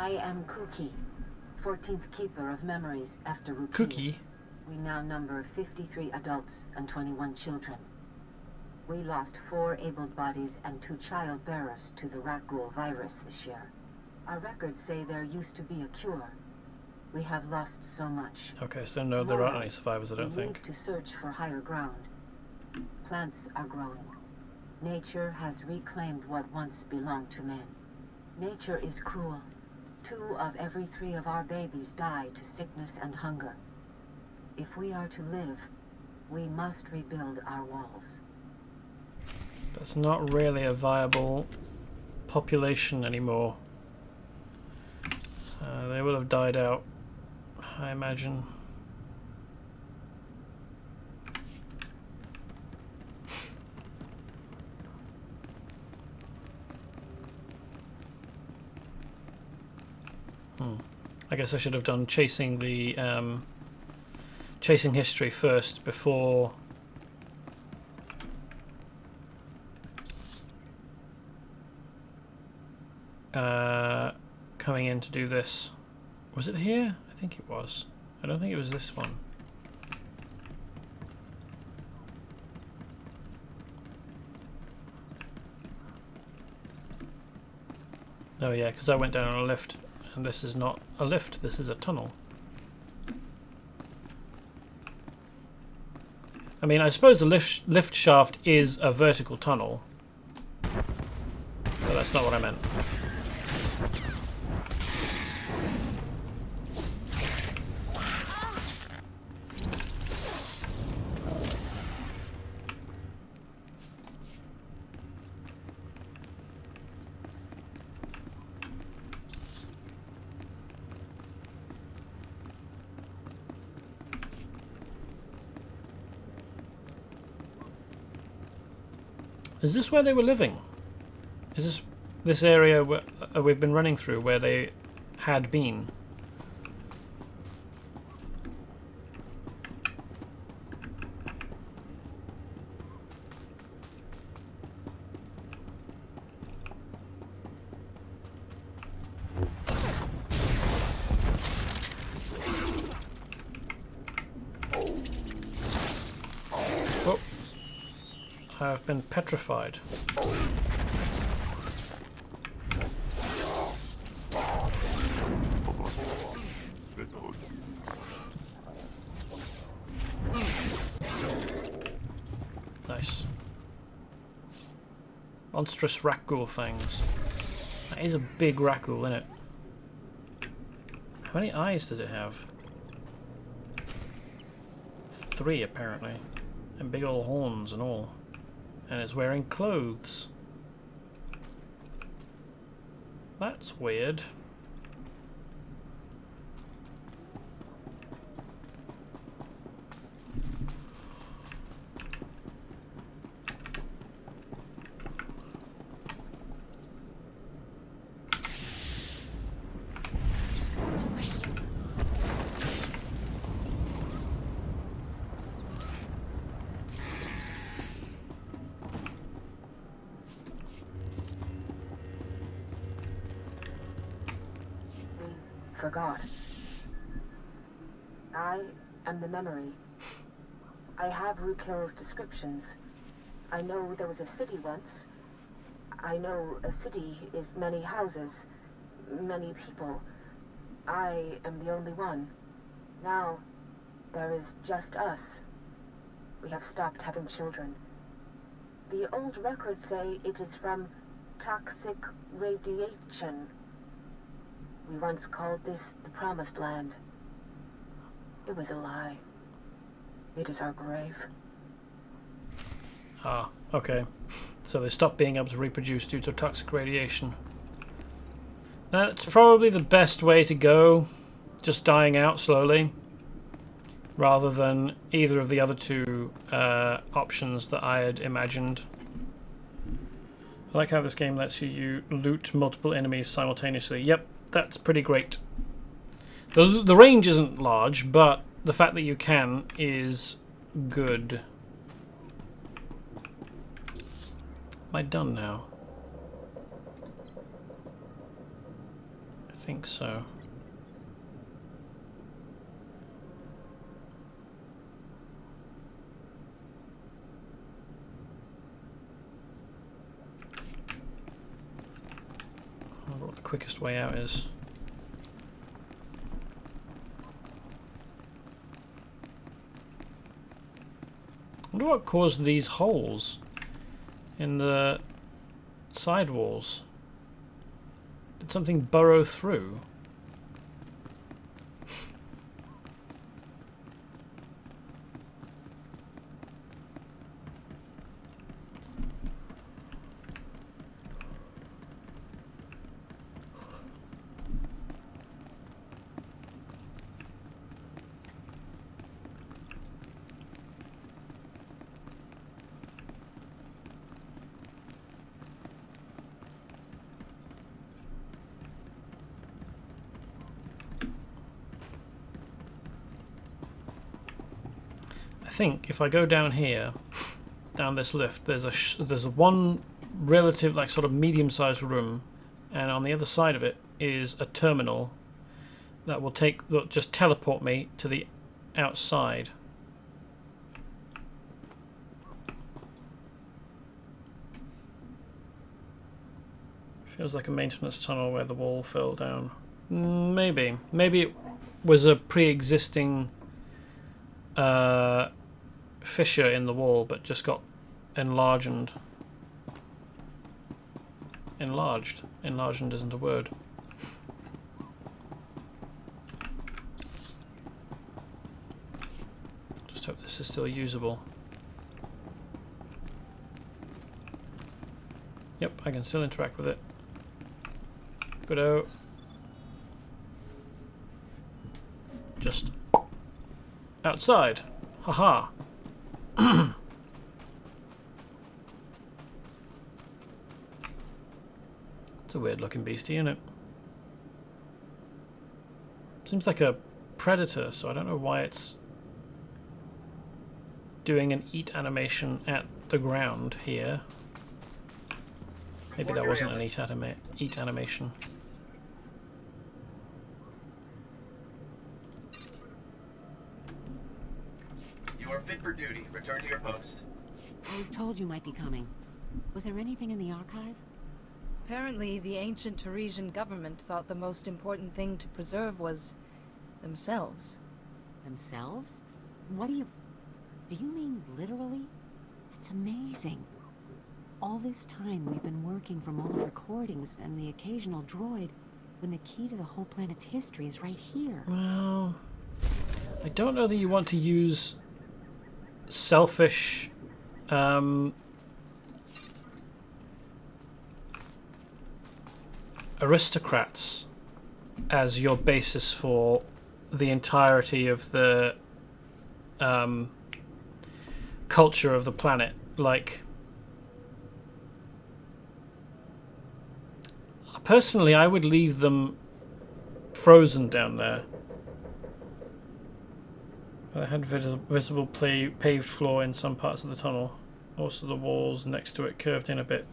I am Cookie, 14th Keeper of Memories after Rukia.
Cookie?
We now number 53 adults and 21 children. We lost 4 abled bodies and 2 child bearers to the rat ghoul virus this year. Our records say there used to be a cure. We have lost so much.
Okay, so no, there aren't any survivors, I don't
We
think.
need to search for higher ground. Plants are growing. Nature has reclaimed what once belonged to men. Nature is cruel. 2 of every 3 of our babies die to sickness and hunger. If we are to live, we must rebuild our walls.
That's not really a viable population anymore. They will have died out, I imagine. I guess I should have done chasing the chasing history first before coming in to do this. Was it here? I think it was. I don't think it was this one. Oh yeah, because I went down on a lift, and this is not a lift, this is a tunnel. I mean, I suppose the lift shaft is a vertical tunnel, but that's not what I meant. Is this where they were living? Is this area where, we've been running through where they had been? I've been petrified. Nice. Monstrous rat ghoul fangs. That is a big rat ghoul, isn't it? How many eyes does it have? 3 apparently. And big old horns and all. And it's wearing clothes. That's weird.
Forgot. I am the memory. I have Rukil's descriptions. I know there was a city once. I know a city is many houses, many people. I am the only one. Now, there is just us. We have stopped having children. The old records say it is from toxic radiation. We once called this the Promised Land. It was a lie. It is our grave.
Ah, okay. So they stopped being able to reproduce due to toxic radiation. That's probably the best way to go. Just dying out slowly. Rather than either of the other 2 options that I had imagined. I like how this game lets you loot multiple enemies simultaneously. Yep. That's pretty great. The range isn't large, but the fact that you can is good. Am I done now? think so. I wonder what the quickest way out is. I wonder what caused these holes in the side walls. Did something burrow through? I think if I go down here, down this lift, there's a one relative, like sort of medium-sized room, and on the other side of it is a terminal that will just teleport me to the outside. Feels like a maintenance tunnel where the wall fell down. Maybe it was a pre-existing fissure in the wall, but just got enlarged. Enlarged isn't a word. Just hope this is still usable. Yep, I can still interact with it. Good-o. Just outside. Haha. It's a weird looking beastie, isn't it? Seems like a predator, so I don't know why it's doing an eat animation at the ground here. Maybe that wasn't an eat animation.
You are fit for duty. Return to your post.
I was told you might be coming. Was there anything in the archive?
Apparently, the ancient Tarisian government thought the most important thing to preserve was themselves.
Themselves? What do you mean literally? That's amazing. All this time we've been working from old recordings and the occasional droid, when the key to the whole planet's history is right here.
Well, I don't know that you want to use selfish aristocrats as your basis for the entirety of the culture of the planet. Like, personally, I would leave them frozen down there. They had visible paved floor in some parts of the tunnel. Also, the walls next to it curved in a bit.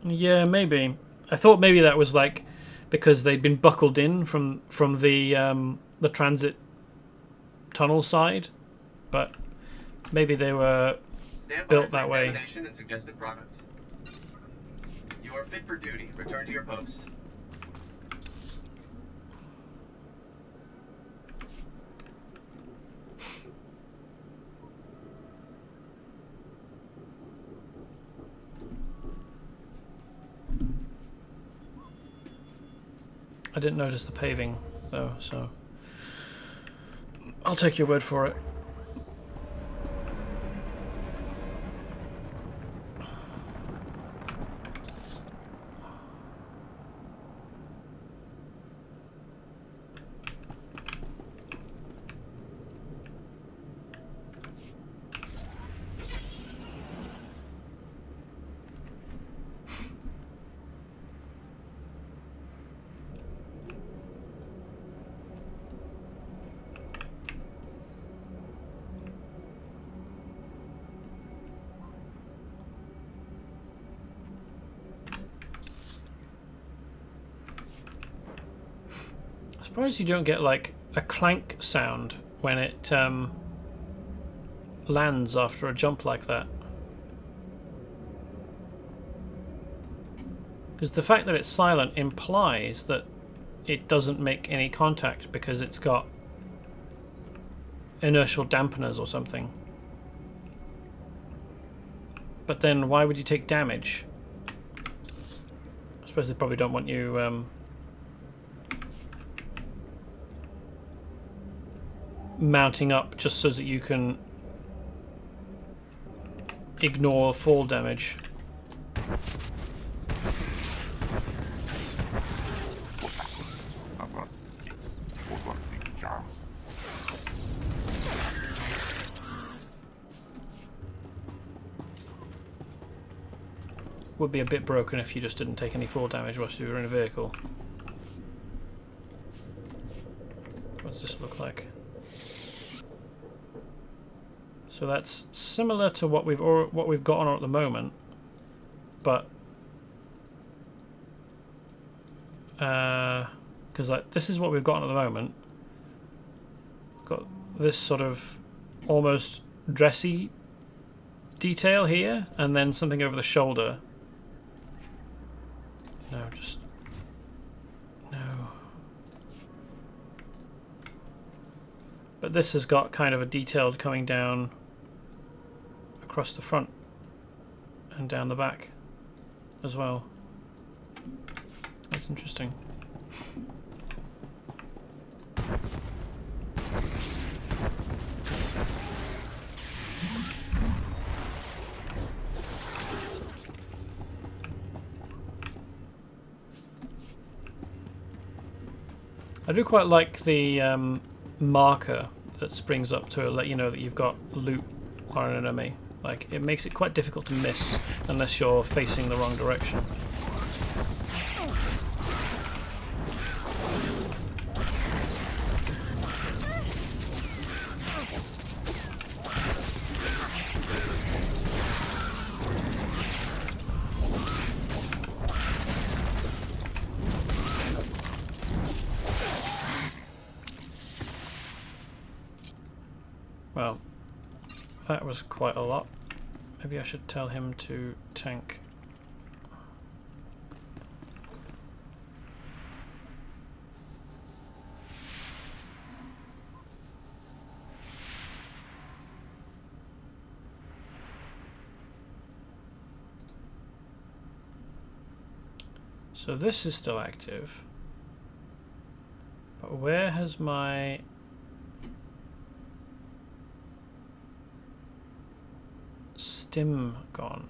Yeah, maybe. I thought maybe that was like because they'd been buckled in from the transit tunnel side, but maybe they were built that way.
Examination and suggested products. You are fit for duty. Return to your post.
I didn't notice the paving, though, so I'll take your word for it. surprised you don't get like a clank sound when it lands after a jump like that. Because the fact that it's silent implies that it doesn't make any contact because it's got inertial dampeners or something. But then why would you take damage? I suppose they probably don't want you mounting up just so that you can ignore fall damage. Would be a bit broken if you just didn't take any fall damage whilst you were in a vehicle. What does this look like? So that's similar to what we've got on at the moment, but because like this is what we've got on at the moment. Got this sort of almost dressy detail here, and then something over the shoulder. No, just no. But this has got kind of a detailed coming down across the front and down the back as well. That's interesting. I do quite like the marker that springs up to let you know that you've got loot on an enemy. Like, it makes it quite difficult to miss unless you're facing the wrong direction. Well, that was quite a lot. Maybe I should tell him to tank. So this is still active. But where has my... stim gone?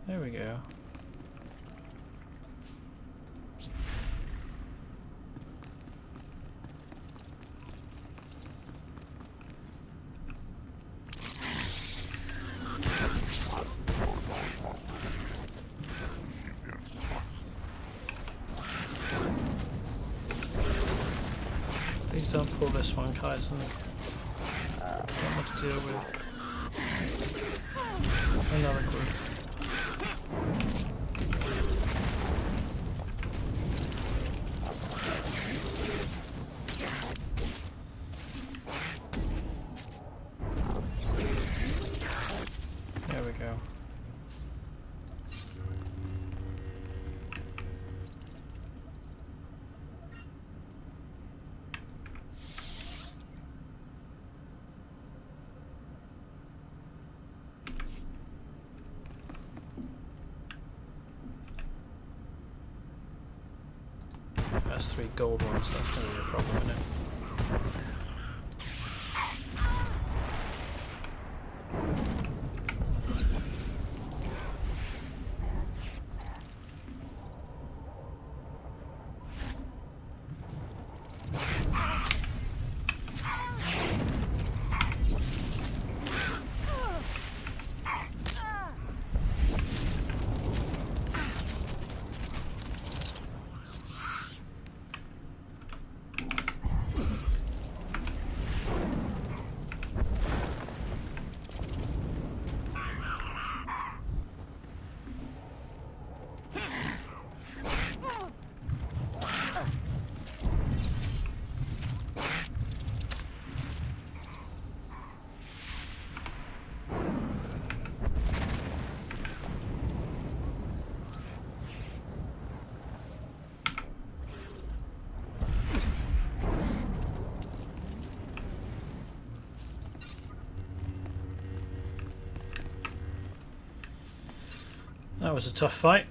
There we go. Please don't pull this one, Kaizen. I don't want to deal with another group. There we go. That's 3 gold ones, that's going to be a problem, isn't it? That was a tough fight.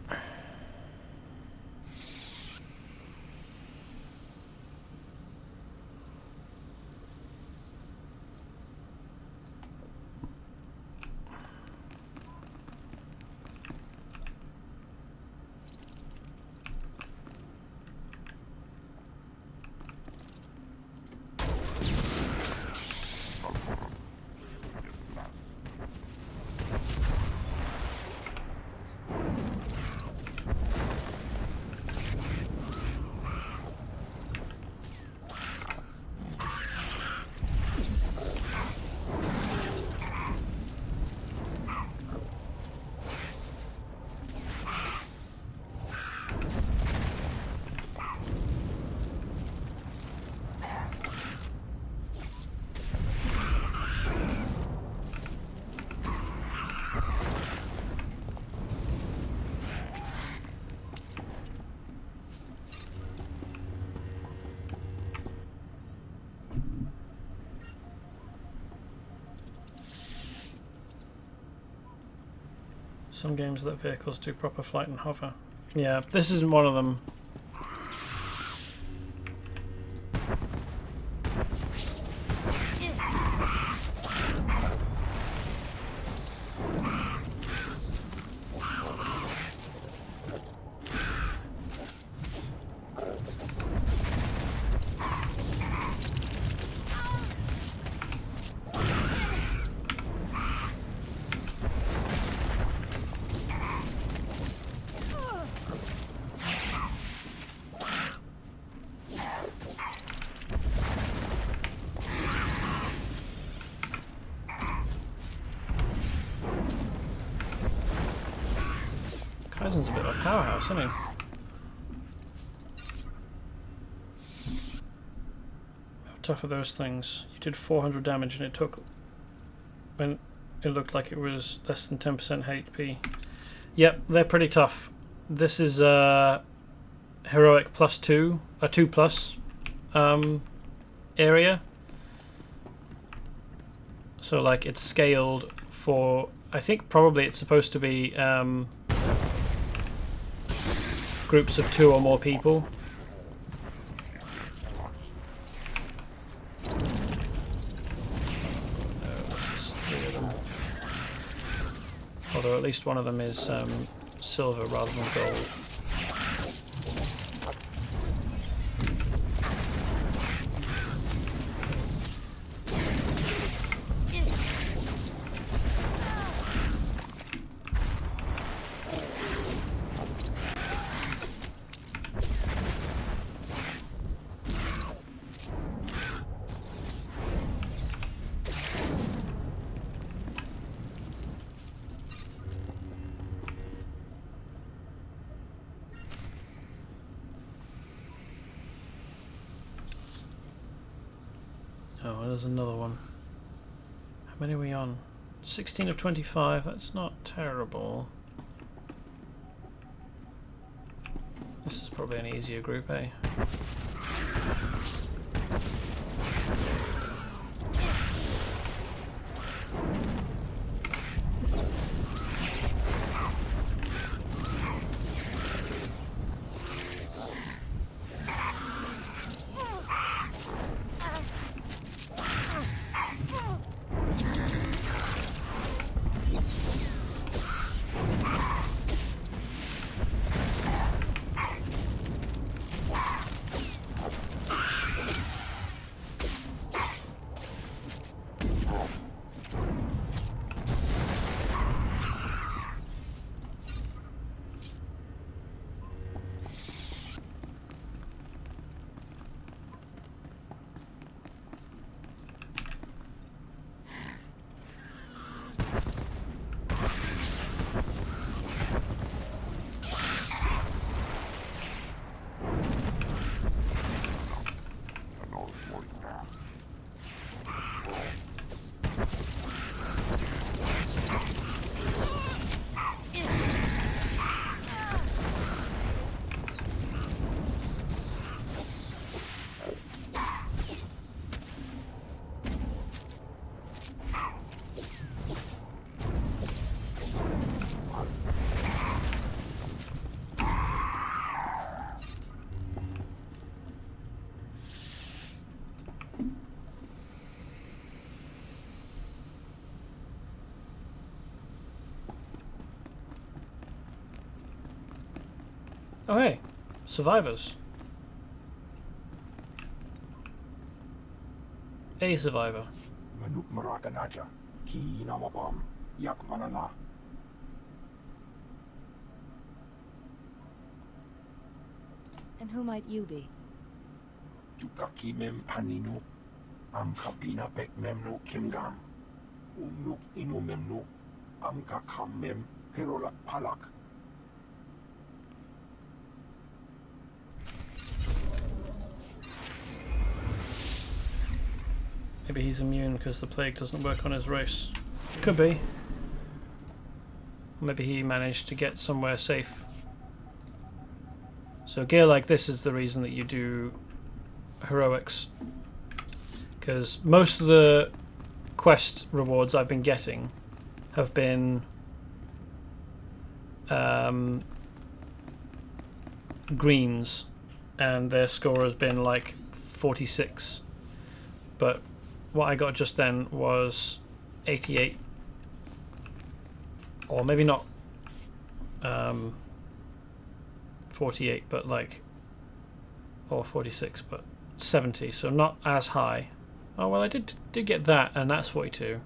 Some games let vehicles do proper flight and hover. Yeah, this isn't one of them. Kaizen's a bit of a powerhouse, isn't he? How tough are those things? You did 400 damage and it took... when it looked like it was less than 10% HP. Yep, they're pretty tough. This is heroic +2, a 2+ area. So like it's scaled for... I think probably it's supposed to be groups of 2 or more people. There's 3 of them. Although at least one of them is silver rather than gold. Oh, there's another one. How many are we on? 16 of 25, that's not terrible. This is probably an easier group, eh? Oh hey, survivors. A survivor.
Manuk Marakanaja, Ki Namapam, Yak Manana.
And who might you be?
Yukaki Mem Panino, Am Kapina Pek Memno Kimgam, Umnuk Inu Memno, Am Kakam Mem, Perolak Palak.
Maybe he's immune because the plague doesn't work on his race. Could be. Maybe he managed to get somewhere safe. So gear like this is the reason that you do heroics. Because most of the quest rewards I've been getting have been greens, and their score has been like 46. But what I got just then was 88, or maybe not 48, but like, or 46, but 70, so not as high. Oh well, I did get that, and that's 42.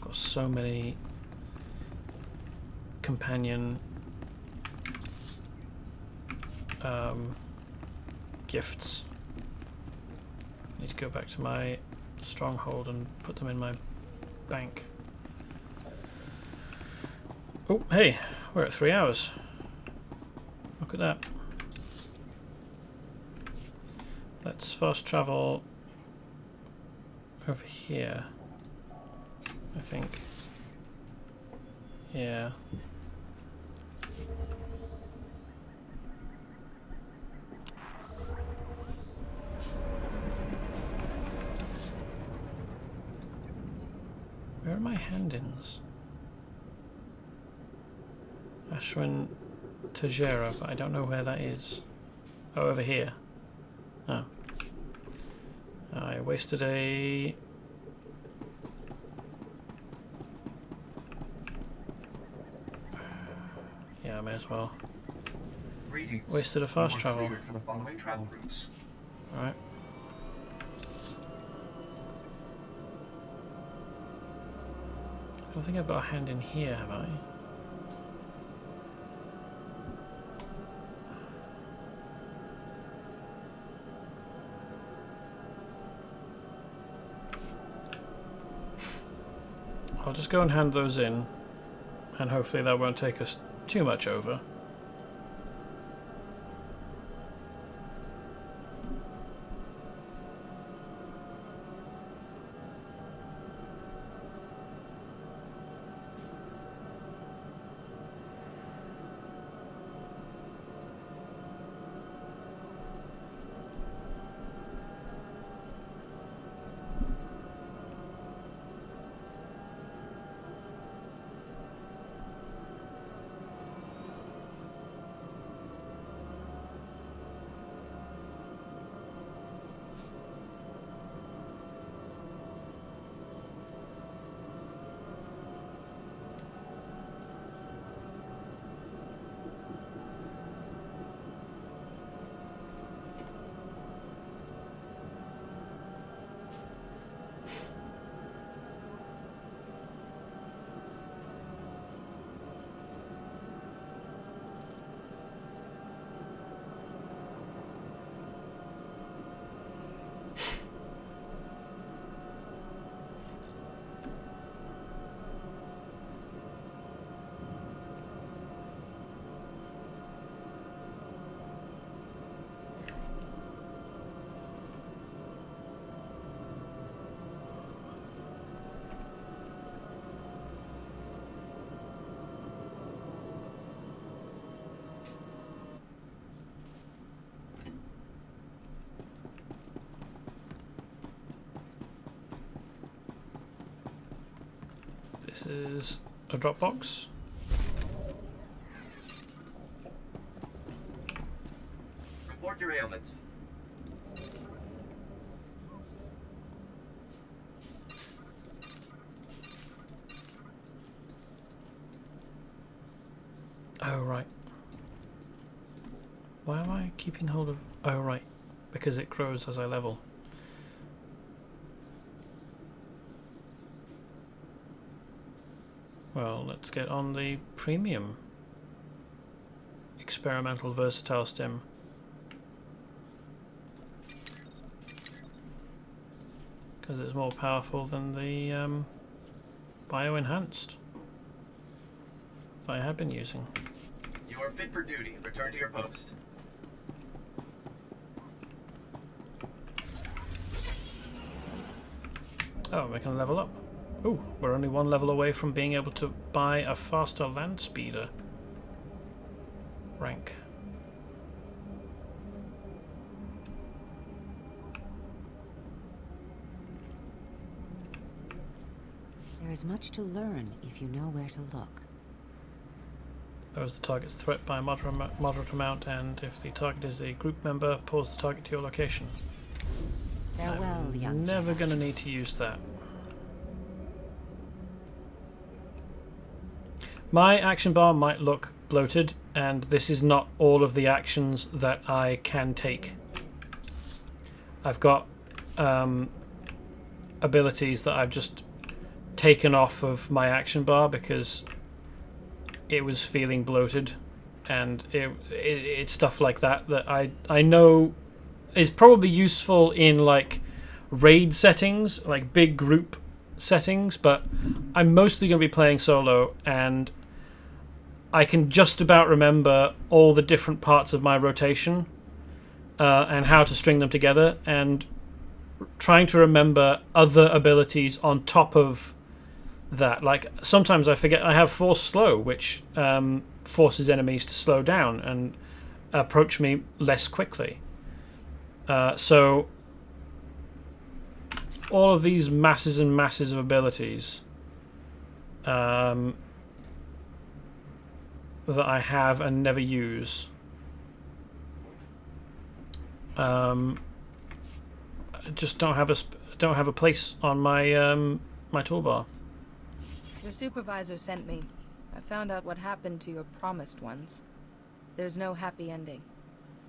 Got so many companion gifts. Need to go back to my stronghold and put them in my bank. Oh, hey, we're at 3 hours. Look at that. Let's fast travel over here, I think. Yeah. Where are my hand-ins? Ashwin Tajera, but I don't know where that is. Oh, over here. Oh. I wasted a... Yeah, I may as well.
Greetings.
Wasted a fast travel.
For the following travel routes.
Alright. I don't think I've got a hand in here, have I? I'll just go and hand those in, and hopefully that won't take us too much over. This is a Dropbox.
Report your ailments.
Why am I keeping hold of... Oh, right. Because it grows as I level. Well, let's get on the premium experimental versatile stim. Because it's more powerful than the bio-enhanced that I had been using.
You are fit for duty. Return to your post.
Oh, we can level up. Ooh, we're only one level away from being able to buy a faster land speeder rank.
There is much to learn if you know where to look.
Lowers the target's threat by a moderate amount, and if the target is a group member, pulls the target to your location.
Farewell,
I'm
young
never
Jedi.
going to need to use that. My action bar might look bloated, and this is not all of the actions that I can take. I've got abilities that I've just taken off of my action bar because it was feeling bloated, and it's stuff like that that I know is probably useful in like raid settings, like big group settings, but I'm mostly going to be playing solo, and I can just about remember all the different parts of my rotation and how to string them together, and trying to remember other abilities on top of that. Like sometimes I forget I have force slow, which forces enemies to slow down and approach me less quickly. So all of these masses and masses of abilities that I have and never use, just don't have a place on my my toolbar.
Your supervisor sent me. I found out what happened to your promised ones. There's no happy ending.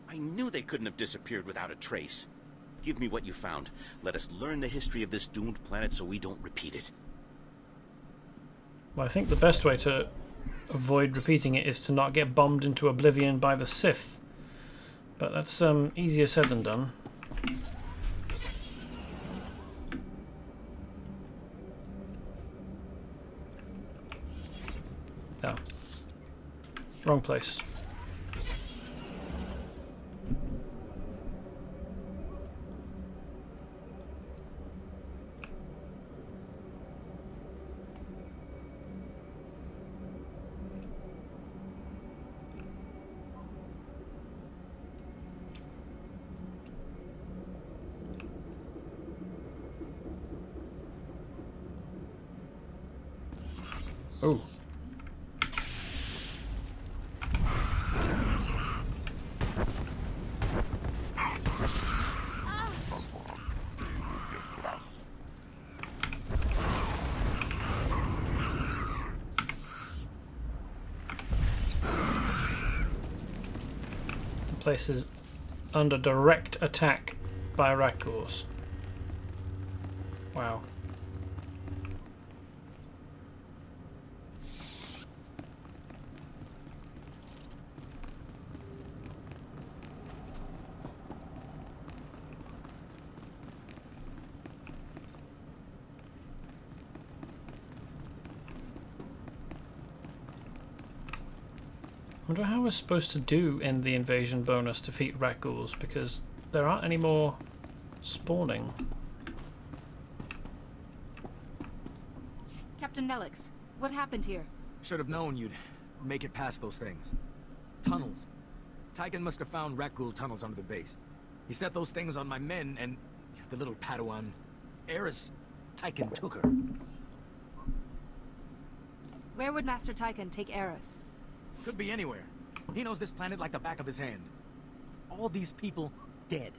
I knew they couldn't have disappeared without a trace. Give me what you found. Let us learn the history of this doomed planet so we don't repeat it.
Well, I think the best way to avoid repeating it is to not get bombed into oblivion by the Sith. But that's easier said than done. Oh. Wrong place. Oh. The place is under direct attack by Rakghouls. Wow. I wonder how we're supposed to do in the invasion bonus defeat Rakghouls, because there aren't any more spawning.
Captain Nelix, what happened here?
Should have known you'd make it past those things. Tunnels. Tyken must have found Rakghoul tunnels under the base. He set those things on my men, and the little Padawan, Eris, Tyken took her.
Where would Master Tyken take Eris?
Could be anywhere. He knows this planet like the back of his hand. All these people dead.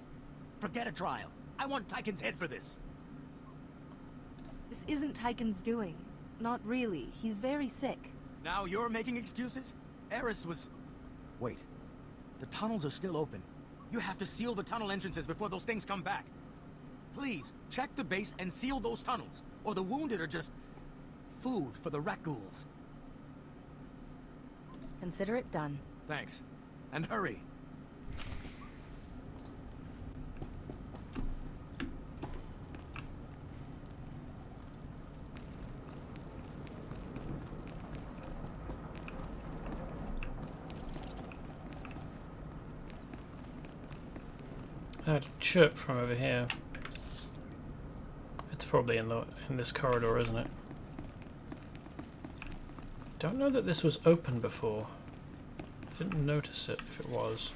Forget a trial. I want Tyken's head for this.
This isn't Tyken's doing. Not really. He's very sick.
Now you're making excuses? Eris was... Wait. The tunnels are still open. You have to seal the tunnel entrances before those things come back. Please, check the base and seal those tunnels, or the wounded are just food for the rat ghouls.
Consider it done.
Thanks. And hurry.
I had a chirp from over here. It's probably in this corridor, isn't it? Don't know that this was open before. I didn't notice it if it was.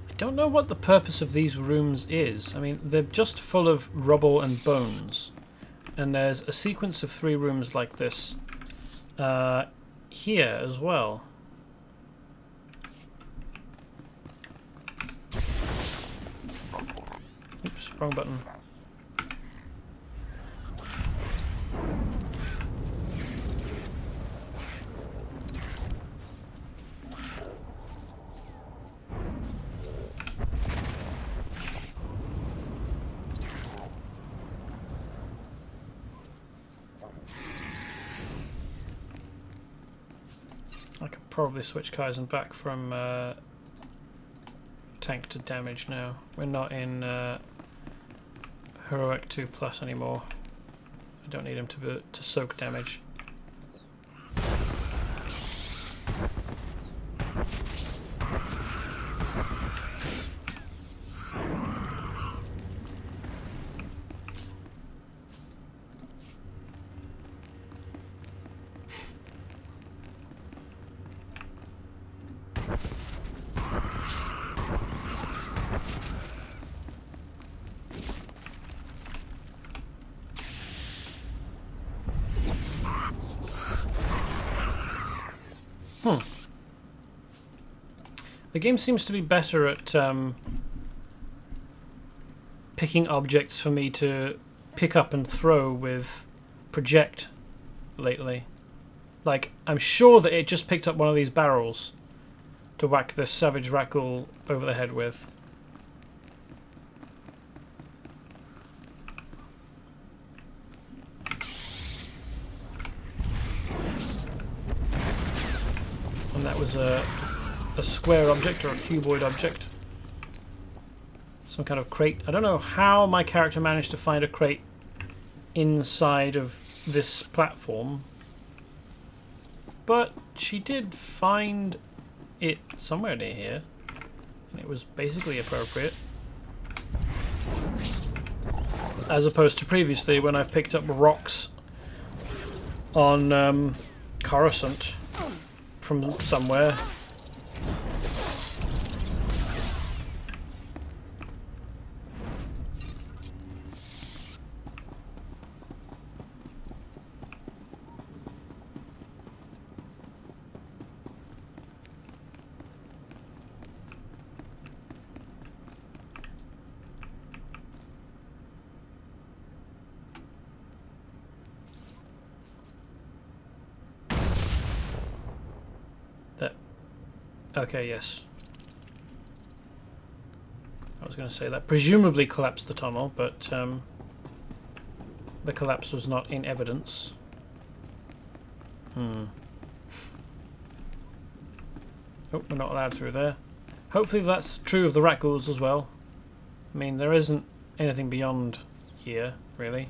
I don't know what the purpose of these rooms is. I mean, they're just full of rubble and bones. And there's a sequence of 3 rooms like this here as well. Oops, wrong button. I could probably switch Kaizen back from tank to damage now. We're not in Heroic 2+ anymore. I don't need him to soak damage. The game seems to be better at picking objects for me to pick up and throw with project lately. Like, I'm sure that it just picked up one of these barrels to whack this savage rackle over the head with. And that was a square object or a cuboid object. Some kind of crate. I don't know how my character managed to find a crate inside of this platform, but she did find it somewhere near here, and it was basically appropriate. As opposed to previously when I've picked up rocks on Coruscant from somewhere. Okay, yes. I was going to say that presumably collapsed the tunnel, but the collapse was not in evidence. Oh, we're not allowed through there. Hopefully that's true of the rat ghouls as well. I mean, there isn't anything beyond here, really.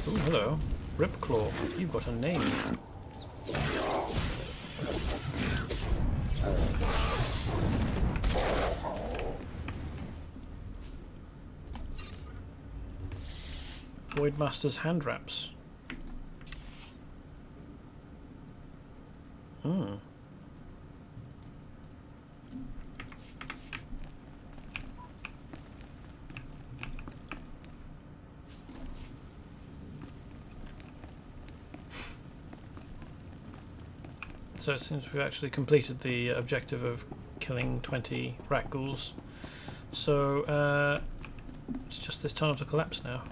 Ooh, hello. Ripclaw, you've got a name. Voidmaster's hand wraps. Hmm. So it seems we've actually completed the objective of killing 20 rat ghouls. So it's just this tunnel to collapse now.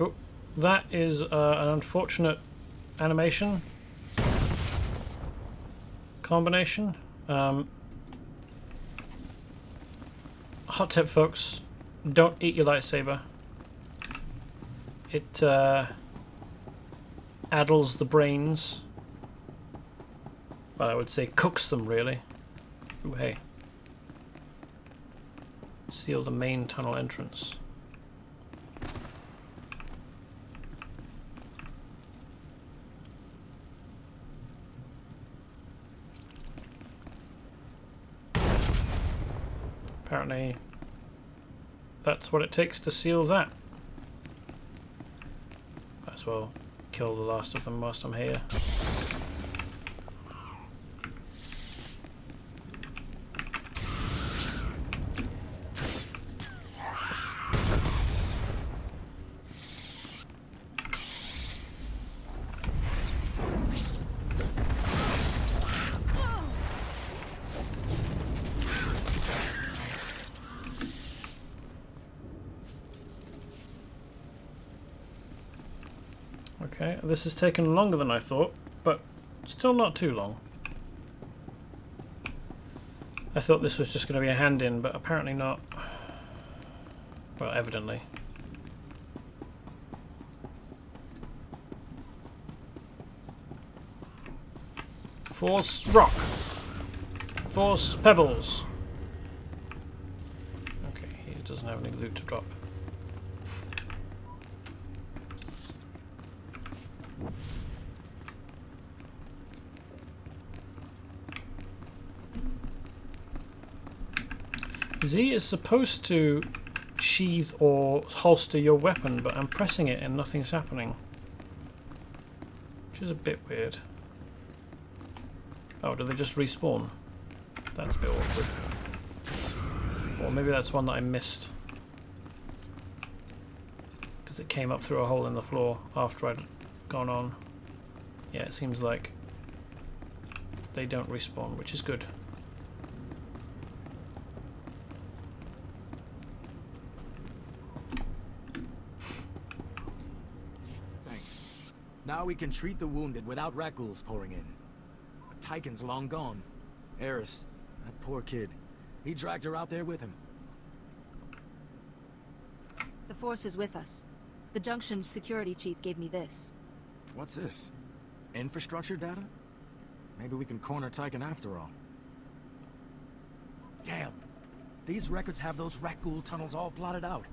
Oh, that is an unfortunate animation combination. Hot tip, folks, don't eat your lightsaber. It addles the brains. Well, I would say cooks them, really. Ooh, hey. Seal the main tunnel entrance. Apparently, that's what it takes to seal that. Might as well kill the last of them whilst I'm here. Okay, this has taken longer than I thought, but still not too long. I thought this was just going to be a hand-in, but apparently not. Well, evidently. Force rock. Force pebbles. Okay, he doesn't have any loot to drop. Z is supposed to sheath or holster your weapon, but I'm pressing it and nothing's happening. Which is a bit weird. Oh, do they just respawn? That's a bit awkward. Or maybe that's one that I missed. Because it came up through a hole in the floor after I'd gone on. Yeah, it seems like they don't respawn, which is good.
Now we can treat the wounded without rat ghouls pouring in. But Tyken's long gone. Eris, that poor kid. He dragged her out there with him.
The Force is with us. The Junction's security chief gave me this.
What's this? Infrastructure data? Maybe we can corner Tyken after all. Damn! These records have those rat ghoul tunnels all plotted out.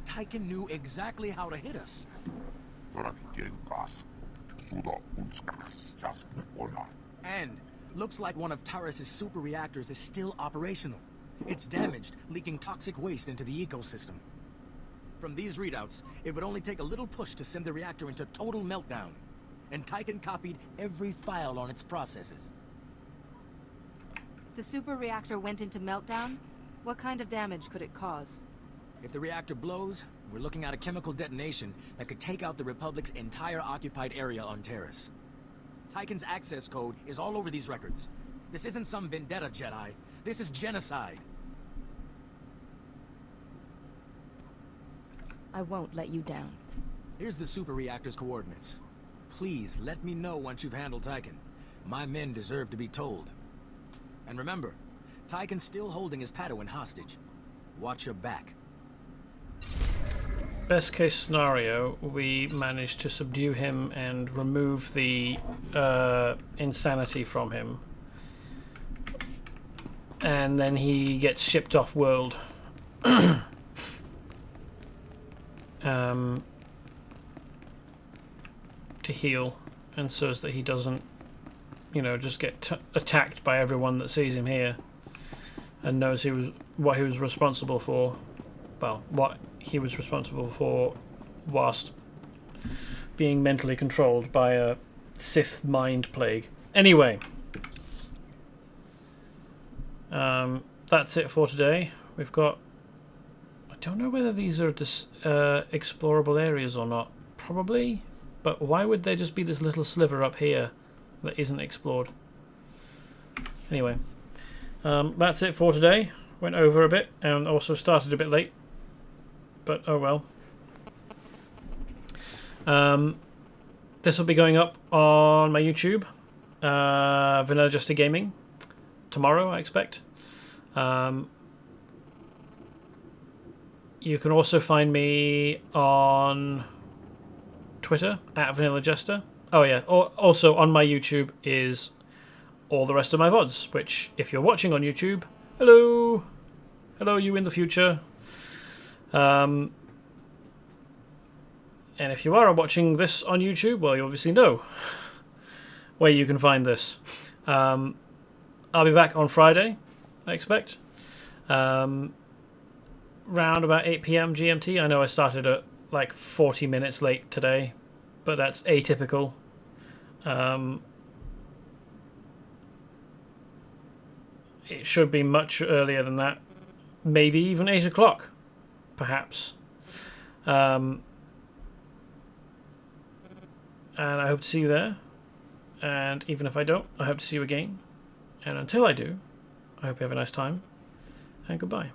Tyken knew exactly how to hit us. And looks like one of Taris' super reactors is still operational. It's damaged, leaking toxic waste into the ecosystem. From these readouts, it would only take a little push to send the reactor into total meltdown. And Tyken copied every file on its processes.
If the super reactor went into meltdown, what kind of damage could it cause?
If the reactor blows, we're looking at a chemical detonation that could take out the Republic's entire occupied area on Taris. Tyken's access code is all over these records. This isn't some vendetta, Jedi. This is genocide.
I won't let you down.
Here's the super reactor's coordinates. Please let me know once you've handled Tyken. My men deserve to be told. And remember, Tyken's still holding his Padawan hostage. Watch your back.
best case scenario, we manage to subdue him and remove the insanity from him. And then he gets shipped off world. To heal, and so as that he doesn't, you know, just get attacked by everyone that sees him here and knows what he was responsible for. Well, what he was responsible for whilst being mentally controlled by a Sith mind plague. Anyway, that's it for today. We've got, I don't know whether these are explorable areas or not. Probably, but why would there just be this little sliver up here that isn't explored? Anyway, that's it for today. Went over a bit and also started a bit late, but oh well. This will be going up on my YouTube, Vanilla Jester Gaming, tomorrow, I expect. You can also find me on Twitter at Vanilla Jester. Oh yeah, also on my YouTube is all the rest of my VODs, which if you're watching on YouTube, hello you in the future. And if you are watching this on YouTube, well, you obviously know where you can find this. I'll be back on Friday, I expect. Round about 8 PM GMT. I know I started at like 40 minutes late today, but that's atypical. It should be much earlier than that. Maybe even 8 o'clock, perhaps. And I hope to see you there. And even if I don't, I hope to see you again. And until I do, I hope you have a nice time. And goodbye.